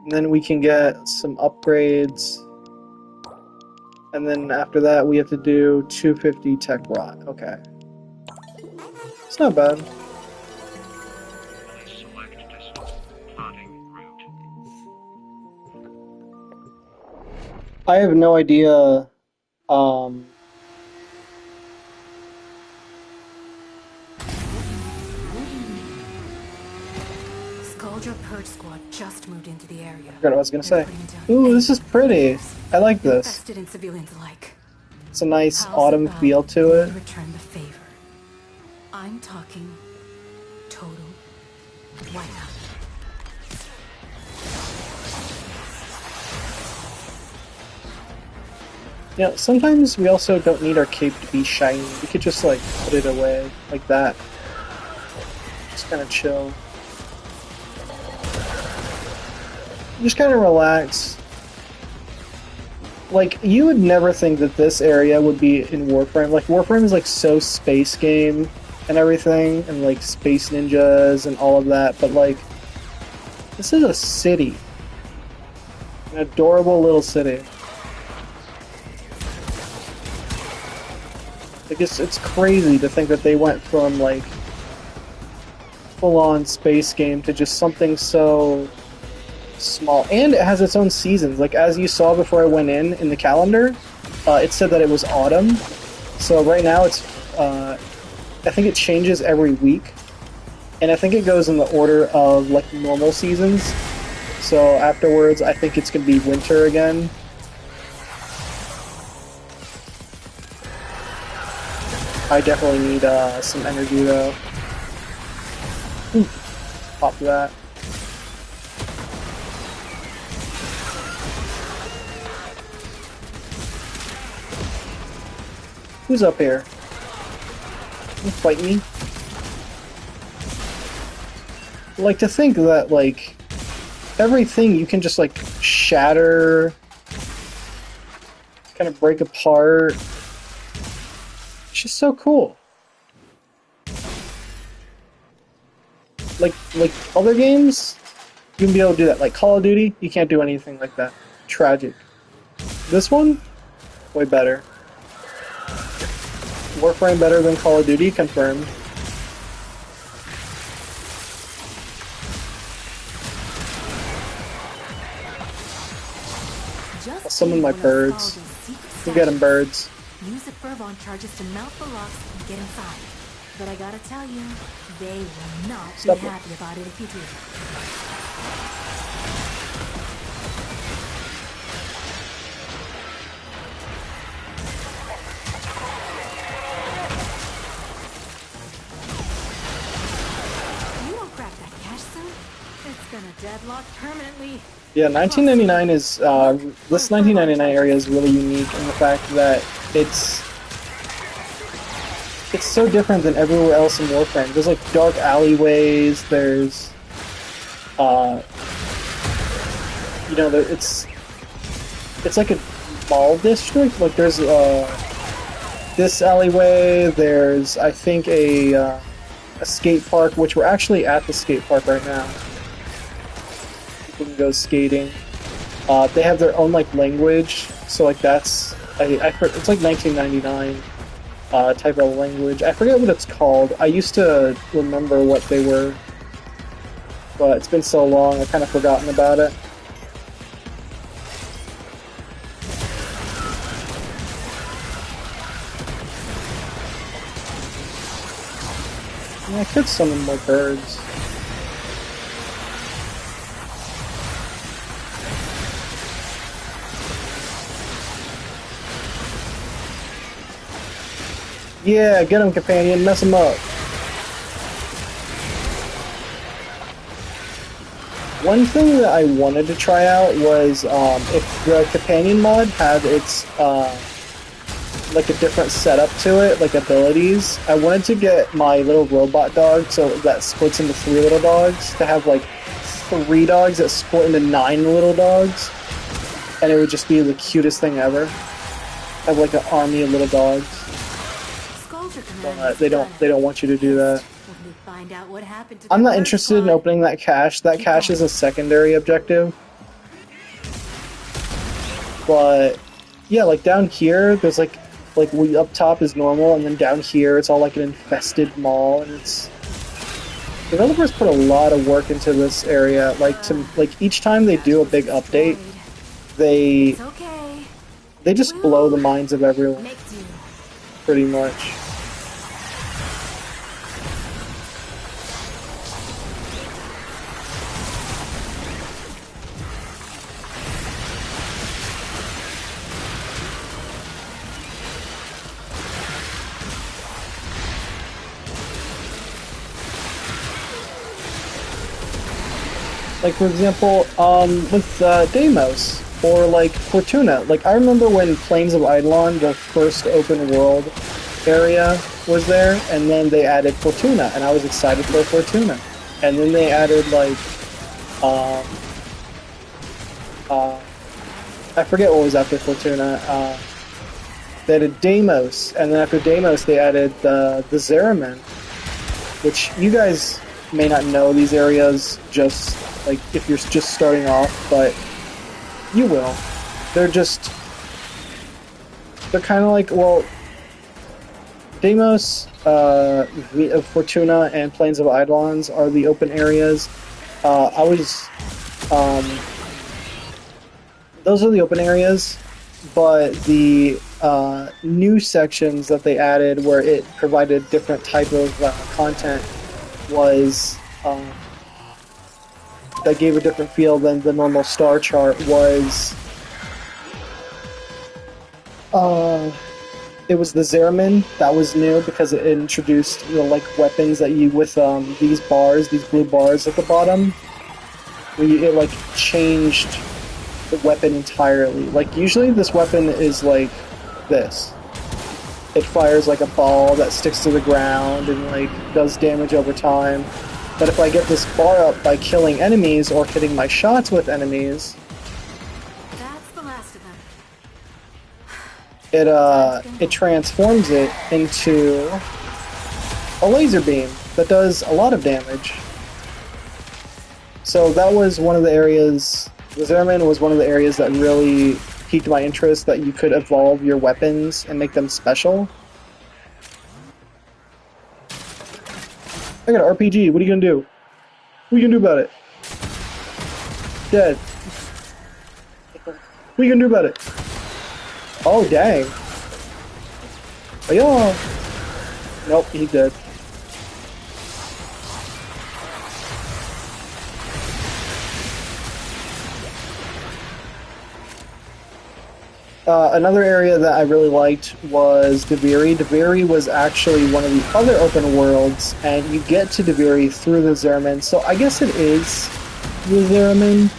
and then we can get some upgrades. And then after that, we have to do 250 tech rot. Okay. It's not bad. I have no idea. Skuldra Purge Squad just moved into the area. I forgot what I was gonna say. Ooh, this is pretty. I like this. Invested in civilians alike. It's a nice How's autumn about feel to we it. return the favor? I'm talking total whiteout. Yeah, sometimes we also don't need our cape to be shiny. We could just like put it away like that. Just kind of chill. Just kind of relax. Like, you would never think that this area would be in Warframe. Like, Warframe is like so space game and everything, and like space ninjas and all of that, but like, this is a city. An adorable little city. Like, it's crazy to think that they went from like full-on space game to just something so small, and it has its own seasons. Like, as you saw before I went in the calendar, it said that it was autumn. So right now it's I think it changes every week, and I think it goes in the order of like normal seasons. So afterwards I think it's gonna be winter again. I definitely need some energy though. Pop that. Who's up here? You fight me? Like, to think that, like, everything you can just, like, shatter, kind of break apart. It's just so cool. Like other games, you can be able to do that. Like Call of Duty, you can't do anything like that. Tragic. This one, way better. Warframe better than Call of Duty, confirmed. I'll summon my birds. Go get them, birds. Use the Furbon charges to melt the locks and get inside. But I gotta tell you, they will not be happy about it if you do. You won't crack that cache soon. It's gonna deadlock permanently. Yeah, 1999 is, this 1999 area is really unique in the fact that it's so different than everywhere else in Warframe. There's like dark alleyways, there's, you know, it's like a mall district. Like there's, this alleyway, there's, I think, a skate park, which we're actually at the skate park right now. People can go skating. They have their own, like, language, so, like, that's, it's like 1999 type of language. I forget what it's called. I used to remember what they were. but it's been so long, I've kind of forgotten about it. Yeah, I could summon more birds. Yeah, get him, companion, mess him up. One thing that I wanted to try out was if the companion mod had its like a different setup to it, like abilities. I wanted to get my little robot dog, so that splits into 3 little dogs, to have like 3 dogs that split into 9 little dogs, and it would just be the cutest thing ever. Have like an army of little dogs. But they don't want you to do that. I'm not interested in opening that cache. That cache is a secondary objective. But yeah, like down here, there's like we up top is normal, and then down here it's all like an infested mall, and it's developers put a lot of work into this area. Like each time they do a big update, they just blow the minds of everyone, pretty much. Like, for example, with Deimos, or like Fortuna. Like, I remember when Plains of Eidolon, the first open world area, was there, and then they added Fortuna, and I was excited for Fortuna. And then they added, like, I forget what was after Fortuna. They added Deimos, and then after Deimos they added the Zeramin, which you guys may not know these areas just like if you're just starting off, but you will. They're kind of like, well, Deimos, Fortuna, and Plains of Eidolons are the open areas. Those are the open areas, but the new sections that they added where it provided different type of content was that gave a different feel than the normal star chart was it was the Zeramin that was new because it introduced like weapons that you with these blue bars at the bottom where it like changed the weapon entirely. Like usually this weapon is like this. It fires like a ball that sticks to the ground and like does damage over time. But if I get this bar up by killing enemies or hitting my shots with enemies, that's the last of them. It transforms it into a laser beam that does a lot of damage. So that was one of the areas. The Zeramin was one of the areas that really piqued my interest, that you could evolve your weapons and make them special. I got an RPG, what are you gonna do? What are you gonna do about it? Dead. What are you gonna do about it? Oh, dang. Oh, yeah. Nope, he's dead. Another area that I really liked was Deviri. Deviri was actually one of the other open worlds, and you get to Deviri through the Zeramin, so I guess it is the Zeramin.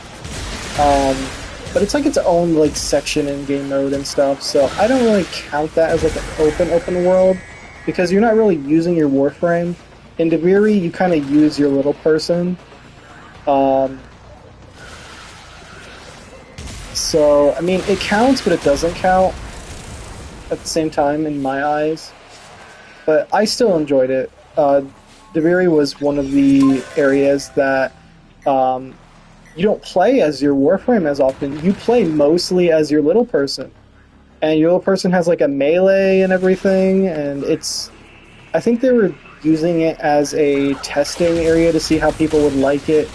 But it's like its own like section in game mode and stuff, so I don't really count that as like an open world, because you're not really using your Warframe. In Deviri, you kind of use your little person. So, I mean, it counts, but it doesn't count at the same time in my eyes. But I still enjoyed it. Deviri was one of the areas that you don't play as your Warframe as often. You play mostly as your little person. And your little person has like a melee and everything, and it's... I think they were using it as a testing area to see how people would like it.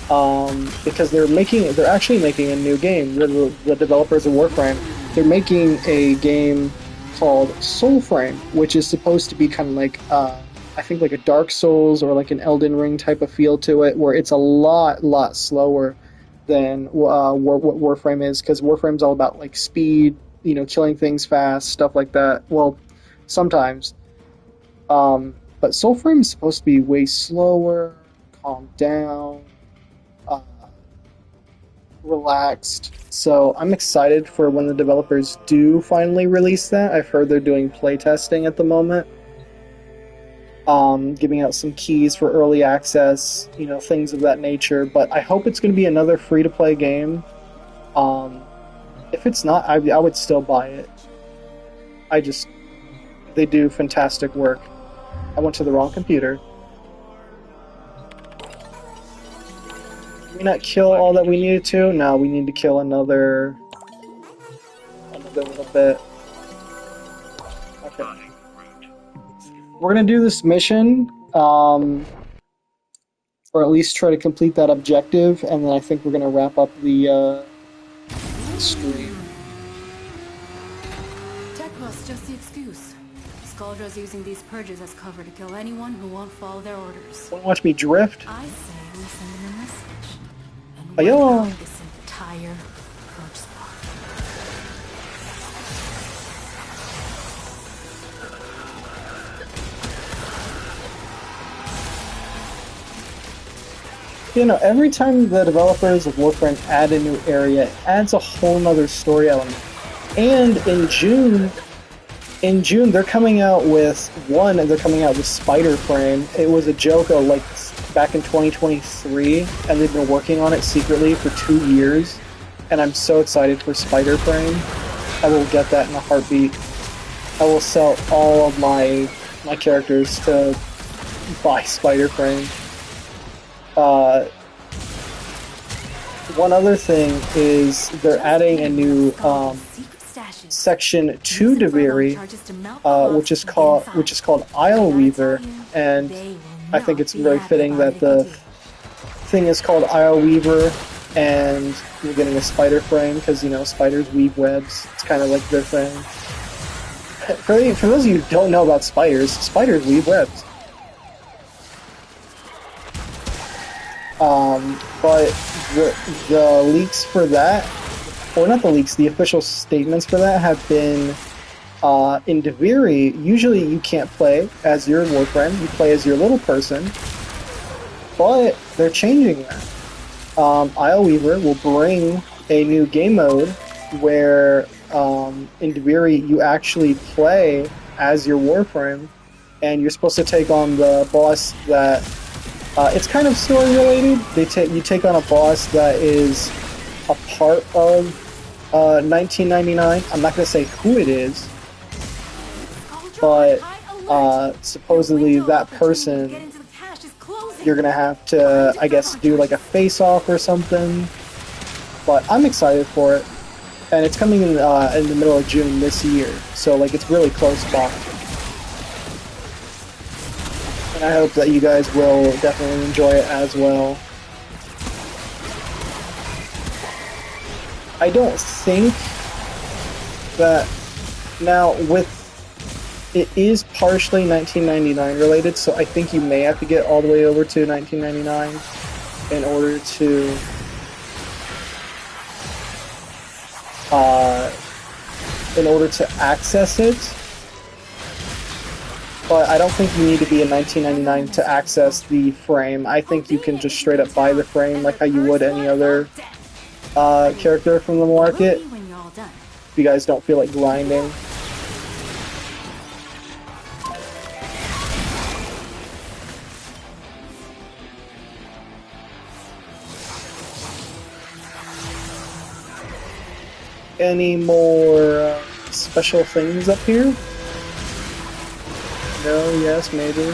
because they're actually making a new game. The developers of Warframe, they're making a game called Soulframe, which is supposed to be kind of like I think like a Dark Souls or like an Elden Ring type of feel to it, where it's a lot slower than what Warframe is, because Warframe's all about like speed, killing things fast, stuff like that. Well, sometimes. But Soulframe is supposed to be way slower, calm down, uh, relaxed. So I'm excited for when the developers do finally release that. I've heard they're doing playtesting at the moment, giving out some keys for early access, things of that nature. But I hope it's going to be another free-to-play game. If it's not, I would still buy it. They do fantastic work. I went to the wrong computer. Did we not kill all that we needed to? No, we need to kill another little bit. Okay. We're gonna do this mission, or at least try to complete that objective, and then I think we're gonna wrap up the stream. Tech was just the excuse. Skaldra's using these purges as cover to kill anyone who won't follow their orders. Wanna watch me drift? I say we send them a message. And Ayo. wipe out this entire purge spot. Every time the developers of Warframe add a new area, it adds a whole nother story element. And in June, they're coming out with Spider Frame. It was a joke of like back in 2023, and they've been working on it secretly for 2 years. And I'm so excited for Spider Frame. I will get that in a heartbeat. I will sell all of my characters to buy Spider Frame. One other thing is they're adding a new section to Deviri, which is called Isle Weaver, and I think it's very fitting that the thing is called Isle Weaver, and you're getting a spider frame because spiders weave webs. It's kind of like their thing. For those of you who don't know about spiders weave webs. But the leaks for that, or not the leaks, the official statements for that have been in Deviri. Usually you can't play as your Warframe, you play as your little person, but they're changing that. Isle Weaver will bring a new game mode where in Deviri you actually play as your Warframe, and you're supposed to take on the boss that it's kind of story related. You take on a boss that is a part of 1999. I'm not going to say who it is, but supposedly that person, you're going to have to, I guess, do like a face-off or something. But I'm excited for it, and it's coming in the middle of June this year, so like it's really close by. And I hope that you guys will definitely enjoy it as well. I don't think that now it is partially 1999 related, so I think you may have to get all the way over to 1999 in order to access it. But I don't think you need to be in 1999 to access the frame. I think you can just straight up buy the frame like how you would any other character from the market. If you guys don't feel like grinding. Any more special things up here? No, yes, maybe.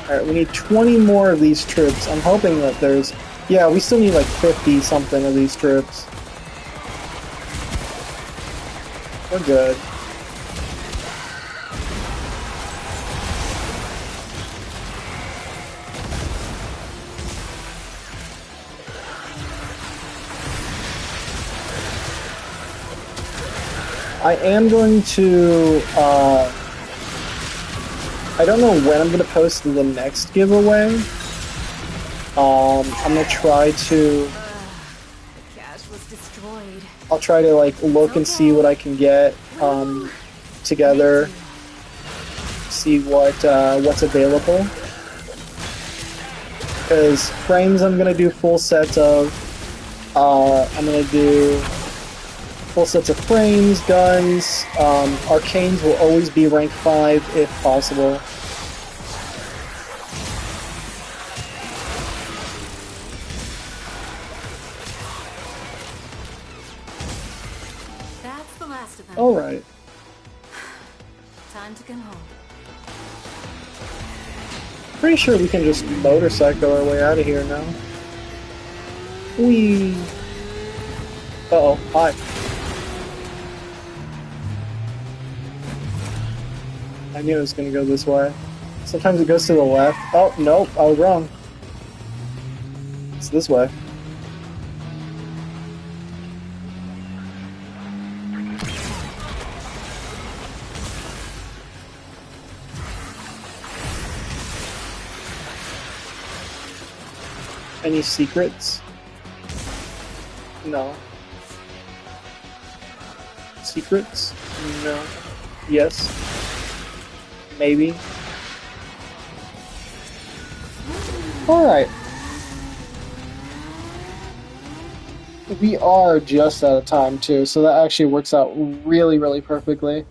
Alright, we need 20 more of these troops. I'm hoping that there's... Yeah, we still need like 50 something of these troops. Oh, good. I am going to, I don't know when I'm going to post the next giveaway. I'm going to try to, The cache was destroyed. I'll try to, like, look and see what I can get, together, see what's available. Because frames I'm going to do full sets of, I'm going to do full sets of frames, guns, arcanes will always be rank 5 if possible. That's the last of them. Alright. Time to come home. Pretty sure we can just motorcycle our way out of here now. Whee! Uh-oh, hi. I knew it was gonna go this way. Sometimes it goes to the left. Oh, nope, I was wrong. It's this way. Any secrets? No. Secrets? No. Yes. Maybe. Alright. We are just out of time too, so that actually works out really, really perfectly.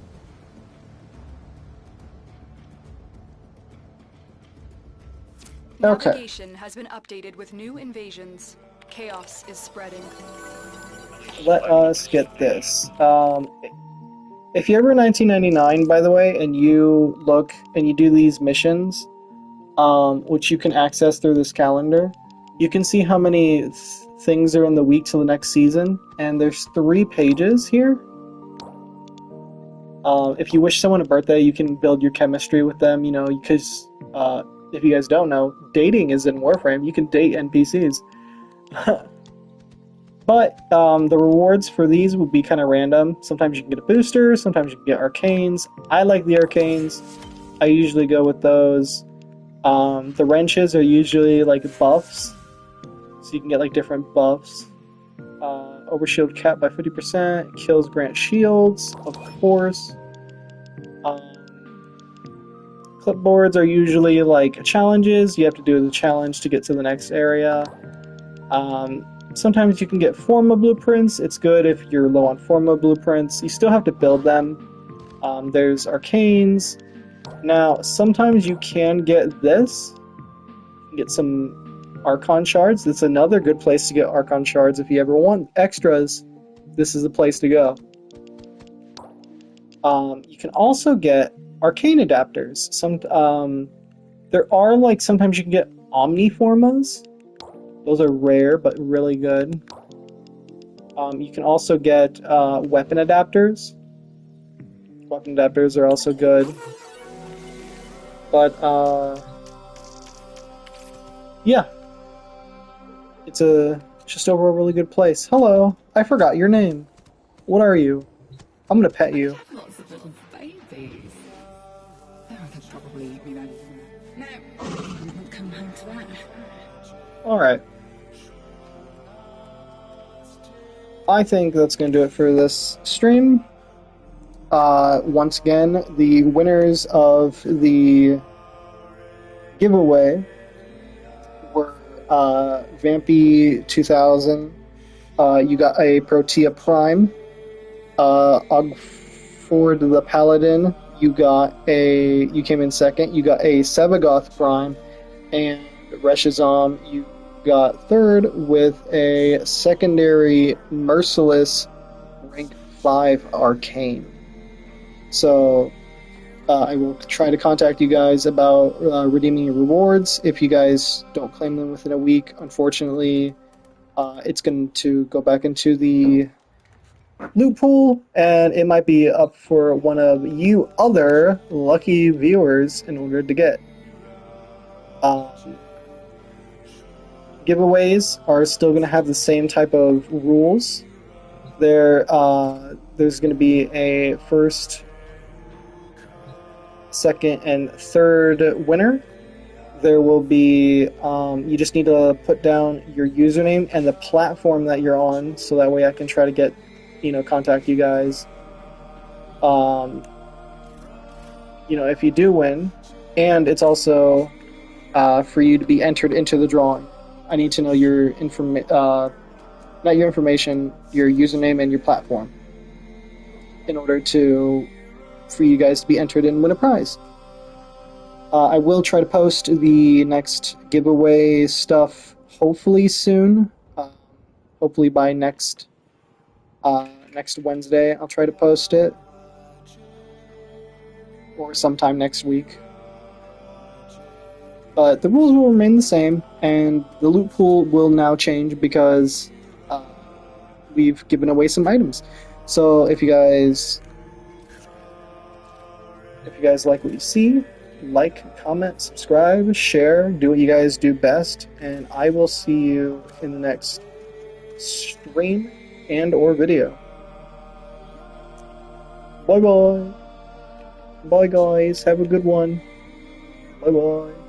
Okay. Navigation has been updated with new invasions. Chaos is spreading. Let us get this. If you're ever 1999, by the way, and you look and you do these missions, which you can access through this calendar, you can see how many things are in the week till the next season, and there's 3 pages here. If you wish someone a birthday, you can build your chemistry with them, you know, because if you guys don't know, dating is in Warframe. You can date NPCs. But the rewards for these will be kind of random. Sometimes you can get a booster, sometimes you can get arcanes. I like the arcanes. I usually go with those. The wrenches are usually like buffs, so you can get like different buffs. Overshield cap by 50%, kills grant shields, of course. Clipboards are usually like challenges. You have to do the challenge to get to the next area. Sometimes you can get Forma blueprints. It's good if you're low on Forma blueprints. You still have to build them. There's arcanes. Now, sometimes you can get this. You can get some Archon shards. That's another good place to get Archon shards. If you ever want extras, this is the place to go. You can also get arcane adapters. There are like sometimes you can get Omniformas. Those are rare, but really good. You can also get weapon adapters. Weapon adapters are also good. But, yeah. It's just over a really good place. Hello, I forgot your name. What are you? I'm gonna pet you. Lots of little babies. Oh, they'll probably eat me then. No, I won't come home to that. Alright. I think that's going to do it for this stream. Once again, the winners of the giveaway were Vampy2000. You got a Protea Prime. Ogford the Paladin. You came in second. You got a Sevagoth Prime. And Reshazam, you got third with a secondary Merciless rank 5 Arcane. So I will try to contact you guys about redeeming your rewards. If you guys don't claim them within a week, unfortunately, it's going to go back into the loot pool, and it might be up for one of you other lucky viewers in order to get. Giveaways are still going to have the same type of rules. There's going to be a first, second, and third winner. There will be, you just need to put down your username and the platform that you're on, so that way I can try to get, contact you guys. If you do win, and it's also for you to be entered into the drawing. I need to know your not your information, your username and your platform, in order for you guys to be entered and win a prize. I will try to post the next giveaway stuff hopefully soon. Hopefully by next Wednesday, I'll try to post it, or sometime next week. But the rules will remain the same, and the loot pool will now change because we've given away some items. So if you guys like what you see, like, comment, subscribe, share, do what you guys do best, and I will see you in the next stream and or video. Bye bye. Bye guys, have a good one. Bye bye.